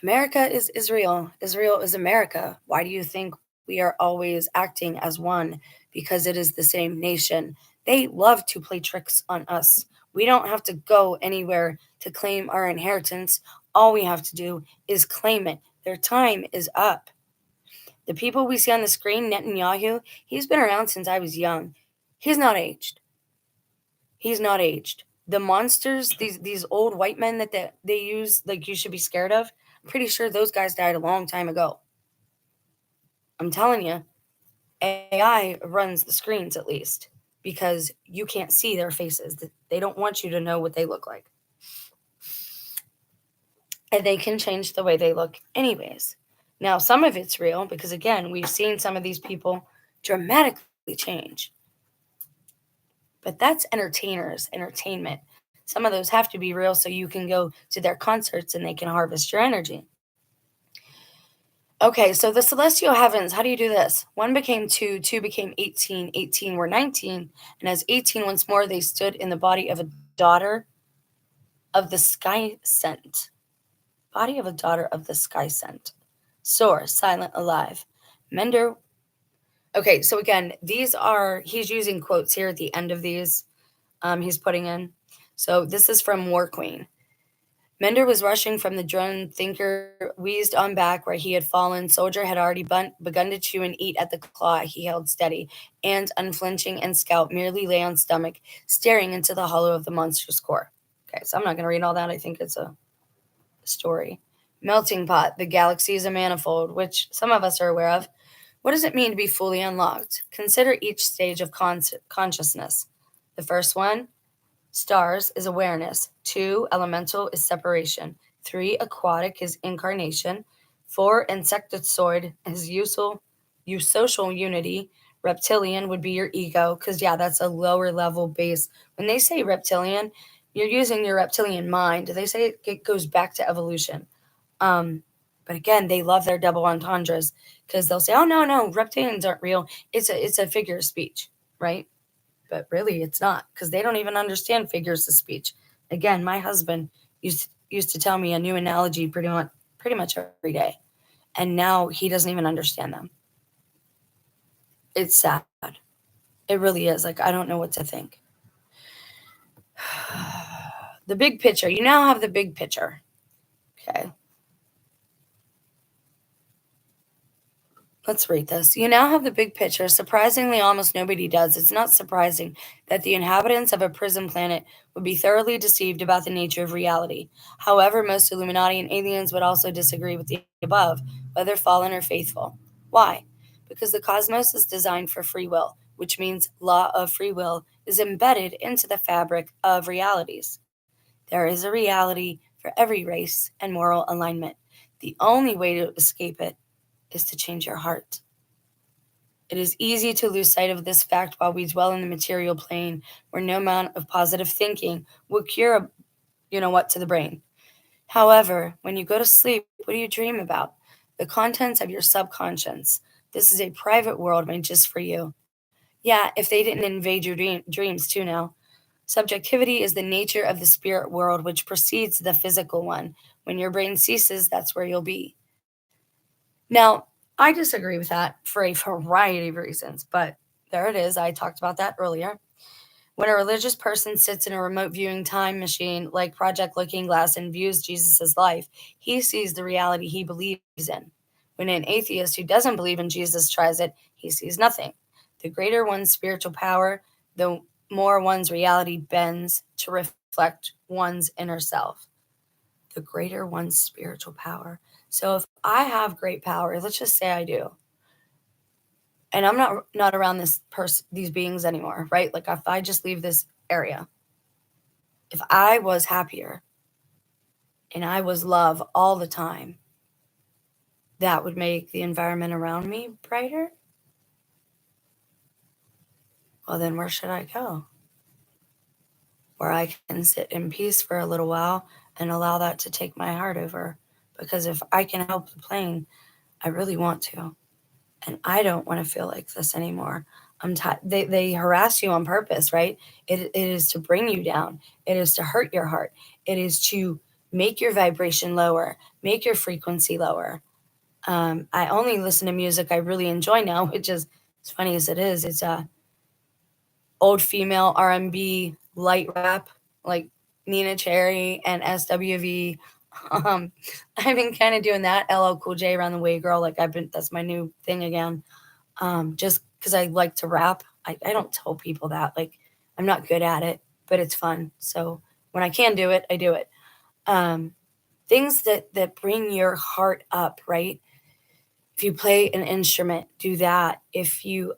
America is Israel. Israel is America. Why do you think we are always acting as one? Because it is the same nation. They love to play tricks on us. We don't have to go anywhere to claim our inheritance. All we have to do is claim it. Their time is up. The people we see on the screen, Netanyahu, he's been around since I was young. He's not aged. He's not aged. The monsters, these old white men that they use, like you should be scared of, I'm pretty sure those guys died a long time ago. I'm telling you, AI runs the screens at least because you can't see their faces. They don't want you to know what they look like. And they can change the way they look anyways. Now, some of it's real because, again, we've seen some of these people dramatically change. But that's entertainment. Some of those have to be real so you can go to their concerts and they can harvest your energy. Okay, so the celestial heavens, how do you do this? One became two, two became 18, 18 were 19, and as 18 once more they stood in the body of a daughter of the sky sent. Body of a daughter of the sky sent. Sore, silent, alive. Mender. Okay, so again, these are, he's using quotes here at the end of these, he's putting in. So this is from War Queen. Mender was rushing from the drone thinker, wheezed on back where he had fallen. Soldier had already begun to chew and eat at the claw he held steady, and, unflinching and scout, merely lay on stomach, staring into the hollow of the monstrous core. Okay, so I'm not going to read all that. I think it's a story. Melting pot, the galaxy is a manifold, which some of us are aware of. What does it mean to be fully unlocked? Consider each stage of consciousness. The first one, stars, is awareness. 2, elemental, is separation. 3, aquatic, is incarnation. 4, insectoid, is eusocial unity. Reptilian would be your ego, because, yeah, that's a lower level base. When they say reptilian, you're using your reptilian mind. They say it goes back to evolution. But again, they love their double entendres because they'll say, "Oh no, reptilians aren't real. It's a figure of speech, right?" But really, it's not because they don't even understand figures of speech. Again, my husband used to tell me a new analogy pretty much every day, and now he doesn't even understand them. It's sad. It really is. Like I don't know what to think. The big picture. You now have the big picture. Okay. Let's read this. You now have the big picture. Surprisingly, almost nobody does. It's not surprising that the inhabitants of a prison planet would be thoroughly deceived about the nature of reality. However, most Illuminati and aliens would also disagree with the above, whether fallen or faithful. Why? Because the cosmos is designed for free will, which means law of free will is embedded into the fabric of realities. There is a reality for every race and moral alignment. The only way to escape it is to change your heart. It is easy to lose sight of this fact while we dwell in the material plane where no amount of positive thinking will cure what to the brain. However, when you go to sleep, what do you dream about? The contents of your subconscious. This is a private world made just for you. Yeah, if they didn't invade your dreams too now. Subjectivity is the nature of the spirit world which precedes the physical one. When your brain ceases, that's where you'll be. Now, I disagree with that for a variety of reasons, but there it is. I talked about that earlier. When a religious person sits in a remote viewing time machine like Project Looking Glass and views Jesus' life, he sees the reality he believes in. When an atheist who doesn't believe in Jesus tries it, he sees nothing. The greater one's spiritual power, the more one's reality bends to reflect one's inner self. The greater one's spiritual power. So if I have great power, let's just say I do, and I'm not around these beings anymore, right? Like if I just leave this area, if I was happier and I was love all the time, that would make the environment around me brighter. Well, then where should I go? Where I can sit in peace for a little while and allow that to take my heart over. Because if I can help the plane, I really want to. And I don't want to feel like this anymore. They harass you on purpose, right? It is to bring you down. It is to hurt your heart. It is to make your vibration lower, make your frequency lower. I only listen to music I really enjoy now, which is as funny as it is. It's old female R&B, light rap, like Nina Cherry and SWV. Um, I've been kind of doing that. LL Cool J, Around the Way Girl. Like that's my new thing again. Just because I like to rap. I don't tell people that. Like I'm not good at it, but it's fun. So when I can do it, I do it. Um, Things that bring your heart up, right? If you play an instrument, do that. If you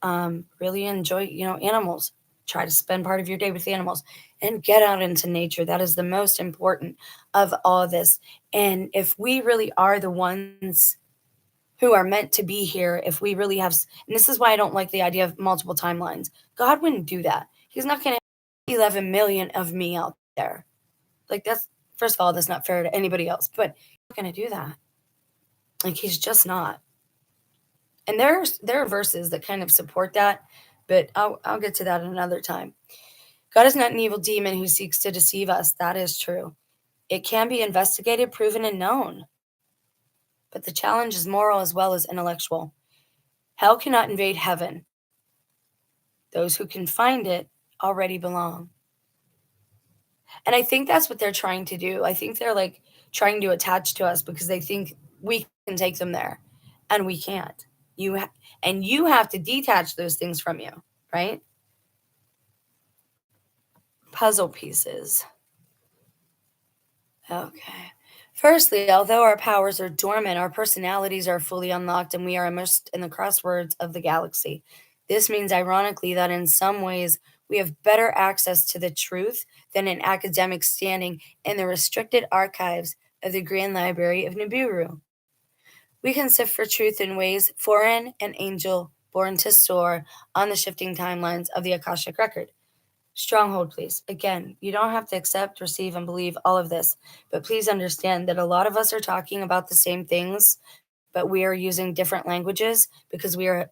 really enjoy, animals, try to spend part of your day with animals and get out into nature. That is the most important of all this. And if we really are the ones who are meant to be here, if we really have, and this is why I don't like the idea of multiple timelines. God wouldn't do that. He's not going to 11 million of me out there. Like that's, first of all, that's not fair to anybody else, but he's not going to do that. Like he's just not. And there are verses that kind of support that, but I'll get to that another time. God is not an evil demon who seeks to deceive us. That is true. It can be investigated, proven, and known. But the challenge is moral as well as intellectual. Hell cannot invade heaven. Those who can find it already belong. And I think that's what they're trying to do. I think they're like trying to attach to us because they think we can take them there, and we can't. And you have to detach those things from you, right? Puzzle pieces. Okay. Firstly, although our powers are dormant, our personalities are fully unlocked and we are immersed in the crosswords of the galaxy. This means, ironically, that in some ways we have better access to the truth than an academic standing in the restricted archives of the Grand Library of Nibiru. We can sift for truth in ways foreign and angel born to soar on the shifting timelines of the Akashic Record. Stronghold, please. Again, you don't have to accept, receive, and believe all of this, but please understand that a lot of us are talking about the same things, but we are using different languages because we are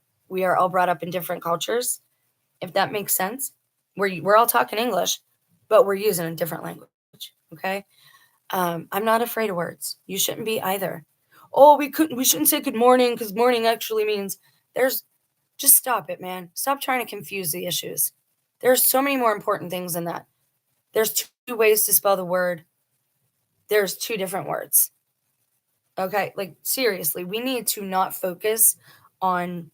all brought up in different cultures. If that makes sense, we're all talking English, but we're using a different language. Okay, I'm not afraid of words. You shouldn't be either. Oh, we shouldn't say good morning because morning actually means there's. Just stop it, man. Stop trying to confuse the issues. There's so many more important things than that. There's two ways to spell the word. There's two different words. Okay? Like seriously, we need to not focus on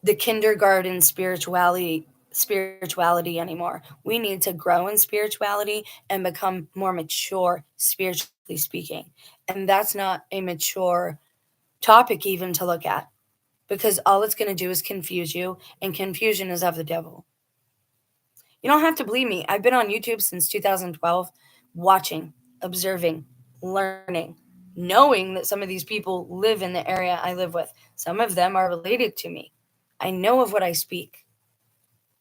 the kindergarten spirituality anymore. We need to grow in spirituality and become more mature spiritually speaking. And that's not a mature topic even to look at because all it's going to do is confuse you, and confusion is of the devil. You don't have to believe me. I've been on YouTube since 2012, watching, observing, learning, knowing that some of these people live in the area I live with. Some of them are related to me. I know of what I speak.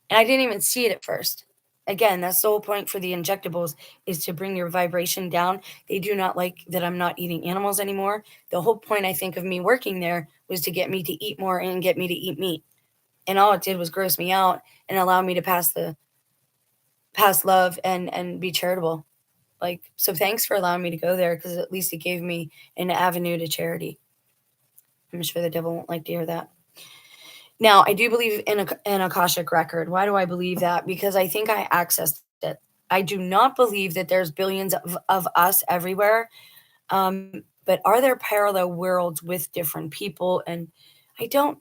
And I didn't even see it at first. Again, that's the whole point for the injectables is to bring your vibration down. They do not like that I'm not eating animals anymore. The whole point, I think, of me working there was to get me to eat more and get me to eat meat. And all it did was gross me out and allow me to pass love and be charitable. Like, so thanks for allowing me to go there because at least it gave me an avenue to charity. I'm sure the devil won't like to hear that. Now, I do believe in an Akashic record. Why do I believe that? Because I think I accessed it. I do not believe that there's billions of us everywhere. But are there parallel worlds with different people? And I don't,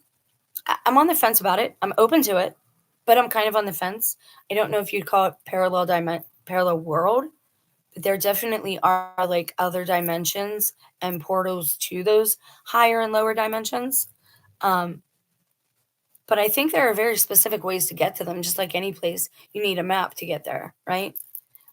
I'm on the fence about it. I'm open to it, but I'm kind of on the fence. I don't know if you'd call it parallel world, but there definitely are like other dimensions and portals to those higher and lower dimensions. Um, but I think there are very specific ways to get to them, just like any place. You need a map to get there, right?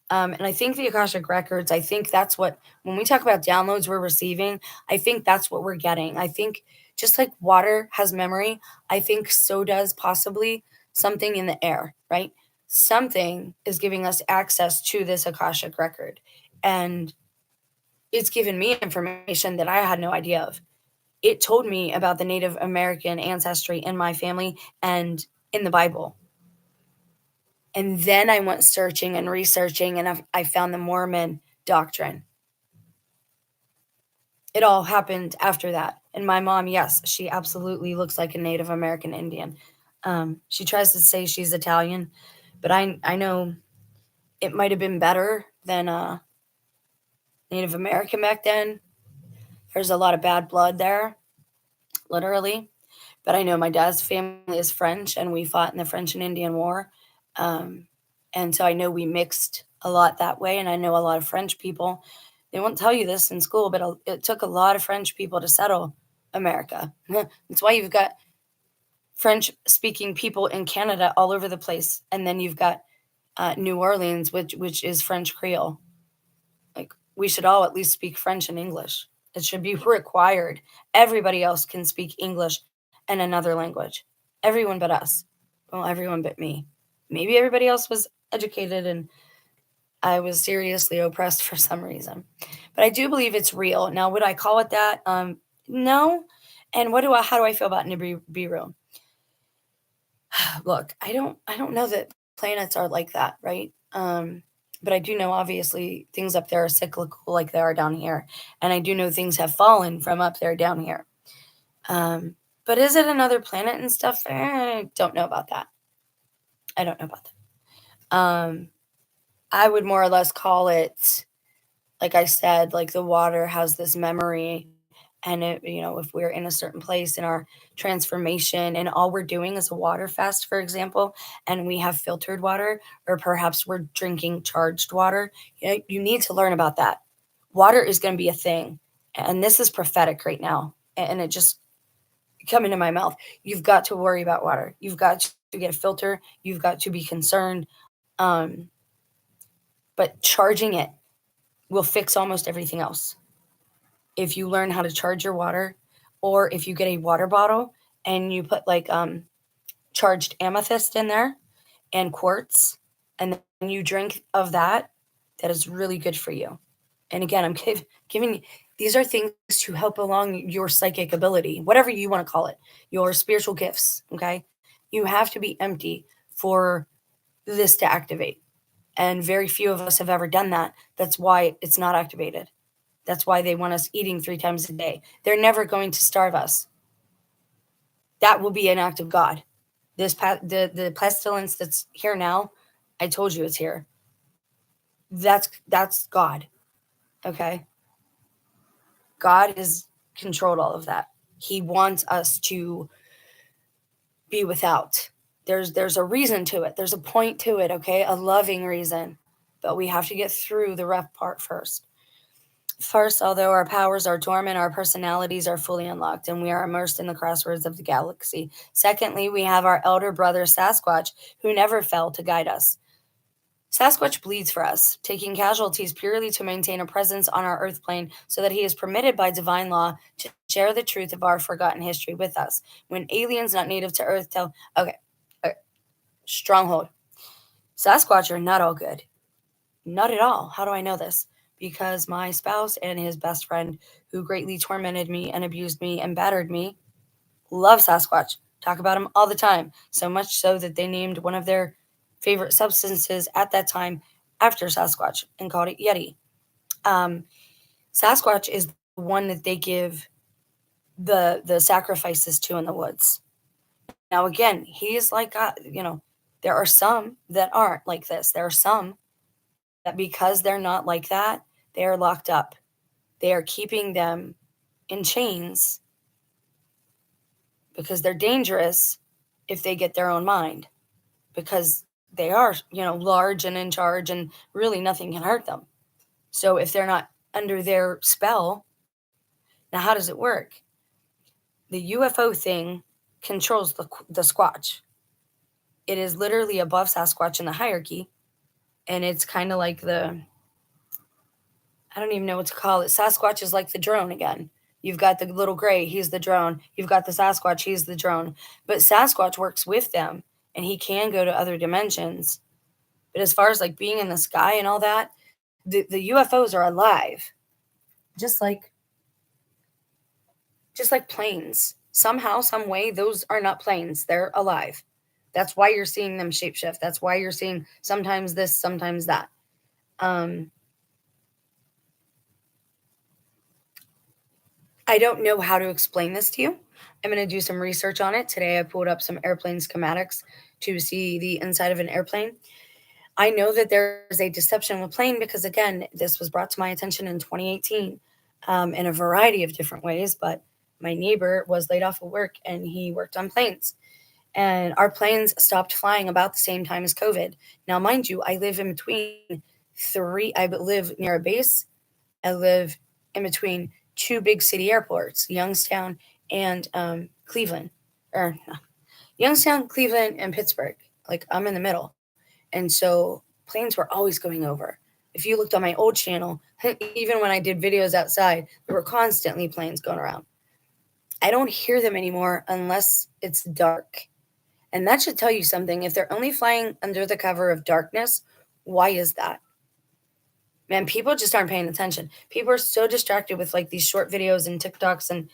And I think the Akashic Records, I think that's what, when we talk about downloads we're receiving, I think that's what we're getting. I think just like water has memory, I think so does possibly something in the air, right? Something is giving us access to this Akashic Record. And it's given me information that I had no idea of. It told me about the Native American ancestry in my family and in the Bible. And then I went searching and researching, and I found the Mormon doctrine. It all happened after that. And my mom, yes, she absolutely looks like a Native American Indian. She tries to say she's Italian, but I know it might have been better than Native American back then. There's a lot of bad blood there, literally. But I know my dad's family is French, and we fought in the French and Indian War. Um, and so I know we mixed a lot that way, and I know a lot of French people. They won't tell you this in school, but it took a lot of French people to settle America. That's why you've got French-speaking people in Canada all over the place, and then you've got New Orleans, which is French Creole. Like, we should all at least speak French and English. It should be required. Everybody else can speak English and another language. Everyone but us. Well, everyone but me. Maybe everybody else was educated and I was seriously oppressed for some reason. But I do believe it's real. Now, would I call it that? No. And how do I feel about Nibiru? Look, I don't know that planets are like that, right? But I do know obviously things up there are cyclical like they are down here. And I do know things have fallen from up there down here. But is it another planet and stuff? I don't know about that. I don't know about that. I would more or less call it, like I said, like the water has this memory, and if we're in a certain place in our transformation and all we're doing is a water fast, for example, and we have filtered water, or perhaps we're drinking charged water, you need to learn about that. Water is going to be a thing, and this is prophetic right now, and it just come into my mouth. You've got to worry about water. You've got to get a filter. You've got to be concerned. Um, but charging it will fix almost everything else. If you learn how to charge your water, or if you get a water bottle and you put like charged amethyst in there and quartz, and then you drink of that, that is really good for you. And again, I'm giving these are things to help along your psychic ability, whatever you want to call it, your spiritual gifts. Okay. You have to be empty for this to activate. And very few of us have ever done that. That's why it's not activated. That's why they want us eating 3 times a day. They're never going to starve us. That will be an act of God. The pestilence that's here now, I told you it's here. That's God. Okay? God has controlled all of that. He wants us to be without. There's a reason to it. There's a point to it, okay? A loving reason. But we have to get through the rough part first. First, although our powers are dormant, our personalities are fully unlocked, and we are immersed in the crossroads of the galaxy. Secondly, we have our elder brother Sasquatch, who never failed to guide us. Sasquatch bleeds for us, taking casualties purely to maintain a presence on our earth plane so that he is permitted by divine law to share the truth of our forgotten history with us. When aliens not native to earth tell, okay, stronghold. Sasquatch are not all good. Not at all. How do I know this? Because my spouse and his best friend, who greatly tormented me and abused me and battered me, love Sasquatch. Talk about him all the time. So much so that they named one of their favorite substances at that time after Sasquatch and called it Yeti. Um, Sasquatch is the one that they give the sacrifices to in the woods. Now again, he is like there are some that aren't like this. There are some that because they're not like that, they are locked up. They are keeping them in chains because they're dangerous if they get their own mind, because they are, large and in charge, and really nothing can hurt them. So if they're not under their spell, now how does it work? The UFO thing controls the Squatch. It is literally above Sasquatch in the hierarchy, and it's kind of like I don't even know what to call it. Sasquatch is like the drone again. You've got the little gray, he's the drone. You've got the Sasquatch, he's the drone. But Sasquatch works with them, and he can go to other dimensions. But as far as like being in the sky and all that, the UFOs are alive. Just like planes. Somehow, some way, those are not planes. They're alive. That's why you're seeing them shapeshift. That's why you're seeing sometimes this, sometimes that. I don't know how to explain this to you. I'm going to do some research on it. Today, I pulled up some airplane schematics to see the inside of an airplane. I know that there's a deception with plane because, again, this was brought to my attention in 2018 in a variety of different ways. But my neighbor was laid off of work, and he worked on planes. And our planes stopped flying about the same time as COVID. Now, mind you, I live in between I live near a base. I live in between two big city airports, Youngstown and Cleveland, or no, Youngstown, Cleveland, and Pittsburgh. Like I'm in the middle. And so planes were always going over. If you looked on my old channel, even when I did videos outside, there were constantly planes going around. I don't hear them anymore unless it's dark. And that should tell you something. If they're only flying under the cover of darkness, why is that? Man, people just aren't paying attention. People are so distracted with like these short videos and TikToks and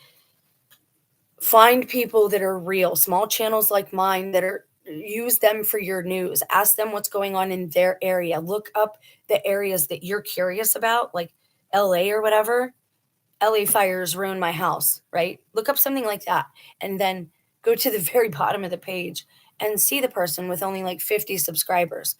Find people that are real, small channels like mine that are use them for your news. Ask them what's going on in their area. Look up the areas that you're curious about, like LA or whatever. LA fires ruined my house, right? Look up something like that. And then go to the very bottom of the page and see the person with only like 50 subscribers.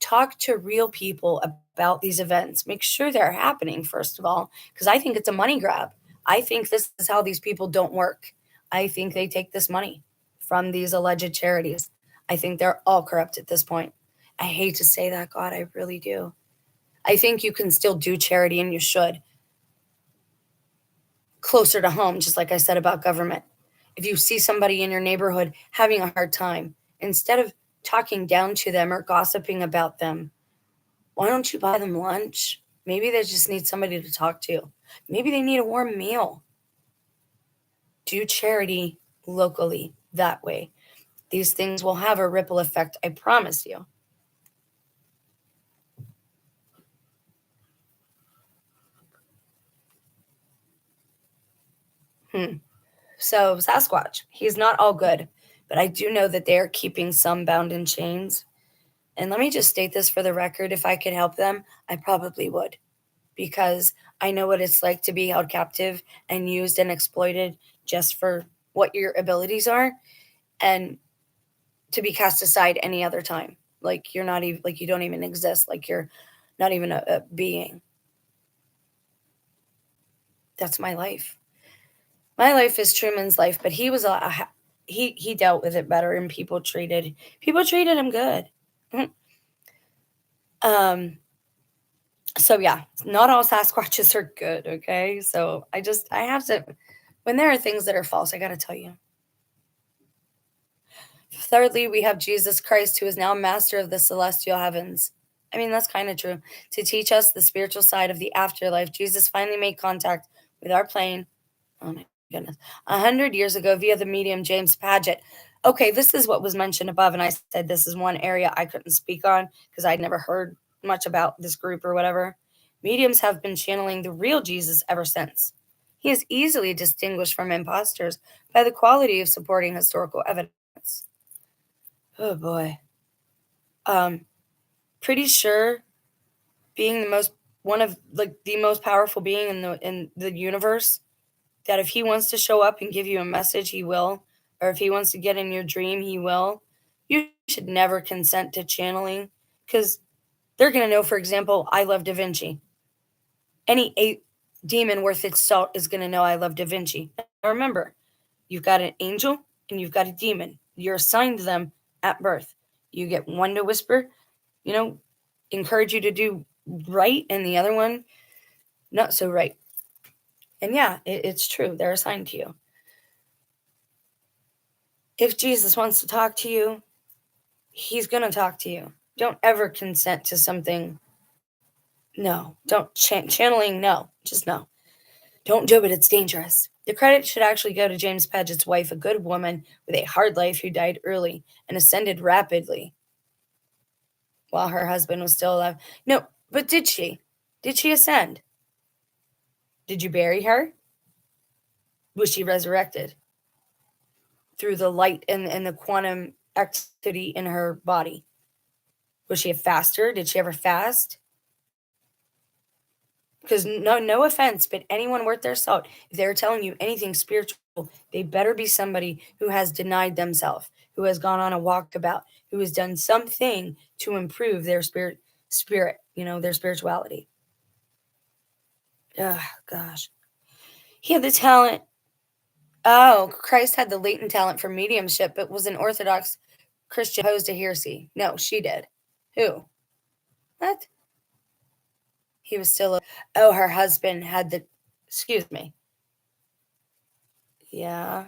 Talk to real people about these events. Make sure they're happening, first of all, because I think it's a money grab. I think this is how these people don't work. I think they take this money from these alleged charities. I think they're all corrupt at this point. I hate to say that, God, I really do. I think you can still do charity and you should, closer to home, just like I said about government. If you see somebody in your neighborhood having a hard time, instead of talking down to them or gossiping about them, why don't you buy them lunch? Maybe they just need somebody to talk to. Maybe they need a warm meal. Do charity locally that way. These things will have a ripple effect, I promise you. Hmm. So, Sasquatch, he's not all good, but I do know that they are keeping some bound in chains. And let me just state this for the record, if I could help them, I probably would, because I know what it's like to be held captive and used and exploited just for what your abilities are, and to be cast aside any other time. Like you're not even, like you don't even exist, like you're not even a being. That's my life. My life is Truman's life, but he was he dealt with it better, and people treated him good. um so yeah, not all Sasquatches are good, okay? So I have to, when there are things that are false, I got to tell you. Thirdly, we have Jesus Christ, who is now master of the celestial heavens. I mean, that's kind of true. To teach us the spiritual side of the afterlife, Jesus finally made contact with our plane. Oh my goodness. 100 years ago via the medium James Paget. Okay, this is what was mentioned above, and I said this is one area I couldn't speak on because I'd never heard much about this group or whatever. Mediums have been channeling the real Jesus ever since. He is easily distinguished from imposters by the quality of supporting historical evidence. Oh boy. Um, Pretty sure being the most, one of like the most powerful being in the universe, that if he wants to show up and give you a message, he will, or if he wants to get in your dream, he will. You should never consent to channeling, because they're going to know, for example, I love Da Vinci. Any demon worth its salt is going to know I love Da Vinci. Now remember, you've got an angel and you've got a demon. You're assigned them at birth. You get one to whisper, you know, encourage you to do right, and the other one, not so right. And yeah, it's true. They're assigned to you. If Jesus wants to talk to you, he's going to talk to you. Don't ever consent to something. No, don't channeling. No, just no. Don't do it. It's dangerous. The credit should actually go to James Paget's wife, a good woman with a hard life who died early and ascended rapidly while her husband was still alive. No, but did she? Did she ascend? Did you bury her? Was she resurrected through the light and the quantum activity in her body? Was she a faster? Did she ever fast? Because no offense, but anyone worth their salt, if they're telling you anything spiritual, they better be somebody who has denied themselves, who has gone on a walkabout, who has done something to improve their spirit, their spirituality. Oh gosh. He had the talent. Oh, Christ had the latent talent for mediumship, but was an Orthodox Christian opposed to heresy. No, she did. Who? What? He was still. Oh, her husband had the. Excuse me. Yeah.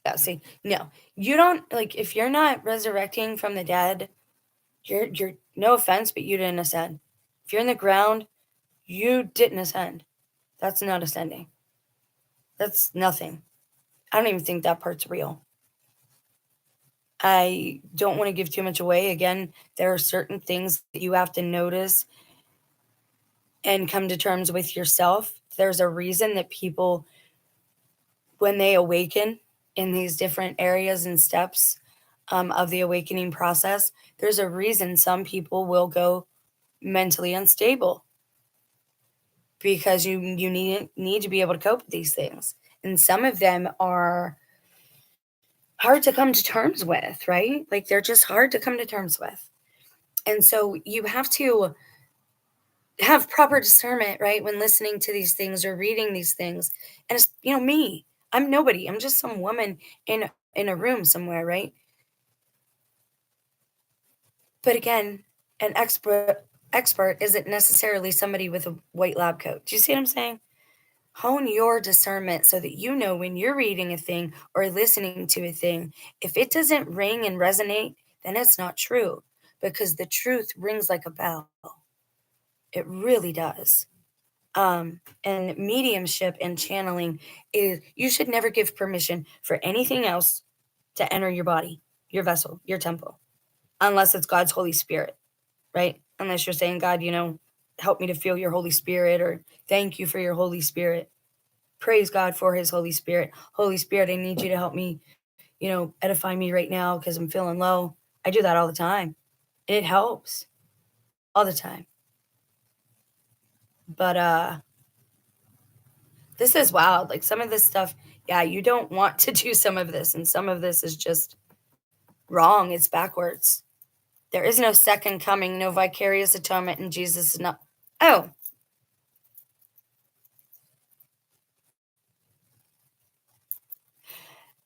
Yeah. See, no, you don't like if you're not resurrecting from the dead. You're. No offense, but you didn't ascend. If you're in the ground, you didn't ascend. That's not ascending. That's nothing. I don't even think that part's real. I don't want to give too much away. Again, there are certain things that you have to notice and come to terms with yourself. There's a reason that people when they awaken in these different areas and steps of the awakening process, there's a reason some people will go mentally unstable because you need to be able to cope with these things. And some of them are hard to come to terms with, right? Like they're just hard to come to terms with. And so you have to have proper discernment, right? When listening to these things or reading these things. And it's, me, I'm nobody. I'm just some woman in a room somewhere, right? But again, an expert isn't necessarily somebody with a white lab coat. Do you see what I'm saying? Hone your discernment so that you know when you're reading a thing or listening to a thing, if it doesn't ring and resonate, then it's not true because the truth rings like a bell. It really does. And mediumship and channeling is you should never give permission for anything else to enter your body, your vessel, your temple, unless it's God's Holy Spirit, right? Unless you're saying, God, help me to feel your Holy Spirit or thank you for your Holy Spirit. Praise God for his Holy Spirit. Holy Spirit, I need you to help me, edify me right now because I'm feeling low. I do that all the time. It helps all the time. But this is wild. Like some of this stuff, yeah, you don't want to do some of this, and some of this is just wrong. It's backwards. There is no second coming, no vicarious atonement, and Jesus is not. Oh,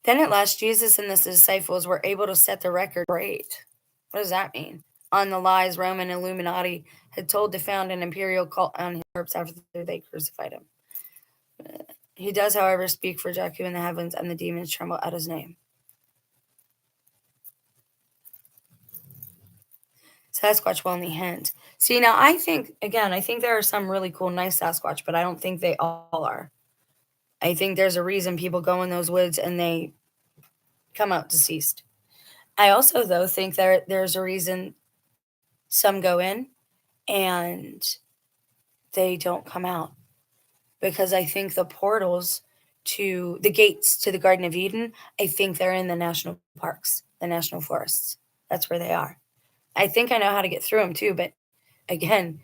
then at last, Jesus and the disciples were able to set the record straight. What does that mean? On the lies Roman Illuminati had told to found an imperial cult on his corpse after they crucified him. He does, however, speak for Jakku in the heavens, and the demons tremble at his name. Sasquatch will only hint. See, now I think there are some really cool, nice Sasquatch, but I don't think they all are. I think there's a reason people go in those woods and they come out deceased. I also, though, think there's a reason some go in and they don't come out. Because I think the portals to the gates to the Garden of Eden, I think they're in the national parks, the national forests. That's where they are. I think I know how to get through them too, but again,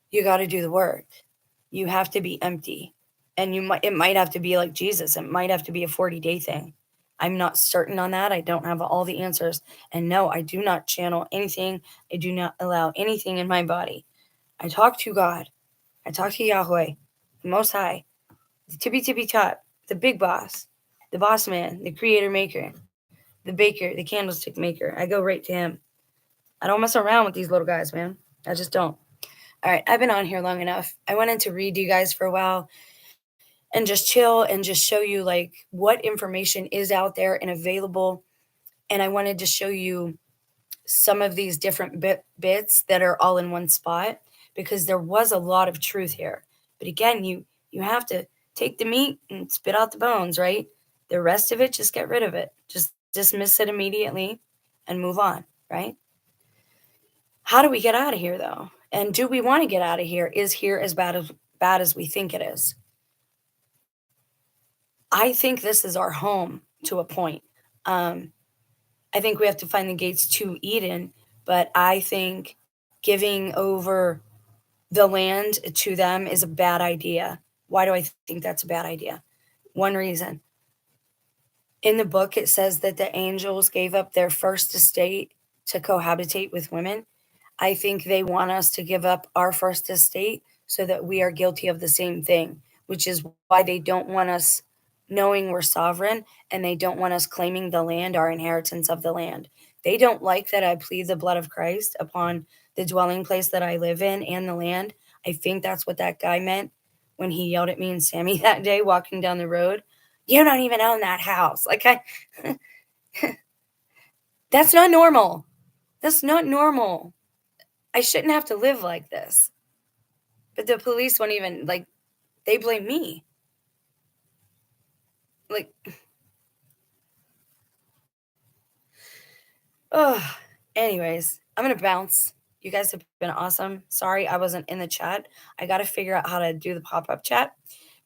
you got to do the work. You have to be empty. And it might have to be like Jesus. It might have to be a 40-day thing. I'm not certain on that. I don't have all the answers. And no, I do not channel anything. I do not allow anything in my body. I talk to God. I talk to Yahweh, the Most High, the tippy top, the big boss, the boss man, the creator maker, the baker, the candlestick maker. I go right to him. I don't mess around with these little guys, man. I just don't. All right, I've been on here long enough. I wanted to read you guys for a while and just chill and just show you like what information is out there and available. And I wanted to show you some of these different bits that are all in one spot because there was a lot of truth here. But again, you have to take the meat and spit out the bones, right? The rest of it, just get rid of it. Just dismiss it immediately and move on, right? How do we get out of here though? And do we want to get out of here? Is here as bad as we think it is? I think this is our home to a point. I think we have to find the gates to Eden, but I think giving over the land to them is a bad idea. Why do I think that's a bad idea? One reason. In the book, it says that the angels gave up their first estate to cohabitate with women. I think they want us to give up our first estate so that we are guilty of the same thing, which is why they don't want us knowing we're sovereign and they don't want us claiming the land, our inheritance of the land. They don't like that I plead the blood of Christ upon the dwelling place that I live in and the land. I think that's what that guy meant when he yelled at me and Sammy that day walking down the road. You don't even own that house. Like that's not normal. That's not normal. I shouldn't have to live like this. But the police won't even, like, they blame me. Like, oh, anyways, I'm going to bounce. You guys have been awesome. Sorry I wasn't in the chat. I got to figure out how to do the pop-up chat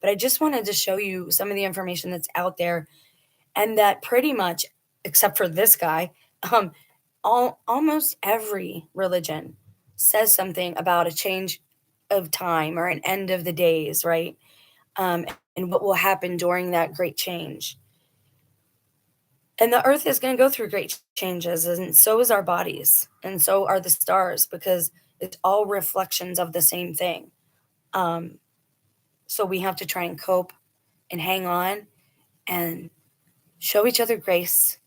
But I just wanted to show you some of the information that's out there, and that pretty much, except for this guy, um, almost every religion says something about a change of time or an end of the days, right? And what will happen during that great change. And the earth is going to go through great changes, and so is our bodies, and so are the stars, because it's all reflections of the same thing. Um, so we have to try and cope and hang on and show each other grace,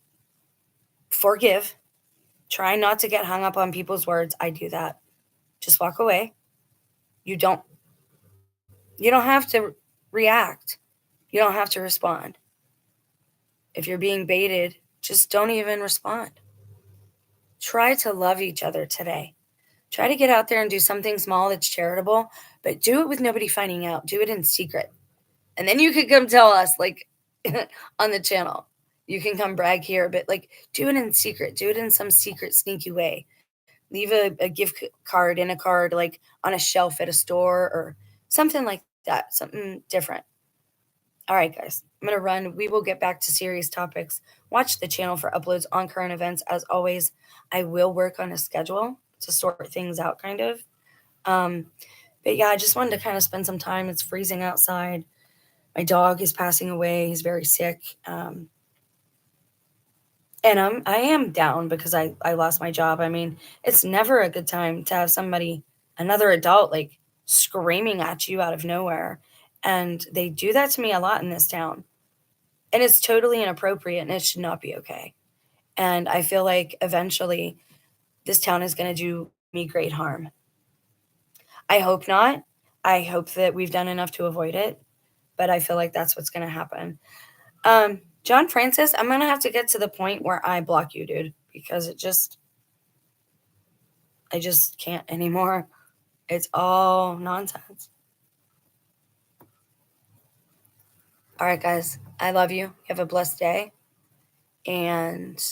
forgive, try not to get hung up on people's words. I do that. Just walk away. You don't you don't have to react. You don't have to respond. If you're being baited, just don't even respond. Try to love each other today. Try to get out there and do something small that's charitable, but do it with nobody finding out. Do it in secret. And then you could come tell us, like, on the channel. You can come brag here, but like, do it in secret. Do it in some secret, sneaky way. Leave a gift card in a card, like on a shelf at a store or something like that, something different. All right, guys, I'm going to run. We will get back to serious topics. Watch the channel for uploads on current events. As always, I will work on a schedule to sort things out, kind of. Um, but yeah, I just wanted to kind of spend some time. It's freezing outside. My dog is passing away. He's very sick. And I am down because I lost my job. I mean, it's never a good time to have somebody, another adult, like screaming at you out of nowhere. And they do that to me a lot in this town. And it's totally inappropriate and it should not be okay. And I feel like eventually this town is going to do me great harm. I hope not. I hope that we've done enough to avoid it, but I feel like that's what's going to happen. John Francis, I'm going to have to get to the point where I block you, dude, because I just can't anymore. It's all nonsense. All right, guys, I love you. Have a blessed day, and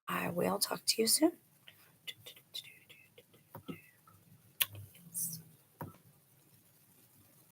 I will talk to you soon.